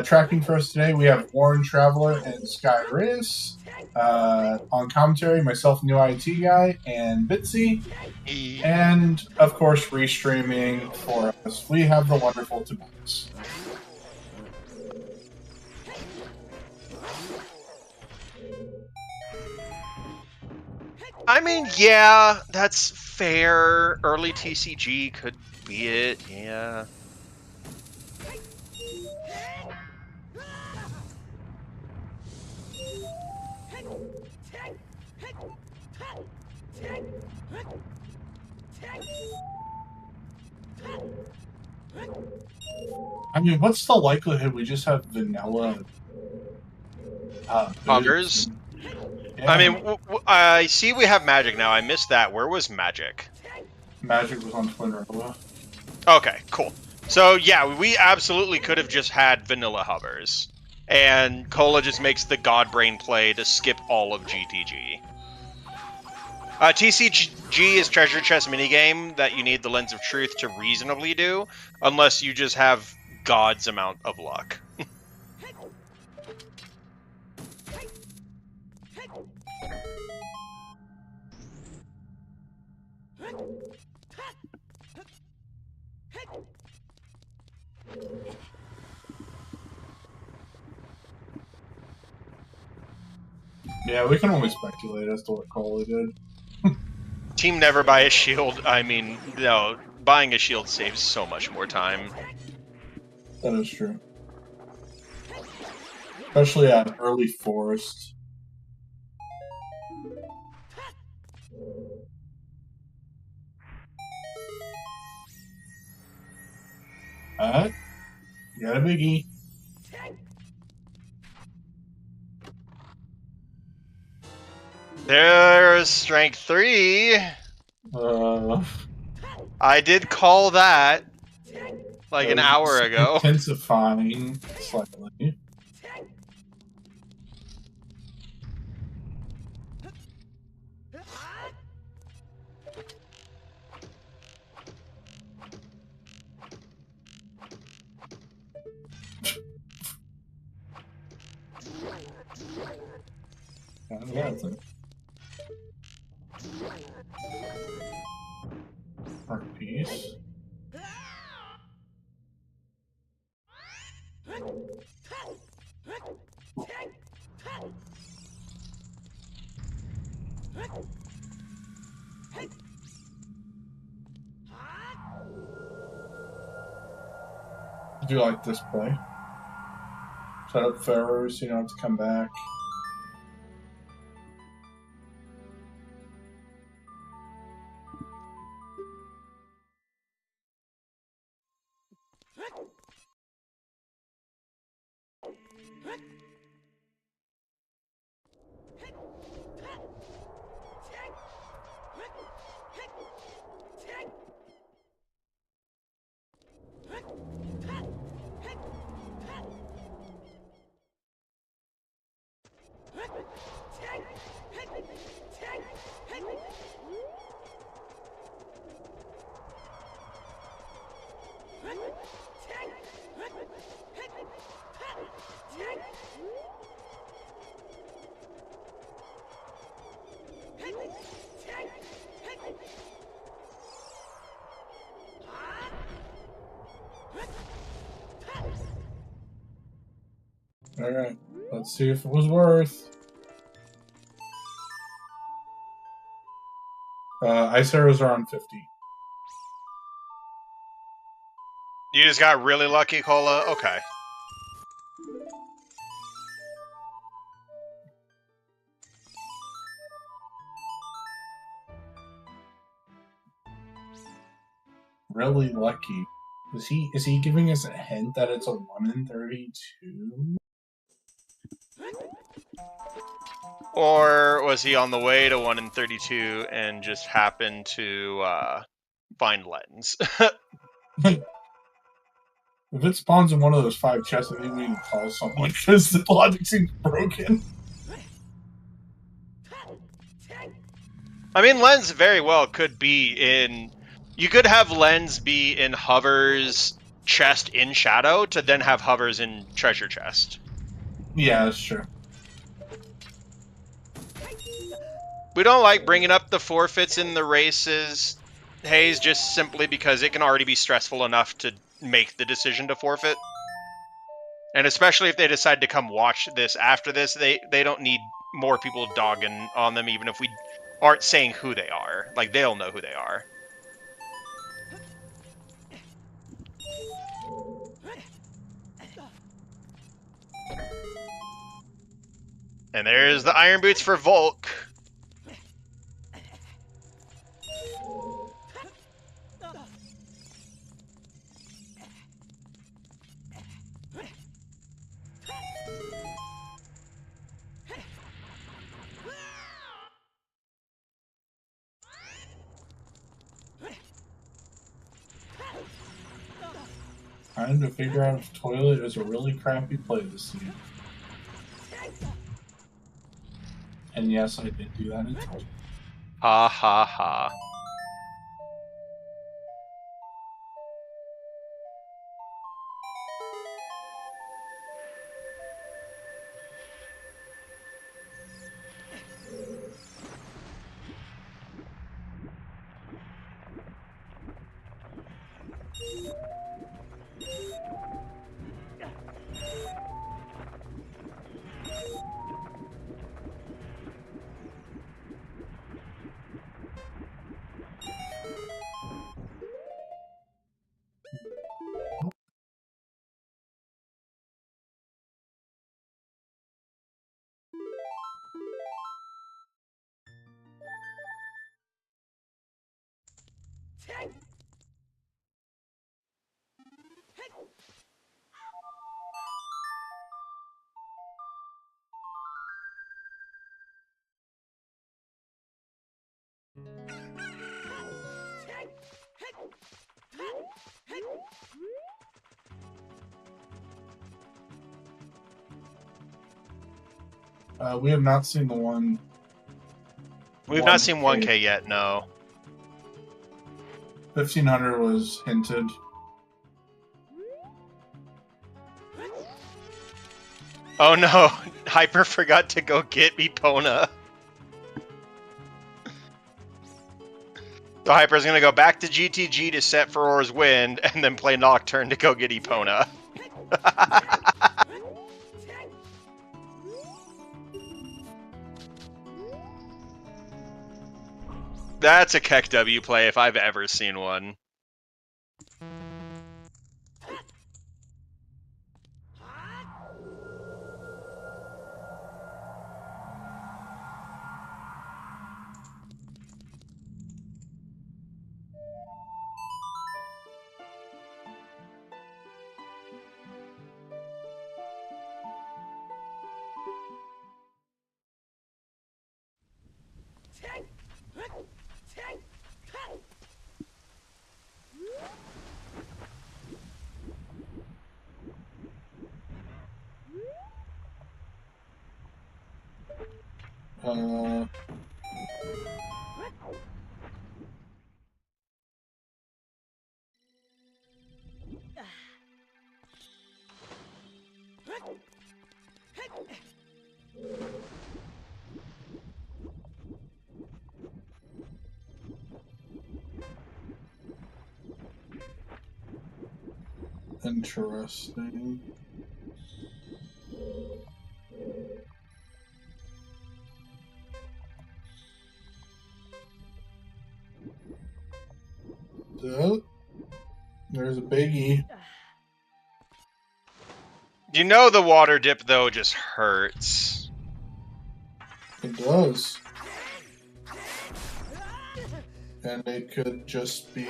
Tracking for us today, we have Warren Traveler and Skyris. On commentary, myself, New IT Guy, and Bitsy. And, of course, restreaming for us, we have the wonderful Tobias. I mean, yeah, that's fair. Early TCG could be it, yeah. I mean, what's the likelihood we just have vanilla Hovers? Yeah. I mean, I see we have Magic now. I missed that. Where was Magic? Magic was on Twin Rolla. Okay, cool. So, yeah, we absolutely could have just had vanilla hovers. And Cola just makes the Godbrain play to skip all of GTG. TCG is treasure chest minigame that you need the Lens of Truth to reasonably do, unless you just have God's amount of luck. Yeah, we can only speculate as to what Cola did. Team never buy a shield. I mean, no, buying a shield saves so much more time. That is true. Especially at early forest. You got a biggie. There's strength 3. I did call that like an hour ago. Intensifying slightly. Mark piece. Do you like this play? Set up Pharaohs, so you don't have to come back. Alright, let's see if it was worth. Ice arrows are on 50. You just got really lucky, Cola? Okay. Really lucky. Is he giving us a hint that it's a 1 in 32? Or was he on the way to 1 in 32 and just happened to find Lens? If it spawns in one of those 5 chests, I think we need to call someone because the logic seems broken. I mean, Lens very well could be in... You could have Lens be in hovers chest in shadow to then have hovers in treasure chest. Yeah, that's true. We don't like bringing up the forfeits in the races, Hayes, just simply because it can already be stressful enough to make the decision to forfeit. And especially if they decide to come watch this after this, they don't need more people dogging on them, even if we aren't saying who they are. Like, they'll know who they are. And there's the iron boots for Volk. Trying to figure out if toilet is a really crappy play this season. And yes, I did do that in toilet. Ha ha ha. We have not seen the one. We've not seen 1K yet, no. 1500 was hinted. Oh no, Hyper forgot to go get Epona. So Hyper's gonna go back to GTG to set for Auror's Wind, and then play Nocturne to go get Epona. That's a Keck W play if I've ever seen one. Interesting. So, there's a biggie. You know the water dip, though, just hurts. It does. And it could just be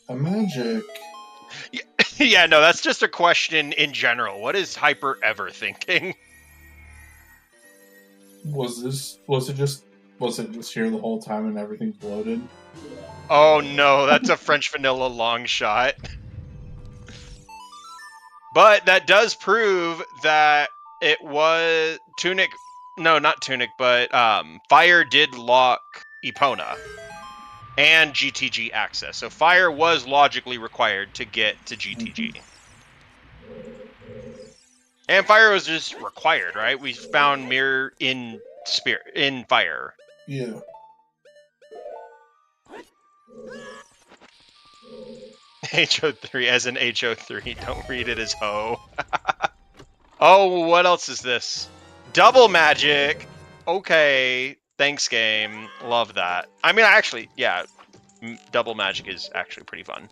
a magic. Yeah, no, that's just a question in general. What is Hyper ever thinking? Was it just here the whole time and everything's loaded? Oh no, that's a French vanilla long shot. But that does prove that it was Tunic. No, not Tunic, but Fire did lock Epona. and GTG access. So fire was logically required to get to GTG. And fire was just required, right? We found mirror in fire. Yeah. HO3 as an HO3. Don't read it as ho. Oh, what else is this? Double magic. Okay. Thanks, game. Love that. I mean, actually, yeah. Double magic is actually pretty fun.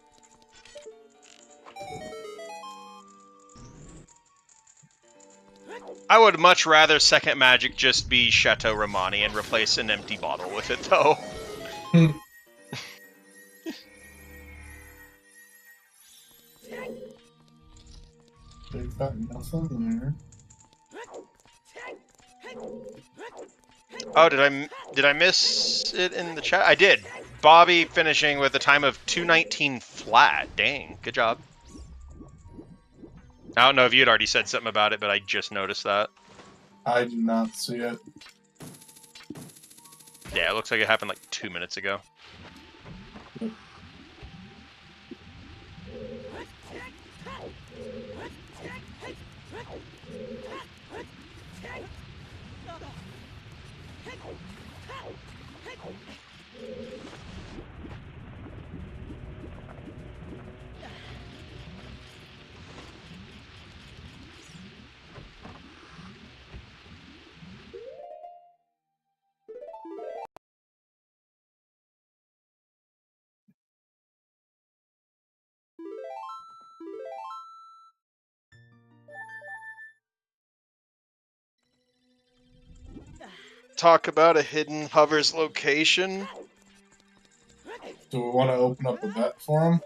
I would much rather second magic just be Chateau Romani and replace an empty bottle with it, though. They've got nothing there. Oh, did I miss it in the chat? I did. Bobby finishing with a time of 2:19 flat. Dang, good job. I don't know if you had already said something about it, but I just noticed that. I did not see it. Yeah, it looks like it happened like 2 minutes ago. Yep. Talk about a hidden hover's location. Do we want to open up a bet for him?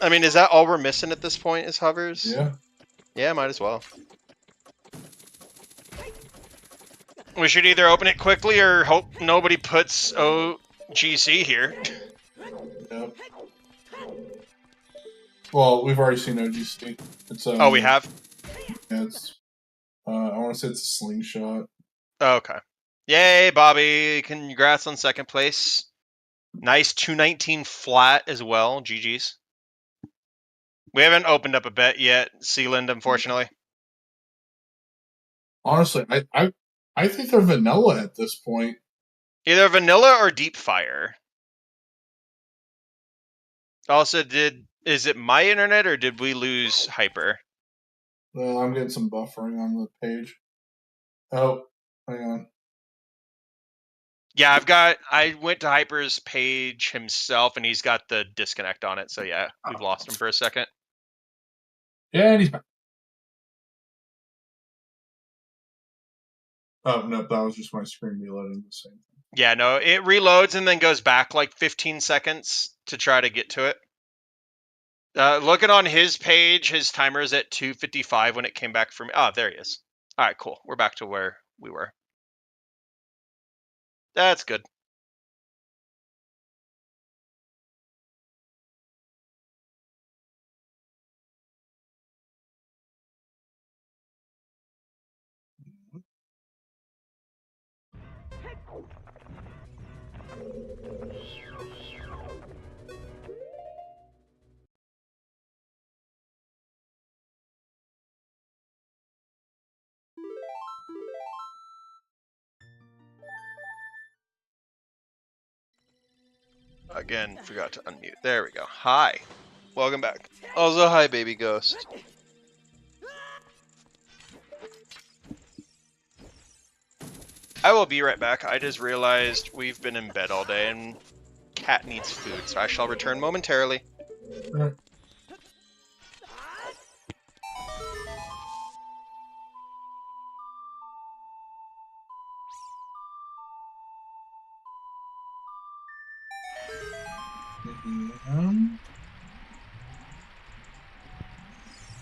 I mean, is that all we're missing at this point is hovers? Yeah. Yeah, might as well. We should either open it quickly or hope nobody puts OGC here. Yep. Well, we've already seen OGC. It's Oh, we have? Yeah, it's. I want to say it's a slingshot. Oh, okay. Yay, Bobby! Congrats on second place. Nice 219 flat as well. GG's. We haven't opened up a bet yet, Sealand, unfortunately. Honestly, I think they're vanilla at this point. Either vanilla or deep fire. Also, is it my internet or did we lose Hyper? Well, I'm getting some buffering on the page. Oh, hang on. Yeah, I went to Hyper's page himself and he's got the disconnect on it. So yeah, we've lost him for a second. Yeah, and he's back. Oh, no, that was just my screen reloading the same thing. Yeah, no, it reloads and then goes back like 15 seconds to try to get to it. Looking on his page, his timer is at 2:55 when it came back from. Oh, there he is. All right, cool. We're back to where we were. That's good. Again, forgot to unmute. There we go. Hi. Welcome back. Also, hi, baby ghost. I will be right back. I just realized we've been in bed all day and cat needs food, so I shall return momentarily.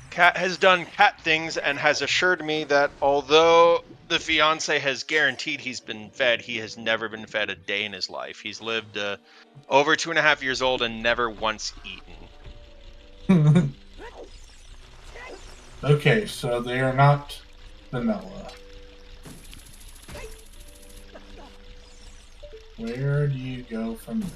Cat has done cat things and has assured me that although the fiance has guaranteed he's been fed, he has never been fed a day in his life. He's lived over 2.5 years old and never once eaten. Okay, so they are not vanilla. Where do you go from there?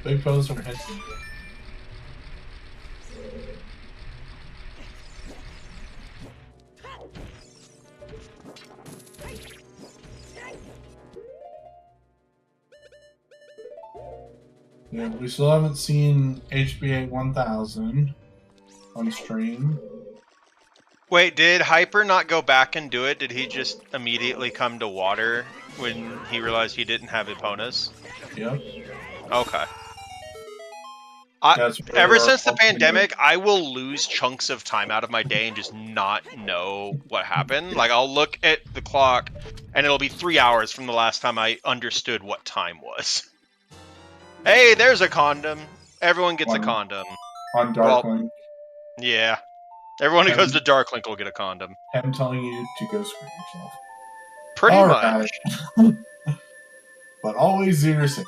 Big pose or hinting? Yeah, we still haven't seen HBA 1000 on stream. Wait, did Hyper not go back and do it? Did he just immediately come to water when he realized he didn't have Eponas? Yep. Okay. That's Ever since the pandemic, I will lose chunks of time out of my day and just not know what happened. Like, I'll look at the clock, and it'll be 3 hours from the last time I understood what time was. Hey, there's a condom. Everyone gets a condom. On Darkling. Well, yeah. Everyone who goes to Darklink will get a condom. I'm telling you to go screw yourself. Pretty much. But always zero safe.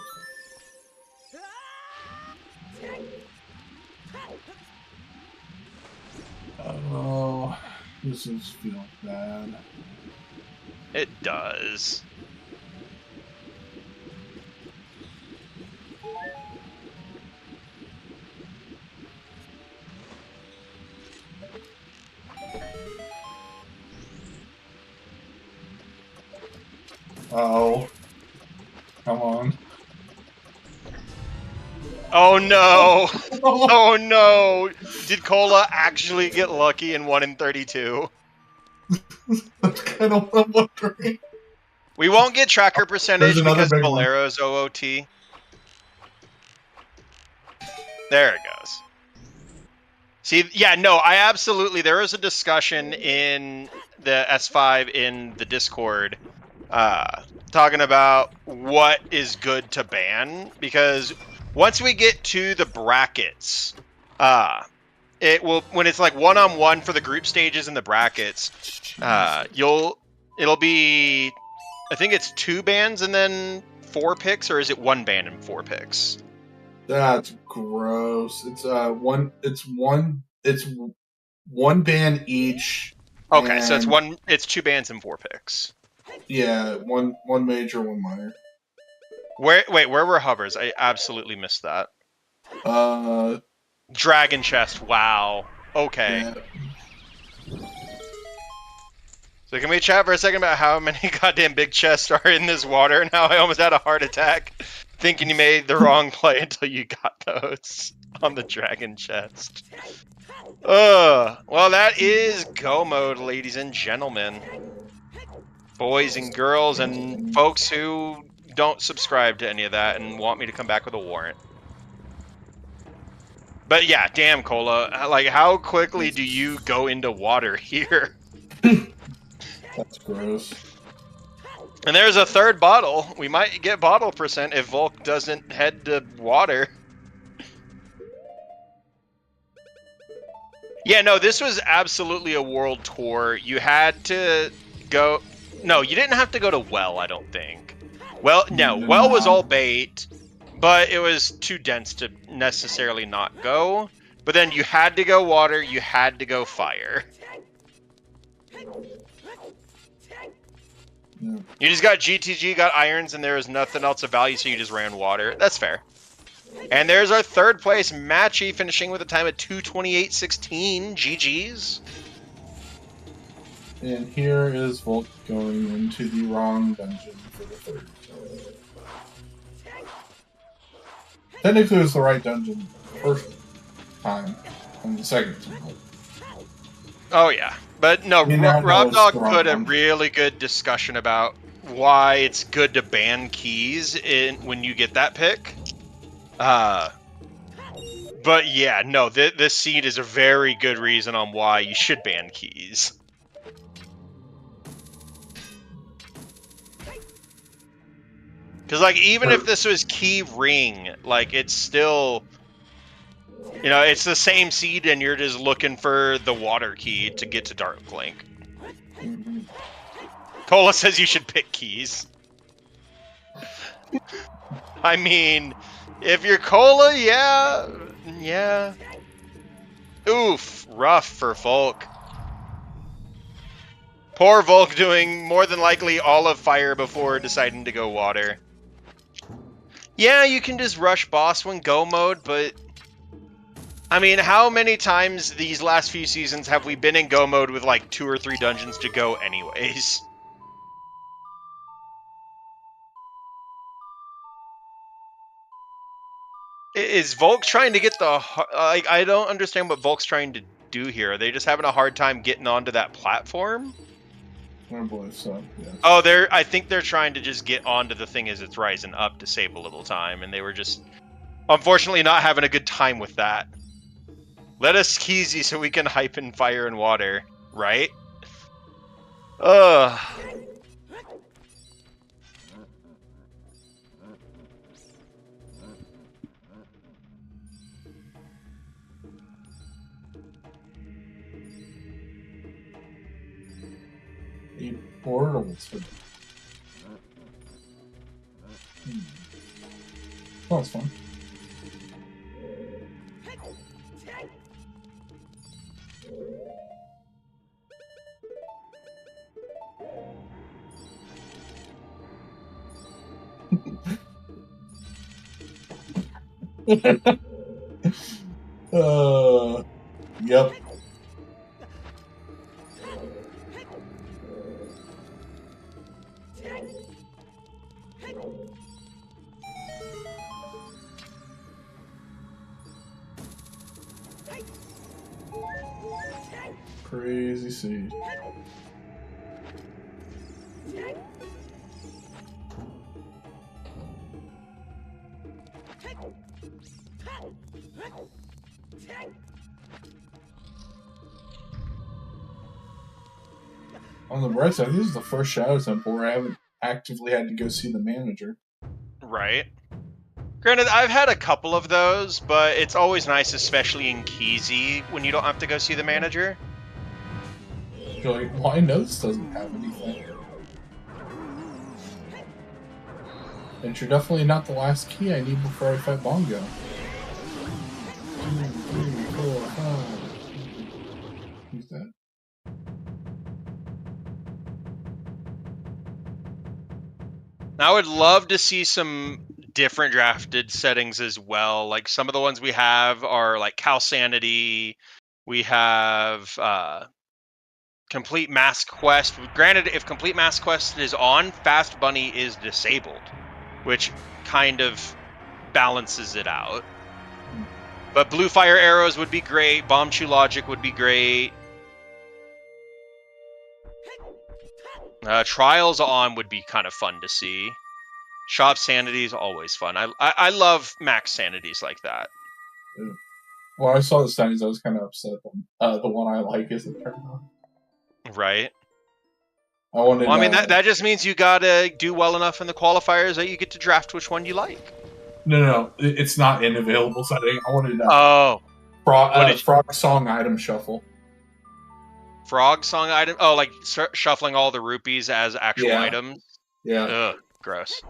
Oh, this is feeling bad. It does. Uh-oh. Come on. Oh no! Oh no! Did Cola actually get lucky and 1 in 32? That's kind of what I'm wondering. We won't get tracker percentage because big Valero's OOT. There it goes. See, yeah, no, I absolutely... There was a discussion in the S5 in the Discord talking about what is good to ban, because once we get to the brackets, it will, when it's like one-on-one for the group stages and the brackets, it'll be, I think it's 2 bans and then 4 picks, or is it 1 ban and 4 picks? That's gross. It's one ban each. Okay, so it's 2 bans and 4 picks. Yeah, one major, one minor. Wait, where were hovers? I absolutely missed that. Dragon chest. Wow. Okay. Yeah. So can we chat for a second about how many goddamn big chests are in this water and how I almost had a heart attack thinking you made the wrong play until you got those on the dragon chest. Well, that is go mode, ladies and gentlemen. Boys and girls and folks who don't subscribe to any of that and want me to come back with a warrant. But yeah, damn, Cola. Like, how quickly do you go into water here? That's gross. And there's a 3rd bottle. We might get bottle percent if Volk doesn't head to water. Yeah, no, this was absolutely a world tour. You had to go... No, you didn't have to go to Well, I don't think. Well, no, Well was all bait, but it was too dense to necessarily not go. But then you had to go water, you had to go fire. Yeah. You just got GTG, got irons, and there was nothing else of value, so you just ran water. That's fair. And there's our 3rd place, Matchy, finishing with a time at 2:28.16. GG's. And here is Volk going into the wrong dungeon for the 3rd. Technically, it was the right dungeon the first time, and the 2nd time. Oh, yeah. But no, Rob Dog put a really good discussion about why it's good to ban keys when you get that pick. But yeah, no, this seed is a very good reason on why you should ban keys. Because, like, even if this was key ring, like, it's still, you know, it's the same seed and you're just looking for the water key to get to Dark Link. Mhm. Cola says you should pick keys. I mean, if you're Cola, yeah. Oof, rough for Volk. Poor Volk doing more than likely all of fire before deciding to go water. Yeah, you can just rush boss when go mode, but I mean, how many times these last few seasons have we been in go mode with like 2 or 3 dungeons to go anyways? Is Volk trying to get the... Like, I don't understand what Volk's trying to do here. Are they just having a hard time getting onto that platform? I believe so, yes. Oh, I think they're trying to just get onto the thing as it's rising up to save a little time, and they were just, unfortunately, not having a good time with that. Let us Keezy so we can hype in fire and water, right? Ugh. A portals for... Oh, that's fun. Yep. Crazy seed. On the bright side, this is the first Shadow Temple where I haven't actively had to go see the manager. Right. Granted, I've had a couple of those, but it's always nice, especially in Keezy, when you don't have to go see the manager. You're like, well, I know this doesn't have anything. And you're definitely not the last key I need before I fight Bongo. 2, 3, 4, 5. Who's that? I would love to see some different drafted settings as well. Like, some of the ones we have are like Cal Sanity. We have Complete Mass Quest. Granted, if Complete Mass Quest is on, Fast Bunny is disabled, which kind of balances it out. But Blue Fire Arrows would be great. Bomb Chew Logic would be great. Trials on would be kind of fun to see. Shop Sanity is always fun. I love max sanities like that. Yeah. When I saw the studies, I was kind of upset. The one I like isn't turned on. Right. I wanted. Well, I mean, that just means you gotta do well enough in the qualifiers that you get to draft which one you like. No, it's not an available setting. I wanted. Frog Song Item Shuffle. Frog Song item? Oh, like shuffling all the rupees as actual items? Yeah. Ugh, gross.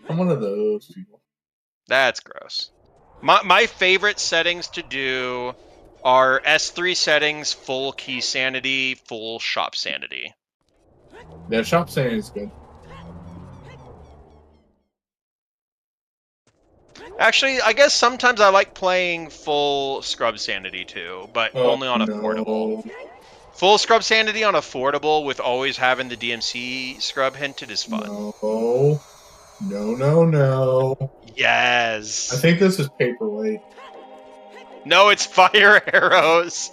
I'm one of those people. That's gross. My favorite settings to do are S3 settings, full key sanity, full shop sanity. Yeah, shop sanity is good. Actually, I guess sometimes I like playing full scrub sanity too, but only on affordable. Full scrub sanity on affordable with always having the DMC scrub hinted is fun. No. Yes. I think this is Paperweight. No, it's Fire Arrows.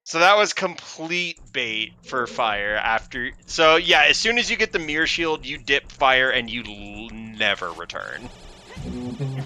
So that was complete bait for fire after. So yeah, as soon as you get the mirror shield, you dip fire and you never return. Mm-hmm.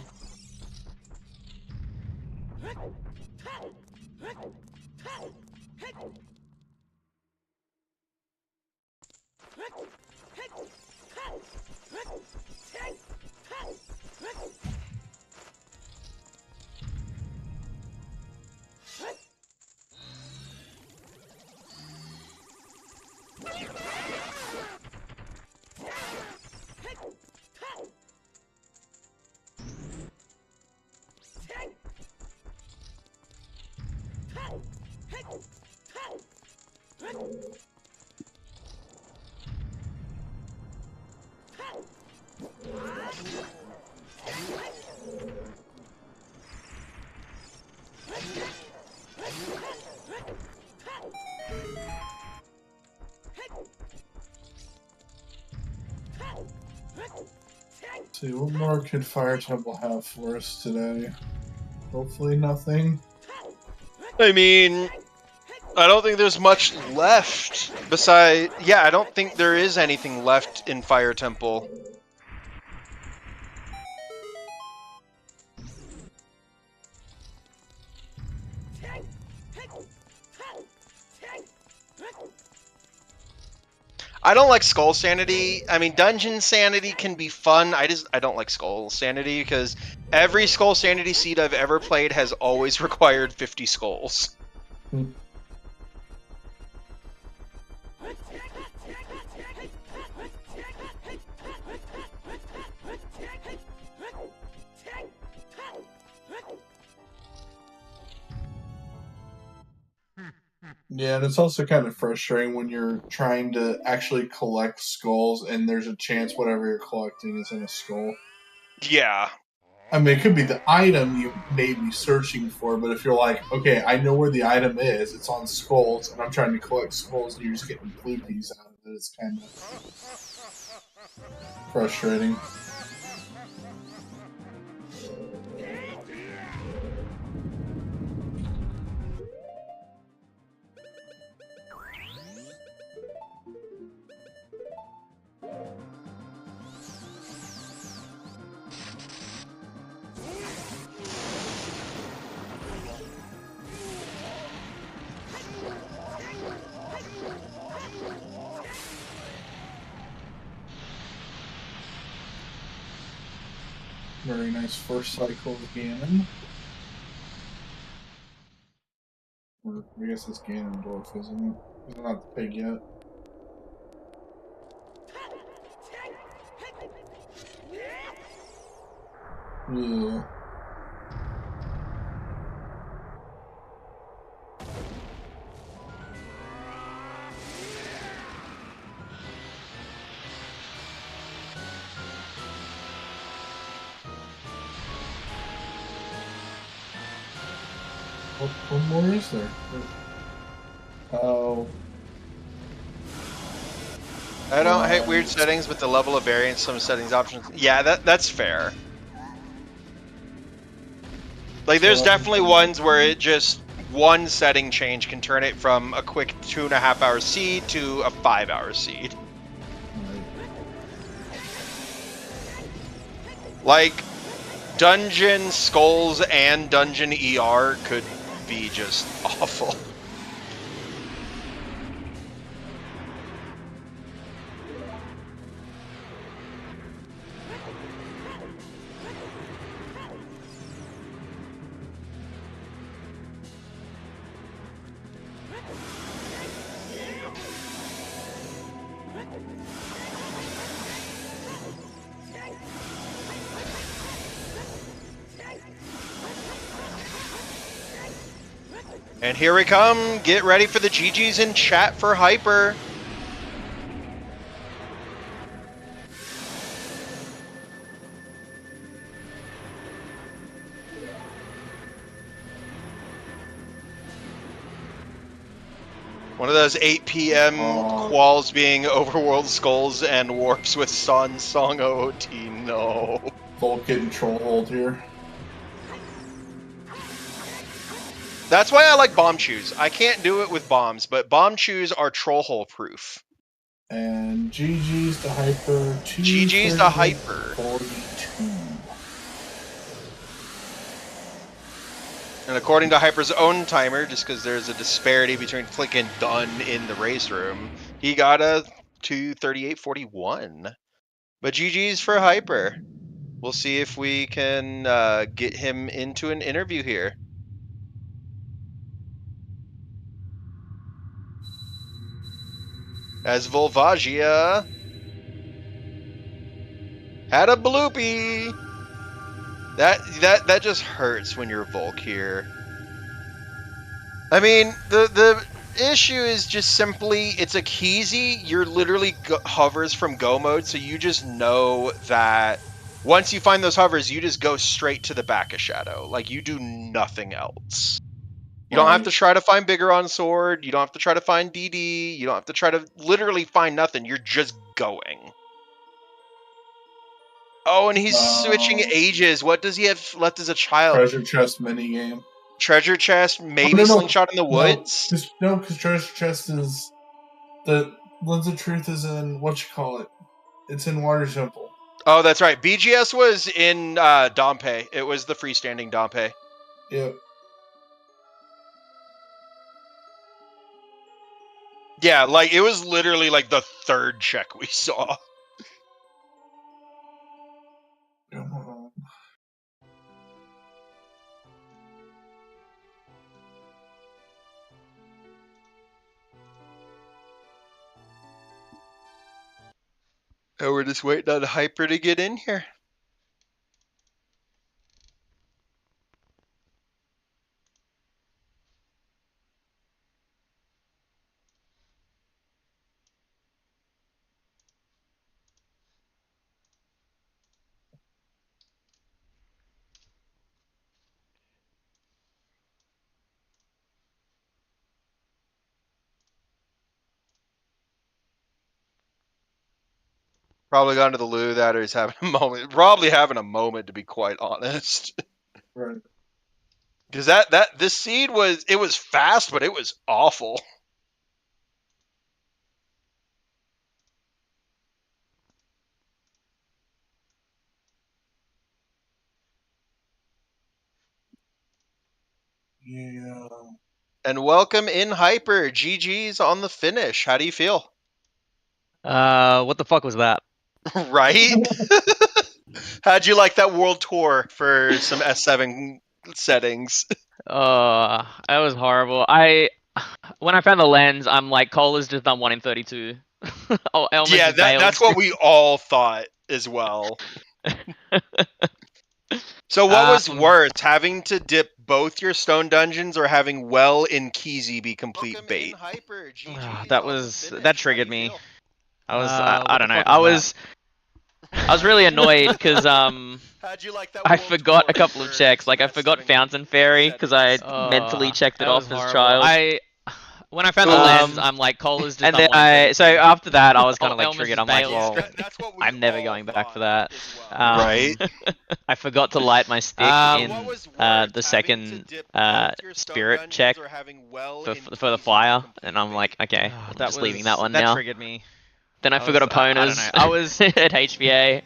Let's see, what more could Fire Temple have for us today? Hopefully nothing. I mean, I don't think there's much left besides... Yeah, I don't think there is anything left in Fire Temple. I don't like Skull Sanity. I mean, Dungeon Sanity can be fun. I don't like Skull Sanity because every Skull Sanity seed I've ever played has always required 50 skulls. Yeah, and it's also kind of frustrating when you're trying to actually collect skulls and there's a chance whatever you're collecting is in a skull. Yeah. I mean, it could be the item you may be searching for, but if you're like, okay, I know where the item is, it's on skulls, and I'm trying to collect skulls, and you're just getting bloopies out of it, it's kind of frustrating. Very nice first cycle of Ganon. Or, I guess it's Ganondorf, isn't it? He's not the pig yet. Ugh. What more is there? Oh. I don't hate weird settings with the level of variance some settings options. Yeah, that's fair. Like, there's definitely ones where it just one setting change can turn it from a quick 2.5 hour seed to a 5 hour seed. Like, Dungeon Skulls and Dungeon ER could be just awful. And here we come. Get ready for the GGs in chat for Hyper. One of those 8 p.m. quals being Overworld Skulls and Warps with Song OOT. No. Bolt getting troll hold here. That's why I like bomb chews. I can't do it with bombs, but bomb chews are troll hole proof. And GG's to Hyper. GG's to Hyper. 42. And according to Hyper's own timer, just because there's a disparity between click and done in the race room, he got a 2:38.41. But GG's for Hyper. We'll see if we can get him into an interview here. as Volvagia had a bloopy. That just hurts when you're Volk here. I mean, the issue is just simply it's a Keezy. You're literally hovers from go mode, so you just know that once you find those hovers, you just go straight to the back of Shadow. Like you do nothing else. You don't have to try to find bigger on sword. You don't have to try to find DD. You don't have to try to literally find nothing. You're just going. Oh, and he's switching ages. What does he have left as a child? Treasure chest minigame. Treasure chest, maybe slingshot in the woods? No, because treasure chest is... The Lens of Truth is in... It's in Water Temple. Oh, that's right. BGS was in Dompe. It was the freestanding Dompe. Yep. Yeah, like it was literally like the third check we saw. Oh, we're just waiting on Hyper to get in here. Probably gone to the loo. That or he's having a moment. Probably having a moment, to be quite honest. Right. Because this seed was fast, but it was awful. Yeah. And welcome in Hyper. GG's on the finish. How do you feel? What the fuck was that? Right? How'd you like that world tour for some S7 settings? That was horrible. When I found the lens, I'm like, Cole is just done 1 in 32. I almost Yeah, failed. that's what we all thought as well. So what was worse, having to dip both your stone dungeons or having well in Keezy be complete bait? That triggered me. I don't know. I was really annoyed because I forgot a couple of checks. Like I forgot Fountain Fairy because I mentally checked it off as child. When I found the lens, I'm like, Cole is just. And then so after that, I was kind of like triggered. I'm like, well, I'm never going back for that. Right? I forgot to light my stick in the second spirit check for the fire, and I'm like, okay, I'm just leaving that one now. That triggered me. Then I forgot opponents. I was at HBA.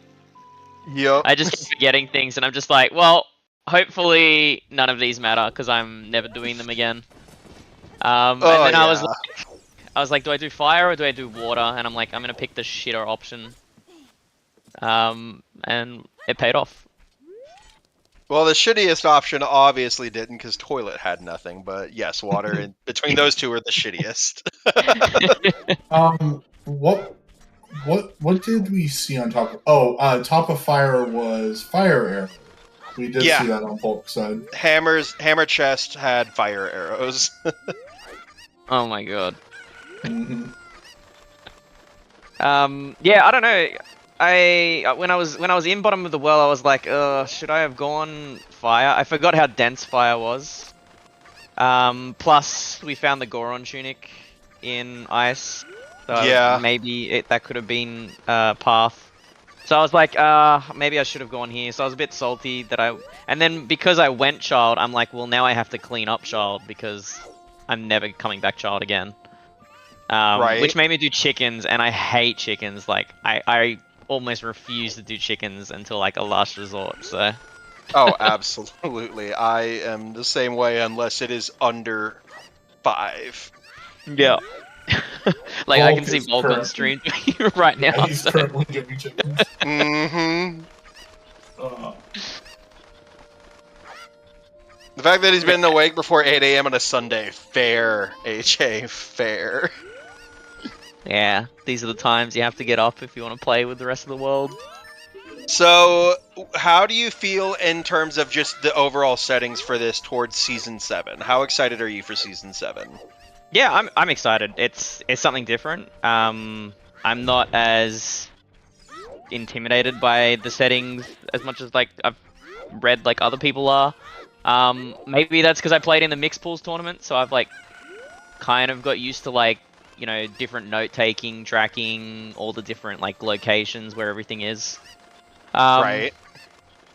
Yep. I just keep forgetting things, and I'm just like, well, hopefully none of these matter because I'm never doing them again. And then I was like, do I do fire or do I do water? And I'm like, I'm gonna pick the shitter option. And it paid off. Well, the shittiest option obviously didn't because toilet had nothing. But yes, water and between those two are the shittiest. What did we see on top of... top of fire was fire arrow. We did see that on Bulk side. Hammer chest had fire arrows. Oh my god. Mm-hmm. Yeah, I don't know. When I was in bottom of the well, I was like, should I have gone fire? I forgot how dense fire was. Plus we found the Goron tunic in ice. So maybe that could have been path. So I was like, maybe I should have gone here. So I was a bit salty that and then because I went child, I'm like, well, now I have to clean up child because I'm never coming back child again. Right. Which made me do chickens, and I hate chickens. Like, I almost refuse to do chickens until like a last resort, so. Oh, absolutely. I am the same way unless it is under 5. Yeah. Like, I can see Volk on stream right now. Yeah, he's currently giving chickens. Mm-hmm. The fact that he's been awake before 8 AM on a Sunday, fair, HA, fair. Yeah, these are the times you have to get up if you want to play with the rest of the world. So, how do you feel in terms of just the overall settings for this towards Season 7? How excited are you for Season 7? Yeah, I'm excited. It's something different. I'm not as intimidated by the settings as much as like I've read like other people are. Maybe that's because I played in the mixed pools tournament, so I've like kind of got used to like, you know, different note taking, tracking, all the different like locations where everything is. Um, Right.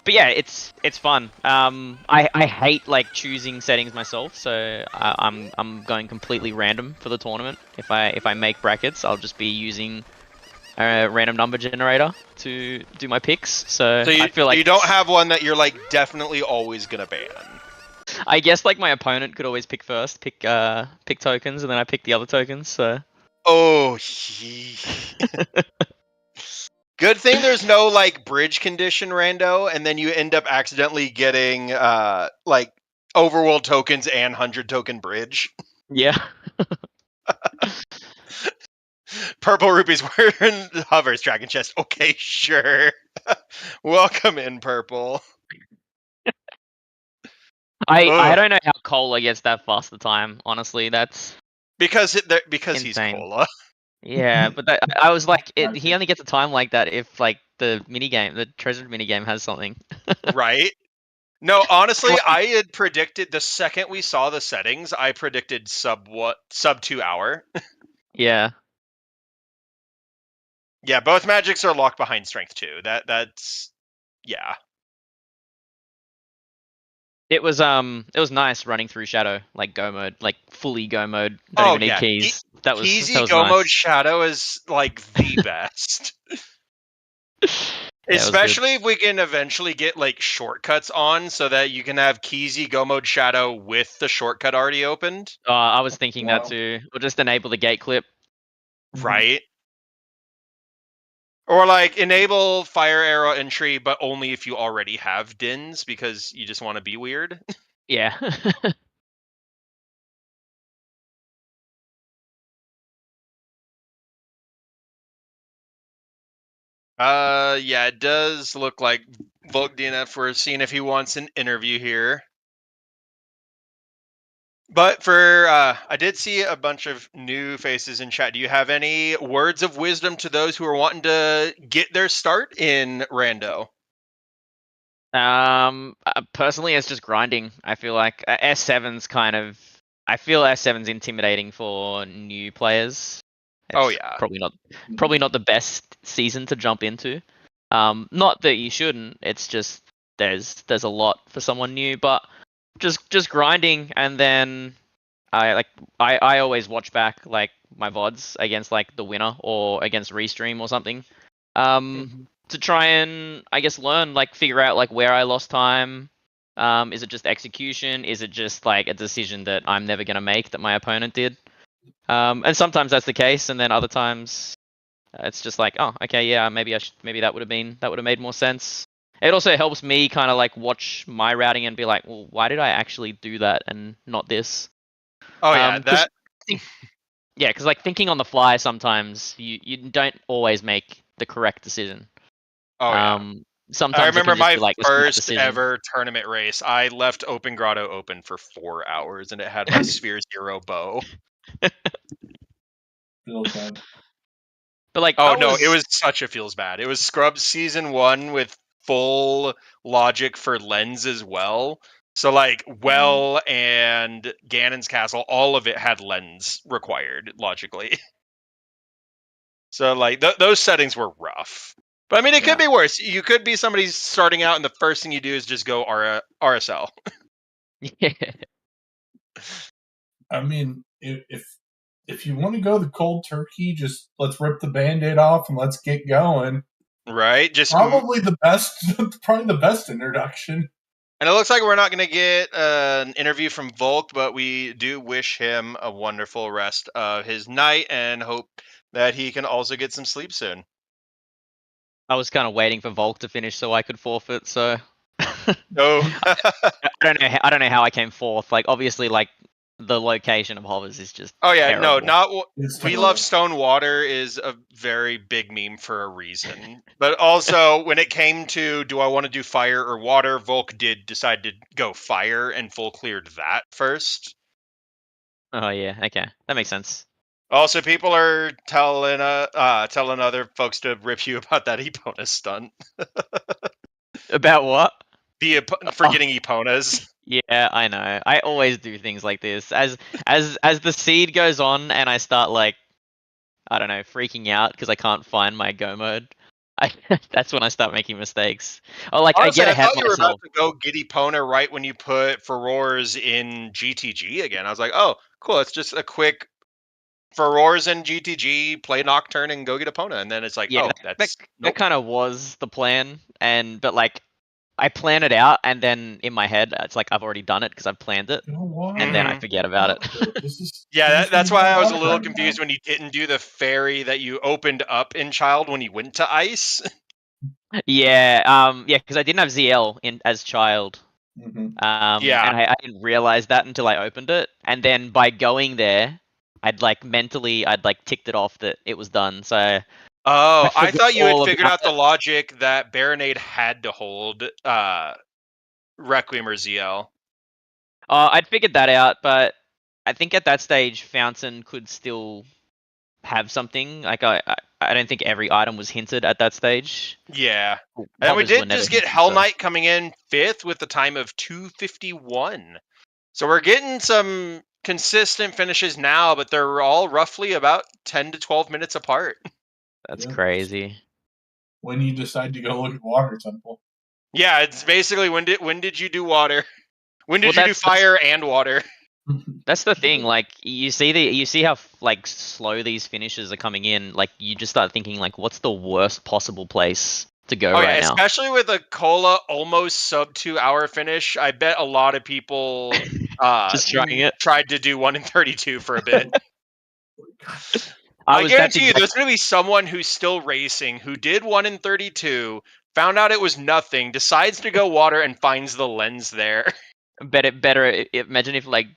but yeah, it's fun. I hate like choosing settings myself, so I'm going completely random for the tournament. If I make brackets, I'll just be using a random number generator to do my picks. So So I feel like you don't have one that you're like definitely always gonna ban. I guess like my opponent could always pick first, pick tokens, and then I pick the other tokens. So Oh, good thing there's no like bridge condition rando, and then you end up accidentally getting like overworld tokens and 100 token bridge. yeah. Purple rupees wearing hovers dragon chest. Okay, sure. Welcome in, purple. I Ugh. don't know how Cola gets that fast the time. Honestly, that's Because he's insane. cola. Yeah, but I was like, he Magic. only gets a time like that if like the minigame, the treasured minigame has something. Right? No, honestly, Like, I had predicted the second we saw the settings, I predicted sub 2 hour. yeah, Yeah, both magics are locked behind strength 2. That's yeah. it was nice running through Shadow like go mode, like fully go mode. Don't Oh even need yeah. keys. That Keezy was Go Mode nice. Shadow is like the best. Yeah, it was good. Especially if we can eventually get like shortcuts on so that you can have Keezy Go Mode Shadow with the shortcut already opened. I was thinking that Wow. too. Or just enable the gate clip. Right. Or like enable fire arrow entry, but only if you already have Dins because you just want to be weird. Yeah. Yeah, it does look like Volk DNF. We're seeing if he wants an interview here. But for I did see a bunch of new faces in chat. Do you have any words of wisdom to those who are wanting to get their start in Rando? Personally, it's just grinding. I feel like S7's kind of. I feel S7's intimidating for new players. Oh It's yeah. probably not the best season to jump into. Not that you shouldn't. It's just there's a lot for someone new, but just grinding, and then I always watch back like my VODs against like the winner or against Restream or something. To try and I guess learn, like figure out like where I lost time. Is it just execution? Is it just like a decision that I'm never gonna make that my opponent did? And sometimes that's the case, and then other times it's just like, oh, okay, yeah, maybe that would have made more sense. It also helps me kind of like watch my routing and be like, well, why did I actually do that and not this? Oh yeah, Because that yeah, because like thinking on the fly sometimes you don't always make the correct decision. oh yeah. I Sometimes it remember can just my be like a smart first decision. ever tournament race. I left Open Grotto open for 4 hours and it had my Sphere Zero bow. Feels bad. But like Oh that no, it was was such a feels bad. It was Scrubs season 1 with full logic for lens as well. So like Well and Ganon's Castle, all of it had lens required logically. So like those settings were rough. But I mean, it could Yeah. be worse. You could be somebody starting out, and the first thing you do is just go RSL. yeah. I mean, if you want to go the cold turkey, just let's rip the band-aid off and let's get going. Right? Just Probably the best, probably the best introduction. and it looks like we're not going to get an interview from Volk, but we do wish him a wonderful rest of his night and hope that he can also get some sleep soon. I was kind of waiting for Volk to finish so I could forfeit. So Oh, I don't know. I don't know how I came fourth. Like obviously, like the location of hovers is just Oh yeah, terrible. no, not It's We terrible. Love Stone Water is a very big meme for a reason. But also, when it came to do I want to do fire or water, Volk did decide to go fire and full cleared that first. Oh yeah, okay, that makes sense. Also, people are telling other folks to rip you about that Epona stunt. About what? For getting Eponas. Yeah, I know. I always do things like this. As the seed goes on and I start like, I don't know, freaking out because I can't find my go mode. That's when I start making mistakes. Or like Honestly, I get I ahead thought of you were about myself. to go get Epona right when you put Furores in GTG again. I was like, oh, cool. It's just a quick Furores in GTG, play Nocturne, and go get Epona. And then it's like, Yeah, oh, that that's nope. kind of was the plan, but like I plan it out and then in my head it's like I've already done it because I've planned it, and then I Mhm. forget about it. Yeah, that's why I was a little Water. confused when you didn't do the fairy that you opened up in Child when you went to Ice. Yeah, yeah, because I didn't have ZL in as child. Mm-hmm. Yeah. And I didn't realize that until I opened it, and then by going there, I'd like ticked it off that it was done. So I Oh, I forgot thought you had all figured about out the it. logic that Baronade had to hold Requiem or ZL. I'd figured that out, but I think at that stage, Fountain could still have something. Like I don't think every item was hinted at that stage. Yeah. And we Hovers were did never just get hinted, Hell so Knight coming in 5th with the time of 2:51. So we're getting some consistent finishes now, but they're all roughly about 10 to 12 minutes apart. that's Yep. crazy. When you decide to go look at Water Temple. Yeah, it's basically when did you do water? When did Well, you do fire and water? that's the thing. Like you see how like slow these finishes are coming in. Like you just start thinking like, what's the worst possible place to go Oh right yeah, now? especially with a Cola almost sub 2 hour finish. I bet a lot of people Just trying it. tried to do 1 in 32 for a bit. I That's guarantee you, exact. there's going to be someone who's still racing who did 1 in 32, found out it was nothing, decides to go water, and finds the lens there. Better. Imagine if like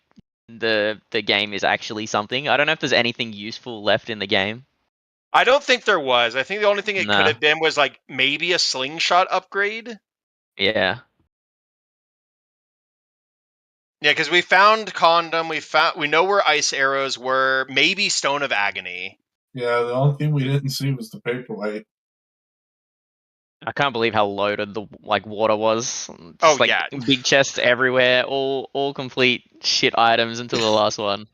the game is actually something. I don't know if there's anything useful left in the game. I don't think there was. I think the only thing it could Nah. have been was like maybe a slingshot upgrade. Yeah. Yeah, because we found condom. We know where ice arrows were. Maybe Stone of Agony. Yeah, the only thing we didn't see was the paperweight. I can't believe how loaded the like water was. Just Oh like yeah, big chests everywhere, all complete shit items until the last one.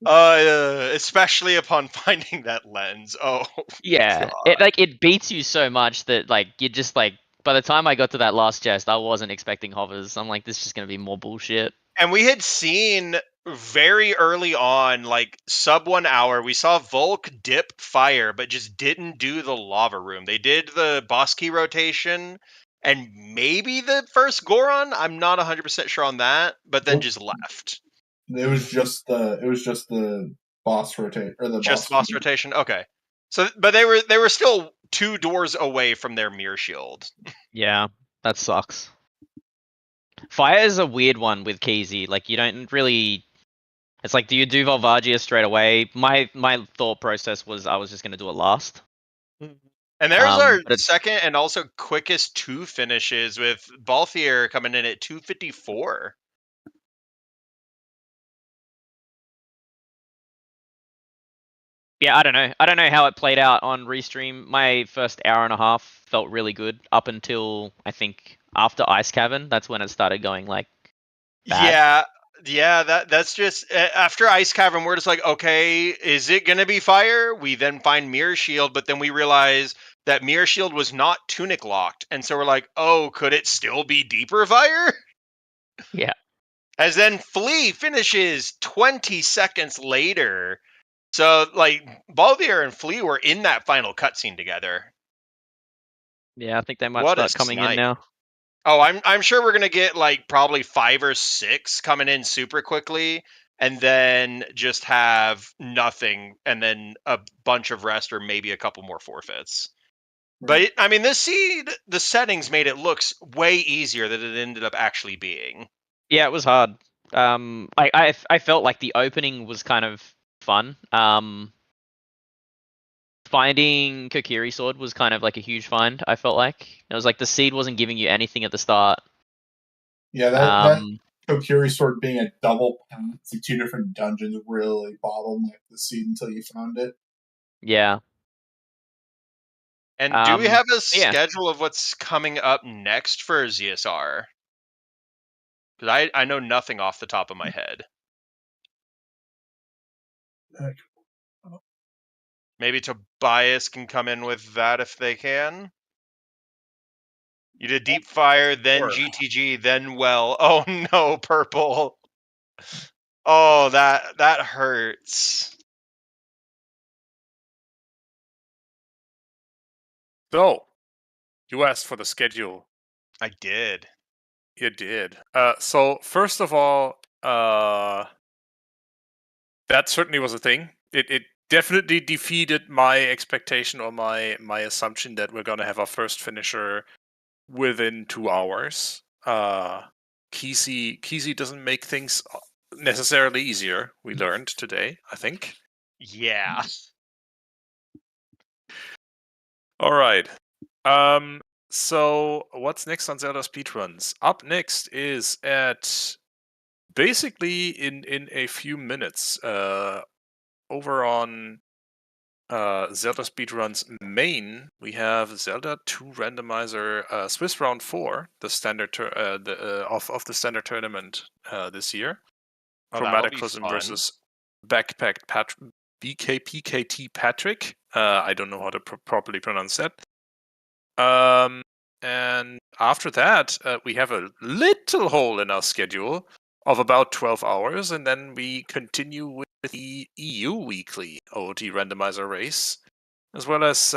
especially upon finding that lens. Oh Yeah, god. it beats you so much that like you just like by the time I got to that last chest, I wasn't expecting hovers. I'm like, this is just gonna be more bullshit. And we had seen very early on, like sub 1 hour, we saw Volk dip fire, but just didn't do the lava room. They did the boss key rotation and maybe the first Goron. I'm not 100% sure on that, but then Nope. just left. It was just the boss rotate or the Just boss boss rotation. Okay. So, but they were still 2 doors away from their mirror shield. Yeah, that sucks. Fire is a weird one with Keezy. Like you don't really. It's like, do you do Valvargia straight away? My thought process was I was just gonna do it last. And there's our But it's second and also quickest 2 finishes with Balthier coming in at 2:54. yeah, I don't know. I don't know how it played out on restream. My first hour and a half felt really good up until I think after Ice Cavern. That's when it started going like bad. Yeah, that's just after Ice Cavern, we're just like, okay, is it gonna be fire? We then find Mirror Shield, but then we realize that Mirror Shield was not tunic locked, and so we're like, oh, could it still be deeper fire? Yeah. As then Flea finishes 20 seconds later. So like Balthier and Flea were in that final cutscene together. Yeah, I think they might What a start coming in snipe. now. Oh, I'm sure we're gonna get like probably 5 or 6 coming in super quickly, and then just have nothing, and then a bunch of rest, or maybe a couple more forfeits. But I mean, the settings made it looks way easier than it ended up actually being. Yeah, it was hard. I felt like the opening was kind of fun. Finding Kokiri sword was kind of like a huge find. I felt like it was like the seed wasn't giving you anything at the start. Yeah, that Kokiri sword being a double path to 2 different dungeons really bottlenecked the seed until you found it. Yeah. And do we have a yeah. schedule of what's coming up next for ZSR? Because I know nothing off the top of my head. Maybe Tobias can come in with that if they can. You did Deep Fire, then Sure. GTG, then Well. Oh no, Purple. Oh, that hurts. So, you asked for the schedule. I did. You did. So first of all, that certainly was a thing. It definitely defeated my expectation or my assumption that we're gonna have our first finisher within 2 hours. Kesey doesn't make things necessarily easier. We learned today, I think. Yeah. All right. So what's next on Zelda Speedruns? Up next is at basically in a few minutes, over on Zelda Speedruns main, we have Zelda 2 Randomizer Swiss Round 4, the standard of the standard tournament this year. Oh, that'll be Chromaticalism fun. versus BKPKT Patrick. I don't know how to properly pronounce that. And after that, we have a little hole in our schedule of about 12 hours, and then we continue with the EU weekly OoT randomizer race, as well as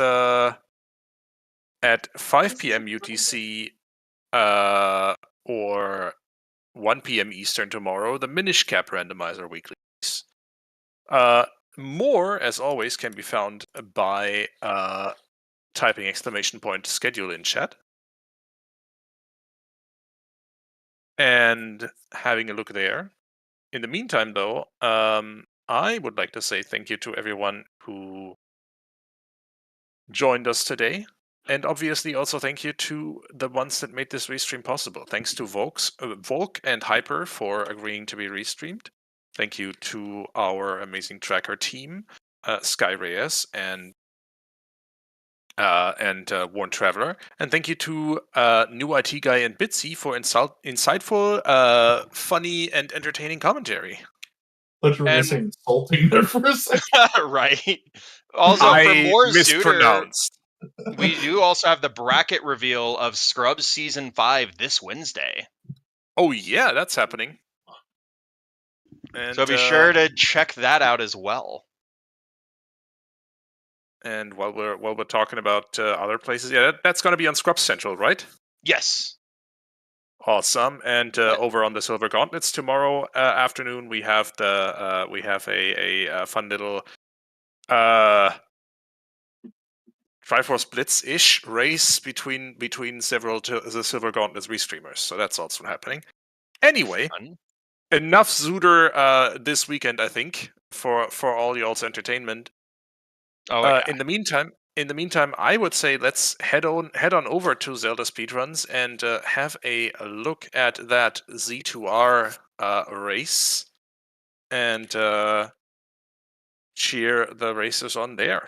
at 5 p.m. UTC or 1 p.m. Eastern tomorrow, the Minish Cap randomizer weekly race. More, as always, can be found by typing !schedule in chat and having a look there. In the meantime, though, I would like to say thank you to everyone who joined us today. And obviously also thank you to the ones that made this restream possible. Thanks to Volk and Hyper for agreeing to be restreamed. Thank you to our amazing tracker team, Sky Reyes and Warren Traveler. And thank you to New IT Guy and Bitsy for insightful, funny, and entertaining commentary. But you were going to say insulting there for a second. Right. Also, for more Zooter, mispronounced. we do also have the bracket reveal of Scrubs Season 5 this Wednesday. Oh yeah, that's happening. And, so be sure to check that out as well. And while we're talking about other places, yeah, that's going to be on Scrubs Central, right? Yes. Awesome. And over on the Silver Gauntlets tomorrow afternoon, we have a fun little Triforce Blitz-ish race between several the Silver Gauntlets restreamers. So that's also happening. Anyway, enough Zooter this weekend, I think, for all y'all's entertainment. Oh, yeah. In the meantime, I would say let's head on over to Zelda Speedruns and have a look at that Z2R race and cheer the racers on there.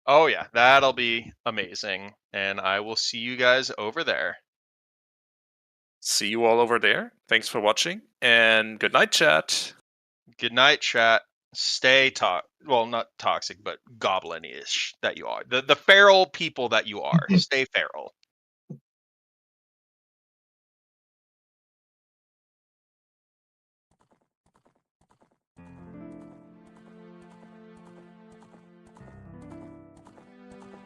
Oh yeah, that'll be amazing. And I will see you guys over there. See you all over there. Thanks for watching, and good night, chat. Good night, chat. Stay well, not toxic, but goblin-ish that you are. The feral people that you are. Stay feral.